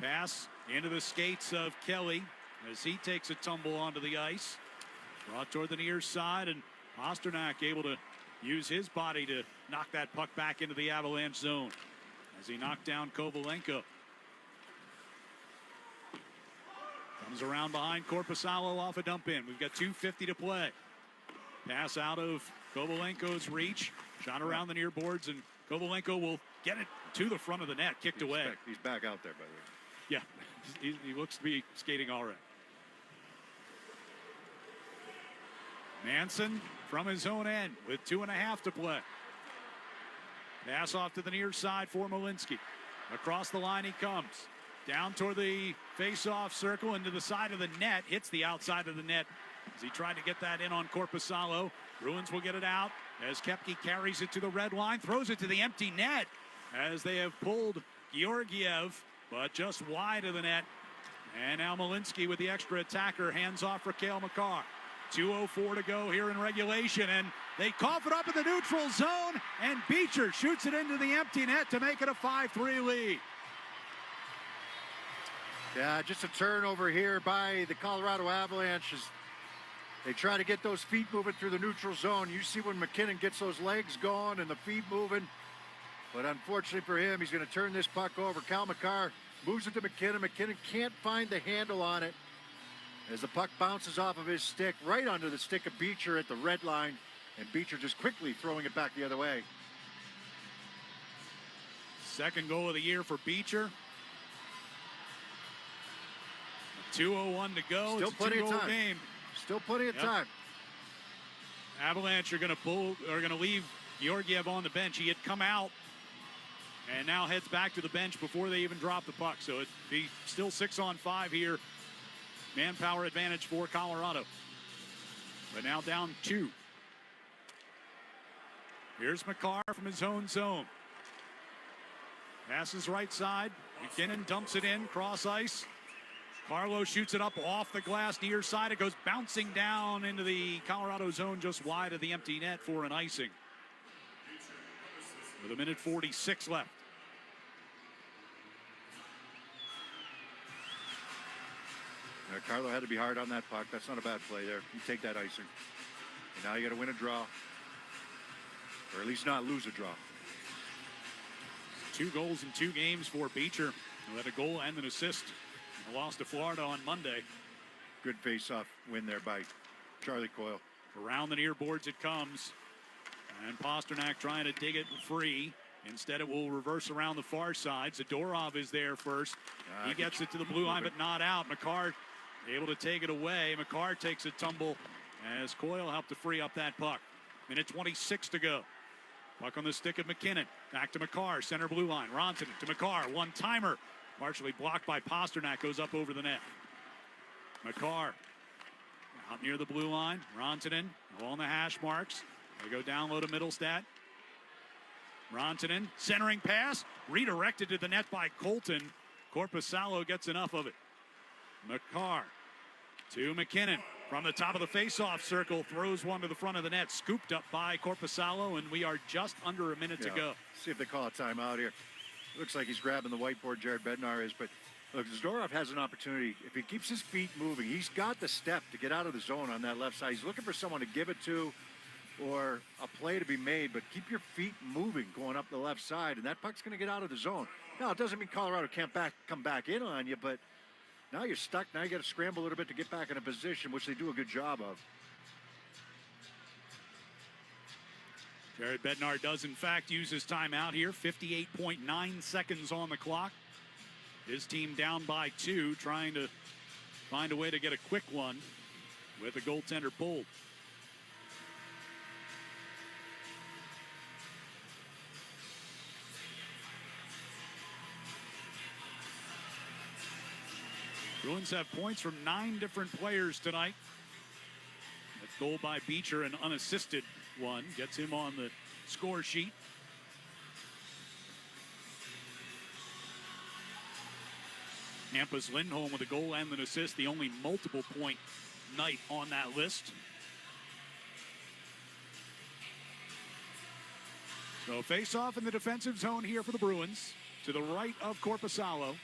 Pass into the skates of Kelly as he takes a tumble onto the ice. Brought toward the near side, and Pasternak able to use his body to knock that puck back into the Avalanche zone as he knocked down Kovalenko. Comes around behind Korpisalo off a dump in. We've got 2:50 to play. Pass out of Kovalenko's reach. Shot around the near boards, and Kovalenko will get it to the front of the net. Kicked away. He's back out there, by the way. Yeah, he looks to be skating all right. Manson from his own end with 2.5 to play. Pass off to the near side for Malinsky. Across the line he comes. Down toward the face-off circle into the side of the net. Hits the outside of the net as he tried to get that in on Korpisalo. Bruins will get it out as Koepke carries it to the red line. Throws it to the empty net as they have pulled Georgiev, but just wide of the net. And now Malinsky with the extra attacker hands off Raquel Makar. 2:04 to go here in regulation, and they cough it up in the neutral zone, and Beecher shoots it into the empty net to make it a 5-3 lead. Yeah, just a turnover here by the Colorado Avalanche as they try to get those feet moving through the neutral zone. You see when McKinnon gets those legs going and the feet moving. But unfortunately for him, he's going to turn this puck over. Cal McCarr moves it to McKinnon. McKinnon can't find the handle on it as the puck bounces off of his stick right onto the stick of Beecher at the red line. And Beecher just quickly throwing it back the other way. Second goal of the year for Beecher. 2:01 to go. Still it's plenty a 2-goal of time. game. Still plenty of time. Avalanche are going to leave Georgiev on the bench. He had come out and now heads back to the bench before they even drop the puck. So it'd be still 6-on-5 here. Manpower advantage for Colorado. But now down 2. Here's McCarr from his own zone. Passes right side. McKinnon dumps it in, cross ice. Carlo shoots it up off the glass near side. It goes bouncing down into the Colorado zone just wide of the empty net for an icing. With 1:46 left. Carlo had to be hard on that puck. That's not a bad play there. You take that icing. And now you got to win a draw. Or at least not lose a draw. 2 goals in 2 games for Beecher, who had a goal and an assist. A loss to Florida on Monday. Good face-off win there by Charlie Coyle. Around the near boards it comes. And Pasternak trying to dig it free. Instead it will reverse around the far side. Zadorov is there first. He gets it to the blue line but not out. McCarr able to take it away. McCarr takes a tumble as Coyle helped to free up that puck. 1:26 to go. Puck on the stick of McKinnon. Back to McCarr. Center blue line. Rantanen to McCarr. One-timer. Partially blocked by Pasternak. Goes up over the net. McCarr out near the blue line. Rantanen along the hash marks. They go down low to Middlestat. Rantanen centering pass. Redirected to the net by Colton. Korpisalo gets enough of it. McCarr to McKinnon. From the top of the face-off circle, throws one to the front of the net. Scooped up by Korpisalo, and we are just under a minute to go. See if they call a timeout here. Looks like he's grabbing the whiteboard, Jared Bednar is, but look, Zadorov has an opportunity. If he keeps his feet moving, he's got the step to get out of the zone on that left side. He's looking for someone to give it to or a play to be made, but keep your feet moving going up the left side, and that puck's going to get out of the zone. Now, it doesn't mean Colorado can't come back in on you, but now you're stuck. Now you got to scramble a little bit to get back in a position, which they do a good job of. Jared Bednar does, in fact, use his timeout here. 58.9 seconds on the clock. His team down by 2, trying to find a way to get a quick one with the goaltender pulled. Bruins have points from 9 different players tonight. That goal by Beecher, an unassisted one, gets him on the score sheet. Hampus Lindholm with a goal and an assist, the only multiple point night on that list. So face off in the defensive zone here for the Bruins, to the right of Korpisalo.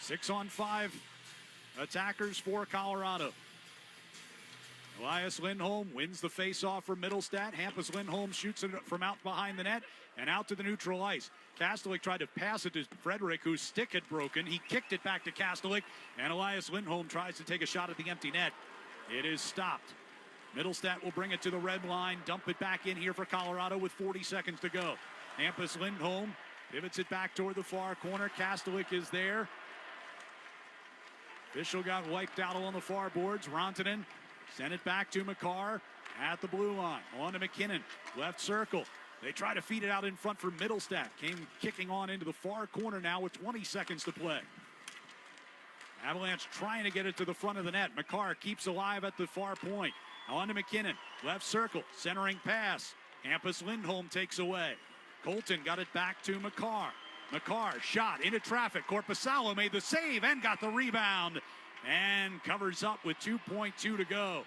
6-on-5 attackers for Colorado. Elias Lindholm wins the face-off for Middlestat. Hampus Lindholm shoots it from out behind the net and out to the neutral ice. Kastelik tried to pass it to Frederick, whose stick had broken. He kicked it back to Kastelik, and Elias Lindholm tries to take a shot at the empty net. It is stopped. Middlestat will bring it to the red line, dump it back in here for Colorado with 40 seconds to go. Hampus Lindholm pivots it back toward the far corner. Kastelik is there. Official got wiped out along the far boards. Rantanen sent it back to McCarr at the blue line. On to McKinnon, left circle. They try to feed it out in front for Middlestat. Came kicking on into the far corner now with 20 seconds to play. Avalanche trying to get it to the front of the net. McCarr keeps alive at the far point. On to McKinnon, left circle, centering pass. Hampus Lindholm takes away. Colton got it back to McCarr. McCarr shot into traffic. Korpisalo made the save and got the rebound and covers up with 2.2 to go.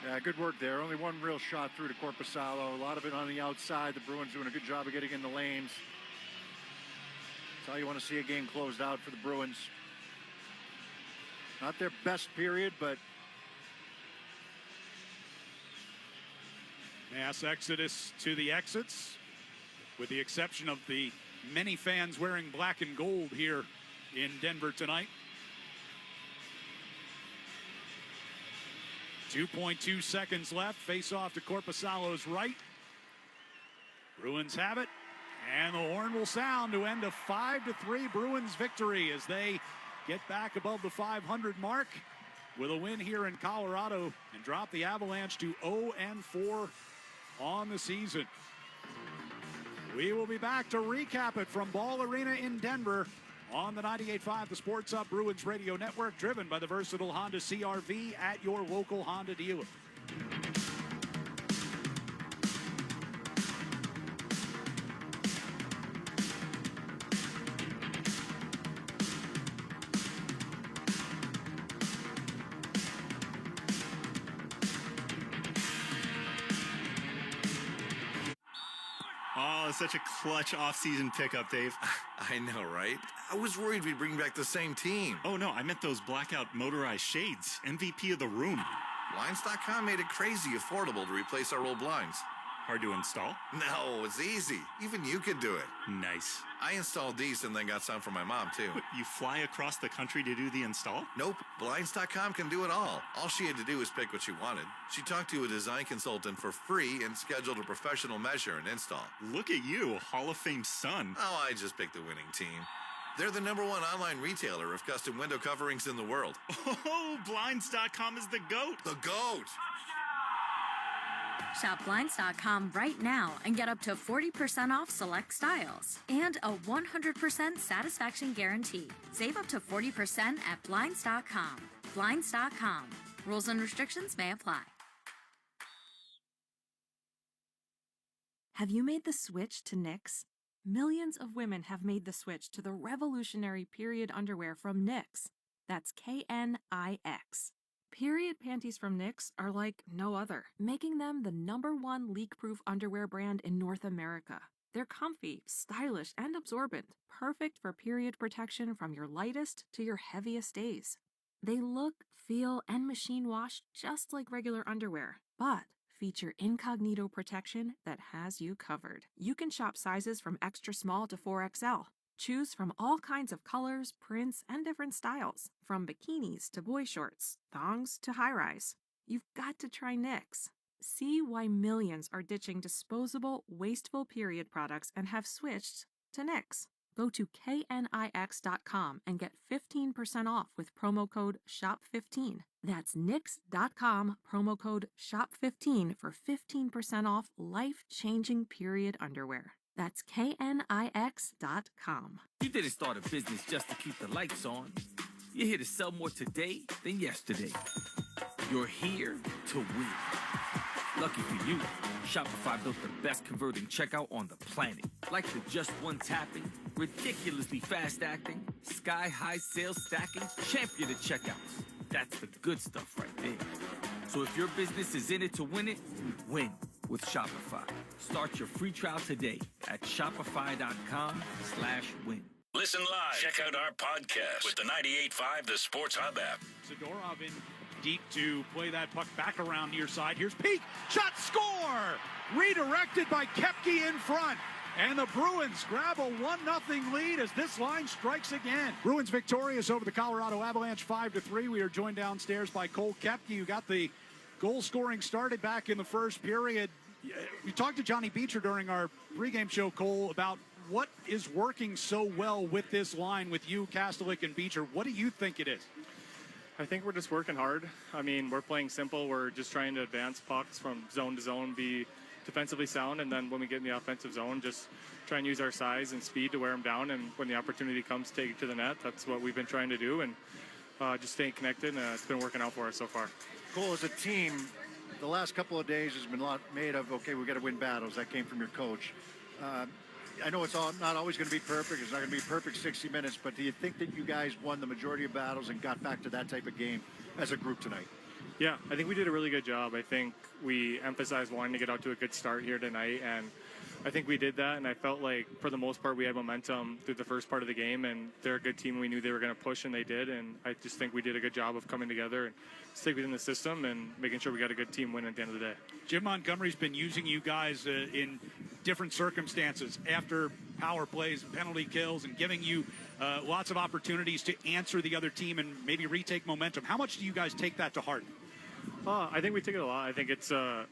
Yeah, good work there. Only one real shot through to Korpisalo. A lot of it on the outside. The Bruins doing a good job of getting in the lanes. That's how you want to see a game closed out for the Bruins. Not their best period, but mass exodus to the exits, with the exception of the many fans wearing black and gold here in Denver tonight. 2.2 seconds left. Face off to Korpisalo's right. Bruins have it, and the horn will sound to end a 5-3 Bruins victory as they get back above the 500 mark with a win here in Colorado and drop the Avalanche to 0-4 on the season. We will be back to recap it from Ball Arena in Denver on the 98.5 The Sports Hub Bruins Radio Network, driven by the versatile Honda CR-V at your local Honda dealer. Oh, such a clutch off-season pickup, Dave. I know, right? I was worried we'd bring back the same team. Oh, no, I meant those blackout motorized shades. MVP of the room. Blinds.com made it crazy affordable to replace our old blinds. Hard to install? No, it's easy. Even you could do it. Nice. I installed these and then got some for my mom, too. What, you fly across the country to do the install? Nope. Blinds.com can do it all. All she had to do was pick what she wanted. She talked to a design consultant for free and scheduled a professional measure and install. Look at you, Hall of Fame son. Oh, I just picked the winning team. They're the #1 online retailer of custom window coverings in the world. Oh, Blinds.com is the GOAT. The GOAT! Shop Blinds.com right now and get up to 40% off select styles and a 100% satisfaction guarantee. Save up to 40% at Blinds.com. Blinds.com. Rules and restrictions may apply. Have you made the switch to Knix? Millions of women have made the switch to the revolutionary period underwear from Knix. That's Knix. Period panties from Knix are like no other, making them the #1 leak-proof underwear brand in North America. They're comfy, stylish, and absorbent, perfect for period protection from your lightest to your heaviest days. They look, feel, and machine wash just like regular underwear, but feature incognito protection that has you covered. You can shop sizes from extra small to 4XL. Choose from all kinds of colors, prints, and different styles, from bikinis to boy shorts, thongs to high-rise. You've got to try Knix. See why millions are ditching disposable, wasteful period products and have switched to Knix. Go to knix.com and get 15% off with promo code SHOP15. That's knix.com, promo code SHOP15 for 15% off life-changing period underwear. That's knix.com. You didn't start a business just to keep the lights on. You're here to sell more today than yesterday. You're here to win. Lucky for you, Shopify built the best converting checkout on the planet. Like the just one tapping, ridiculously fast acting, sky-high sales stacking, champion of checkouts. That's the good stuff right there. So if your business is in it to win it, win with Shopify. Start your free trial today at shopify.com/win. Listen live. Check out our podcast with the 98.5 The Sports Hub app. Zadorov in deep to play that puck back around near side. Here's Peak. Shot, score! Redirected by Koepke in front. And the Bruins grab a 1-0 lead as this line strikes again. Bruins victorious over the Colorado Avalanche 5-3. We are joined downstairs by Cole Koepke, who got the goal scoring started back in the first period. We talked to Johnny Beecher during our pregame show, Cole, about what is working so well with this line with you, Kastelik, and Beecher. What do you think it is? I think we're just working hard. I mean, we're playing simple. We're just trying to advance pucks from zone to zone, be defensively sound, and then when we get in the offensive zone, just try and use our size and speed to wear them down, and when the opportunity comes, take it to the net. That's what we've been trying to do, and just staying connected, and it's been working out for us so far. Cole, as a team, the last couple of days has been a lot made of, okay, we got to win battles. That came from your coach. I know it's not always going to be perfect. It's not going to be perfect 60 minutes, but do you think that you guys won the majority of battles and got back to that type of game as a group tonight? Yeah, I think we did a really good job. I think we emphasized wanting to get out to a good start here tonight, and I think we did that, and I felt like for the most part we had momentum through the first part of the game, and they're a good team. We knew they were going to push, and they did, and I just think we did a good job of coming together and stick within the system and making sure we got a good team win at the end of the day. Jim Montgomery's been using you guys in different circumstances after power plays and penalty kills and giving you lots of opportunities to answer the other team and maybe retake momentum. How much do you guys take that to heart? I think we take it a lot. I think it's a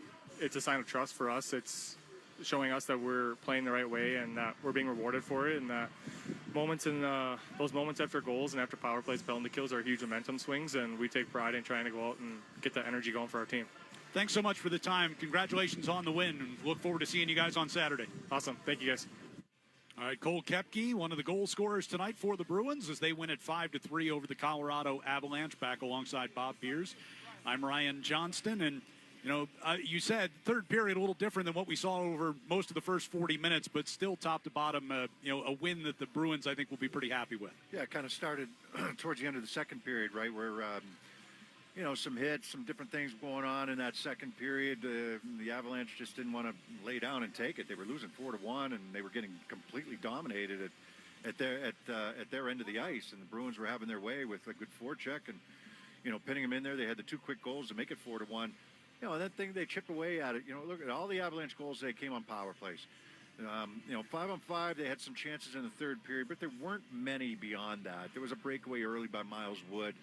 sign of trust for us. It's showing us that we're playing the right way and that we're being rewarded for it, and that those moments after goals and after power plays, penalty kills are huge momentum swings, and we take pride in trying to go out and get that energy going for our team. Thanks so much for the time. Congratulations on the win, and look forward to seeing you guys on Saturday. Awesome. Thank you, guys. All right, Cole Koepke, one of the goal scorers tonight for the Bruins as they win at 5-3 over the Colorado Avalanche, back alongside Bob Beers. I'm Ryan Johnston, and you said third period a little different than what we saw over most of the first 40 minutes, but still top to bottom, a win that the Bruins, I think, will be pretty happy with. Yeah, it kind of started towards the end of the second period, right, where, some hits, some different things going on in that second period. The Avalanche just didn't want to lay down and take it. They were losing 4-1, and they were getting completely dominated at their end of the ice, and the Bruins were having their way with a good forecheck and, pinning them in there. They had the two quick goals to make it 4-1. That thing, they chipped away at it. Look at all the Avalanche goals. They came on power plays. 5-on-5, they had some chances in the third period, but there weren't many beyond that. There was a breakaway early by Miles Wood.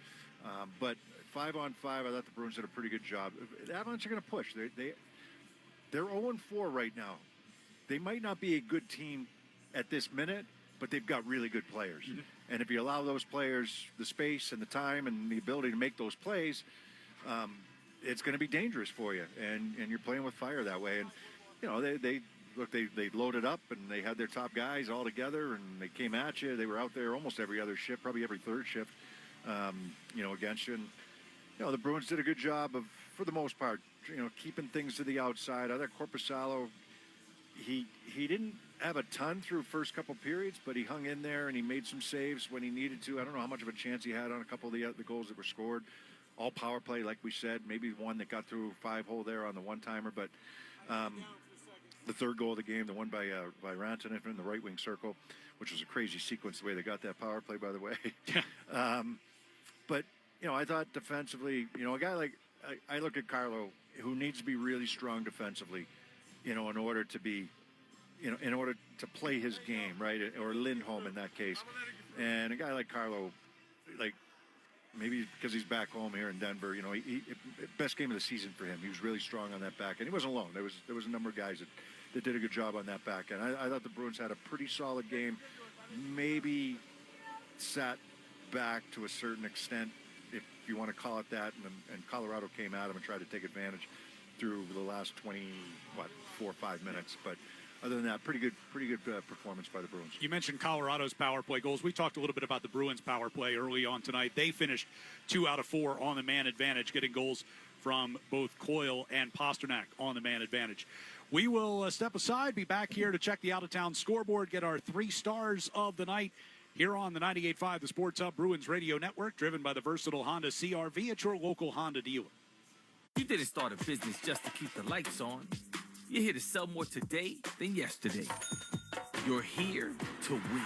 But 5-on-5, I thought the Bruins did a pretty good job. The Avalanche are going to push. They're 0-4 right now. They might not be a good team at this minute, but they've got really good players. Mm-hmm. And if you allow those players the space and the time and the ability to make those plays, it's going to be dangerous for you, and you're playing with fire that way. And they loaded up, and they had their top guys all together, and they came at you. They were out there almost every other shift, probably every third shift, against you. And the Bruins did a good job of, for the most part, keeping things to the outside. I thought Korpisalo, he didn't have a ton through first couple periods, but he hung in there and he made some saves when he needed to. I don't know how much of a chance he had on a couple of the goals that were scored. All power play, like we said, maybe one that got through 5-hole there on the one-timer, but the third goal of the game, the one by Rantanen in the right wing circle, which was a crazy sequence the way they got that power play, by the way. But I thought defensively, a guy like I look at Carlo, who needs to be really strong defensively, in order to be, in order to play his game, right, or Lindholm in that case, and a guy like Carlo, like. Maybe because he's back home here in Denver, he best game of the season for him. He was really strong on that back end. He wasn't alone. There was a number of guys that did a good job on that back end. I thought the Bruins had a pretty solid game. Maybe sat back to a certain extent, if you want to call it that, and Colorado came at him and tried to take advantage through the last 4 or 5 minutes. But other than that, pretty good performance by the Bruins. You mentioned Colorado's power play goals. We talked a little bit about the Bruins' power play early on tonight. They finished 2 out of 4 on the man advantage, getting goals from both Coyle and Pasternak on the man advantage. We will step aside, be back here to check the out-of-town scoreboard, get our 3 stars of the night here on the 98.5, the Sports Hub Bruins Radio Network, driven by the versatile Honda CR-V at your local Honda dealer. You didn't start a business just to keep the lights on. You're here to sell more today than yesterday. You're here to win.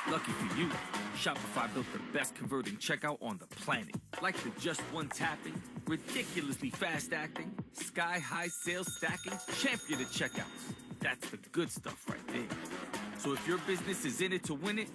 Lucky for you, Shopify built the best converting checkout on the planet. Like the just one tapping, ridiculously fast acting, sky-high sales stacking, champion of checkouts. That's the good stuff right there. So if your business is in it to win it,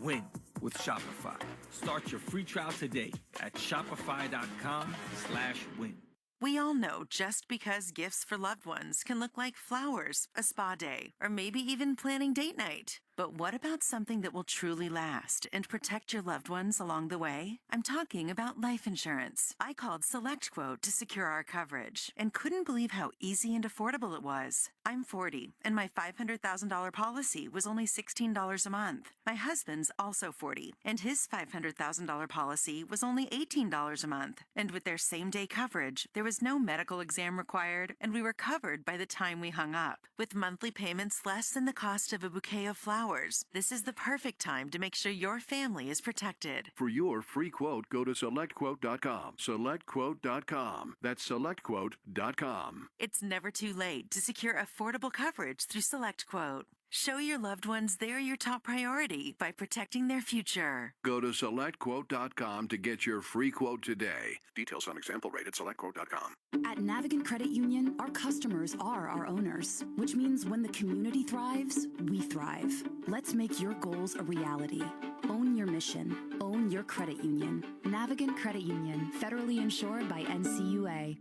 win with Shopify. Start your free trial today at shopify.com/win. We all know just because gifts for loved ones can look like flowers, a spa day, or maybe even planning date night. But what about something that will truly last and protect your loved ones along the way? I'm talking about life insurance. I called SelectQuote to secure our coverage and couldn't believe how easy and affordable it was. I'm 40, and my $500,000 policy was only $16 a month. My husband's also 40, and his $500,000 policy was only $18 a month. And with their same-day coverage, there was no medical exam required, and we were covered by the time we hung up. With monthly payments less than the cost of a bouquet of flowers, hours. This is the perfect time to make sure your family is protected. For your free quote, go to SelectQuote.com. SelectQuote.com. That's SelectQuote.com. It's never too late to secure affordable coverage through SelectQuote. Show your loved ones they're your top priority by protecting their future. Go to SelectQuote.com to get your free quote today. Details on example rate at SelectQuote.com. At Navigant Credit Union, our customers are our owners, which means when the community thrives, we thrive. Let's make your goals a reality. Own your mission. Own your credit union. Navigant Credit Union, federally insured by NCUA.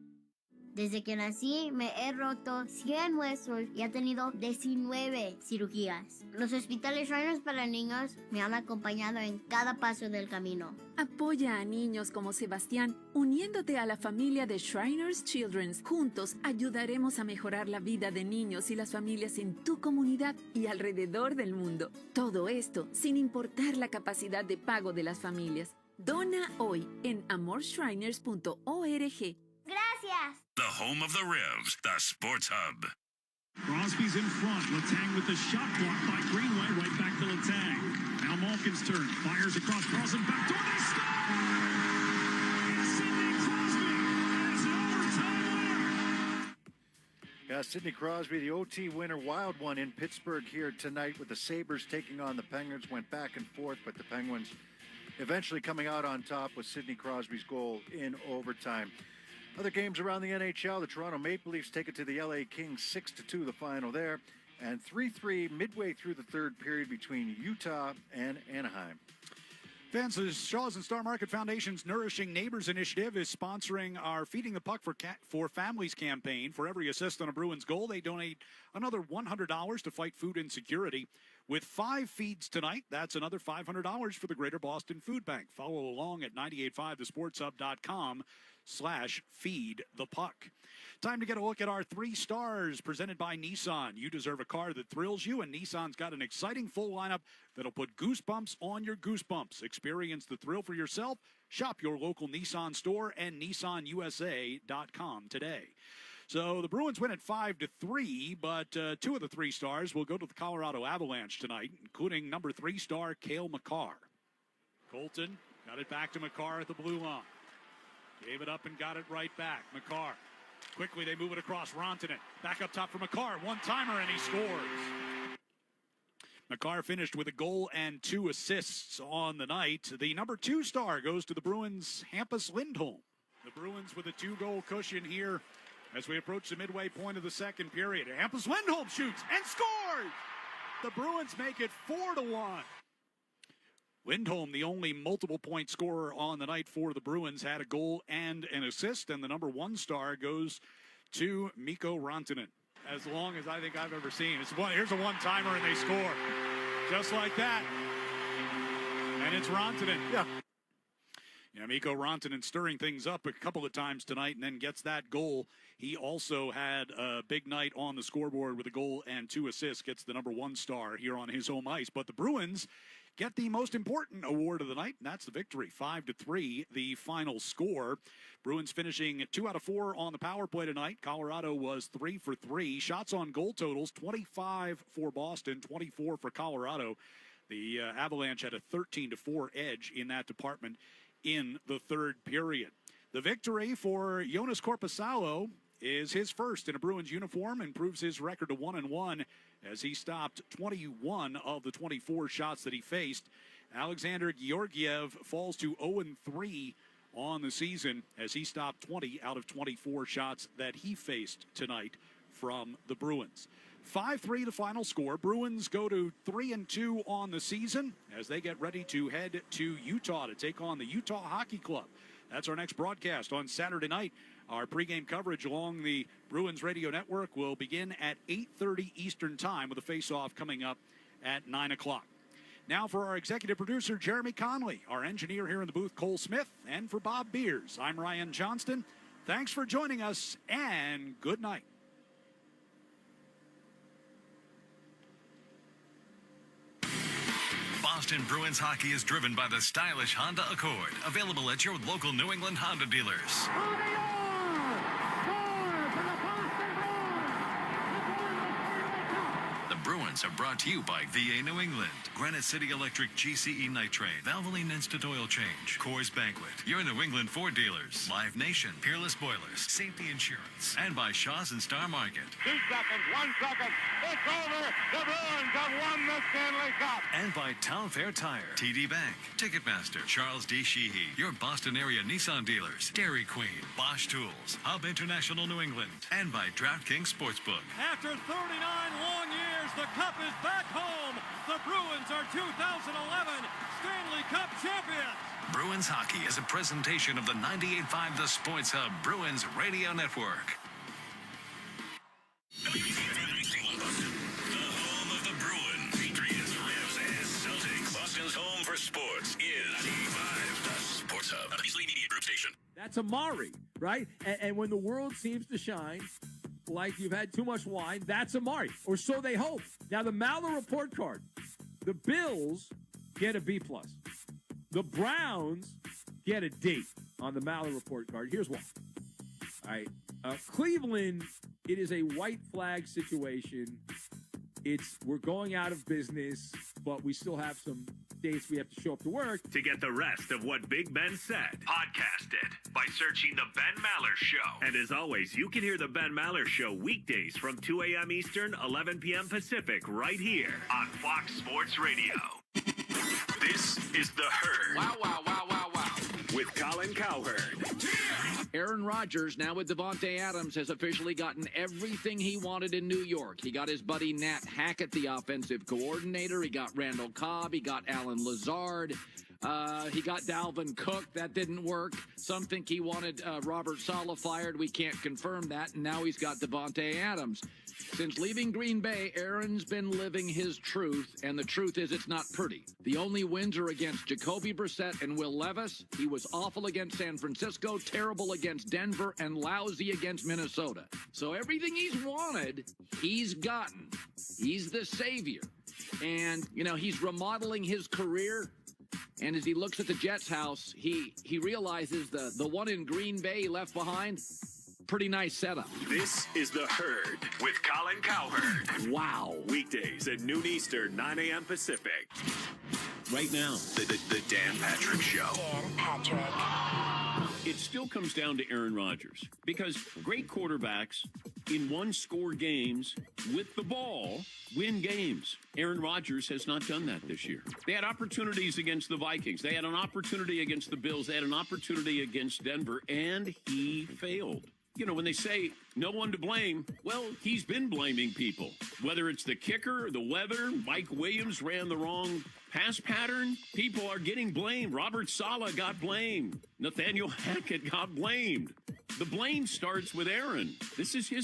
Desde que nací me he roto 100 huesos y he tenido 19 cirugías. Los hospitales Shriners para niños me han acompañado en cada paso del camino. Apoya a niños como Sebastián, uniéndote a la familia de Shriners Children's. Juntos ayudaremos a mejorar la vida de niños y las familias en tu comunidad y alrededor del mundo. Todo esto sin importar la capacidad de pago de las familias. Dona hoy en amorshriners.org. Gracias. The home of the Revs, the Sports Hub. Crosby's in front. Letang with the shot blocked by Greenway. Right back to Letang. Now Malkin's turn. Fires across Carlson. Back door. They score! It's Sidney Crosby. And it's an overtime winner. Yeah, Sidney Crosby, the OT winner. Wild one in Pittsburgh here tonight with the Sabres taking on the Penguins. Went back and forth, but the Penguins eventually coming out on top with Sidney Crosby's goal in overtime. Other games around the NHL, the Toronto Maple Leafs take it to the LA Kings 6-2, the final there, and 3-3 midway through the third period between Utah and Anaheim. Fans, the Shaw's and Star Market Foundation's Nourishing Neighbors Initiative is sponsoring our Feeding the Puck for Families campaign. For every assist on a Bruins goal, they donate another $100 to fight food insecurity. With 5 feeds tonight, that's another $500 for the Greater Boston Food Bank. Follow along at 985thesportshub.com/feed the puck. Time to get a look at our 3 stars presented by Nissan. You deserve a car that thrills you, and Nissan's got an exciting full lineup that'll put goosebumps on your goosebumps. Experience the thrill for yourself. Shop your local Nissan store and nissanusa.com today. So the Bruins win at 5-3, but 2 of the 3 stars will go to the Colorado Avalanche tonight, including number 3 star Cale Makar. Colton got it back to Makar at the blue line. Gave it up and got it right back. Makar. Quickly they move it across Rantanen. Back up top for Makar. One-timer and he scores. Makar finished with a goal and 2 assists on the night. The number 2 star goes to the Bruins' Hampus Lindholm. The Bruins with a 2-goal cushion here as we approach the midway point of the second period. Hampus Lindholm shoots and scores! The Bruins make it 4-1. Lindholm, the only multiple point scorer on the night for the Bruins, had a goal and an assist, and the number 1 star goes to Mikko Rantanen. As long as I think I've ever seen. Here's a one-timer and they score. Just like that. And it's Rantanen. Yeah, Mikko Rantanen stirring things up a couple of times tonight and then gets that goal. He also had a big night on the scoreboard with a goal and 2 assists, gets the number 1 star here on his home ice. But the Bruins get the most important award of the night, and that's the victory. 5-3, the final score. Bruins finishing 2 out of 4 on the power play tonight. Colorado was 3 for 3. Shots on goal totals, 25 for Boston, 24 for Colorado. The Avalanche had a 13-4 edge in that department in the third period. The victory for Jonas Korpisalo is his first in a Bruins uniform, improves his record to 1-1 as he stopped 21 of the 24 shots that he faced. Alexander Georgiev falls to 0-3 on the season as he stopped 20 out of 24 shots that he faced tonight from the Bruins. 5-3 the final score. Bruins go to 3-2 on the season as they get ready to head to Utah to take on the Utah Hockey Club. That's our next broadcast on Saturday night. Our pregame coverage along the Bruins radio network will begin at 8:30 Eastern time with a face-off coming up at 9 o'clock. Now for our executive producer, Jeremy Conley, our engineer here in the booth, Cole Smith, and for Bob Beers, I'm Ryan Johnston. Thanks for joining us, and good night. Boston Bruins hockey is driven by the stylish Honda Accord, available at your local New England Honda dealers. The Bruins Bruins are brought to you by VA New England, Granite City Electric GCE Night Train, Valvoline Instant Oil Change, Coors Banquet, your New England Ford dealers, Live Nation, Peerless Boilers, Safety Insurance, and by Shaw's and Star Market. 2 seconds, 1 second, it's over. The Bruins have won the Stanley Cup. And by Town Fair Tire, TD Bank, Ticketmaster, Charles D. Sheehy, your Boston area Nissan dealers, Dairy Queen, Bosch Tools, Hub International New England, and by DraftKings Sportsbook. After 39 long years, the Cup is back home. The Bruins are 2011 Stanley Cup champions. Bruins Hockey is a presentation of the 98.5 The Sports Hub Bruins Radio Network. The home of the Bruins, Patriots, Rams, and Celtics. Boston's home for sports is 95 The Sports Hub, a Beasley Media Group station. That's Amari, right? And when the world seems to shine, like you've had too much wine, that's Amari, or so they hope. Now, the Maller report card, the Bills get a B+. The Browns get a D on the Maller report card. Here's why. All right. Cleveland, it is a white flag situation. We're going out of business, but we still have some days we have to show up to work. To get the rest of what Big Ben said, podcast it by searching The Ben Maller Show. And as always, you can hear The Ben Maller Show weekdays from 2 a.m. Eastern, 11 p.m. Pacific, right here on Fox Sports Radio. This is The Herd. Wow, wow, wow, wow, wow. With Colin Cowherd. Aaron Rodgers, now with Davante Adams, has officially gotten everything he wanted in New York. He got his buddy Nat Hackett, the offensive coordinator. He got Randall Cobb. He got Alan Lazard. He got Dalvin Cook. That didn't work. Some think he wanted Robert Saleh fired. We can't confirm that. And now he's got Davante Adams. Since leaving Green Bay, Aaron's been living his truth, and the truth is it's not pretty. The only wins are against Jacoby Brissett and Will Levis. He was awful against San Francisco, terrible against Denver, and lousy against Minnesota. So everything he's wanted, he's gotten. He's the savior. And, he's remodeling his career. And as he looks at the Jets house, he realizes the one in Green Bay he left behind, pretty nice setup. This is The Herd with Colin Cowherd. Wow. Weekdays at noon Eastern, 9 a.m. Pacific. Right now, the Dan Patrick Show. Dan Patrick. It still comes down to Aaron Rodgers because great quarterbacks in one-score games with the ball win games. Aaron Rodgers has not done that this year. They had opportunities against the Vikings. They had an opportunity against the Bills. They had an opportunity against Denver, and he failed. When they say no one to blame, well, he's been blaming people. Whether it's the kicker, the weather, Mike Williams ran the wrong pass pattern, people are getting blamed. Robert Saleh got blamed. Nathaniel Hackett got blamed. The blame starts with Aaron. This is his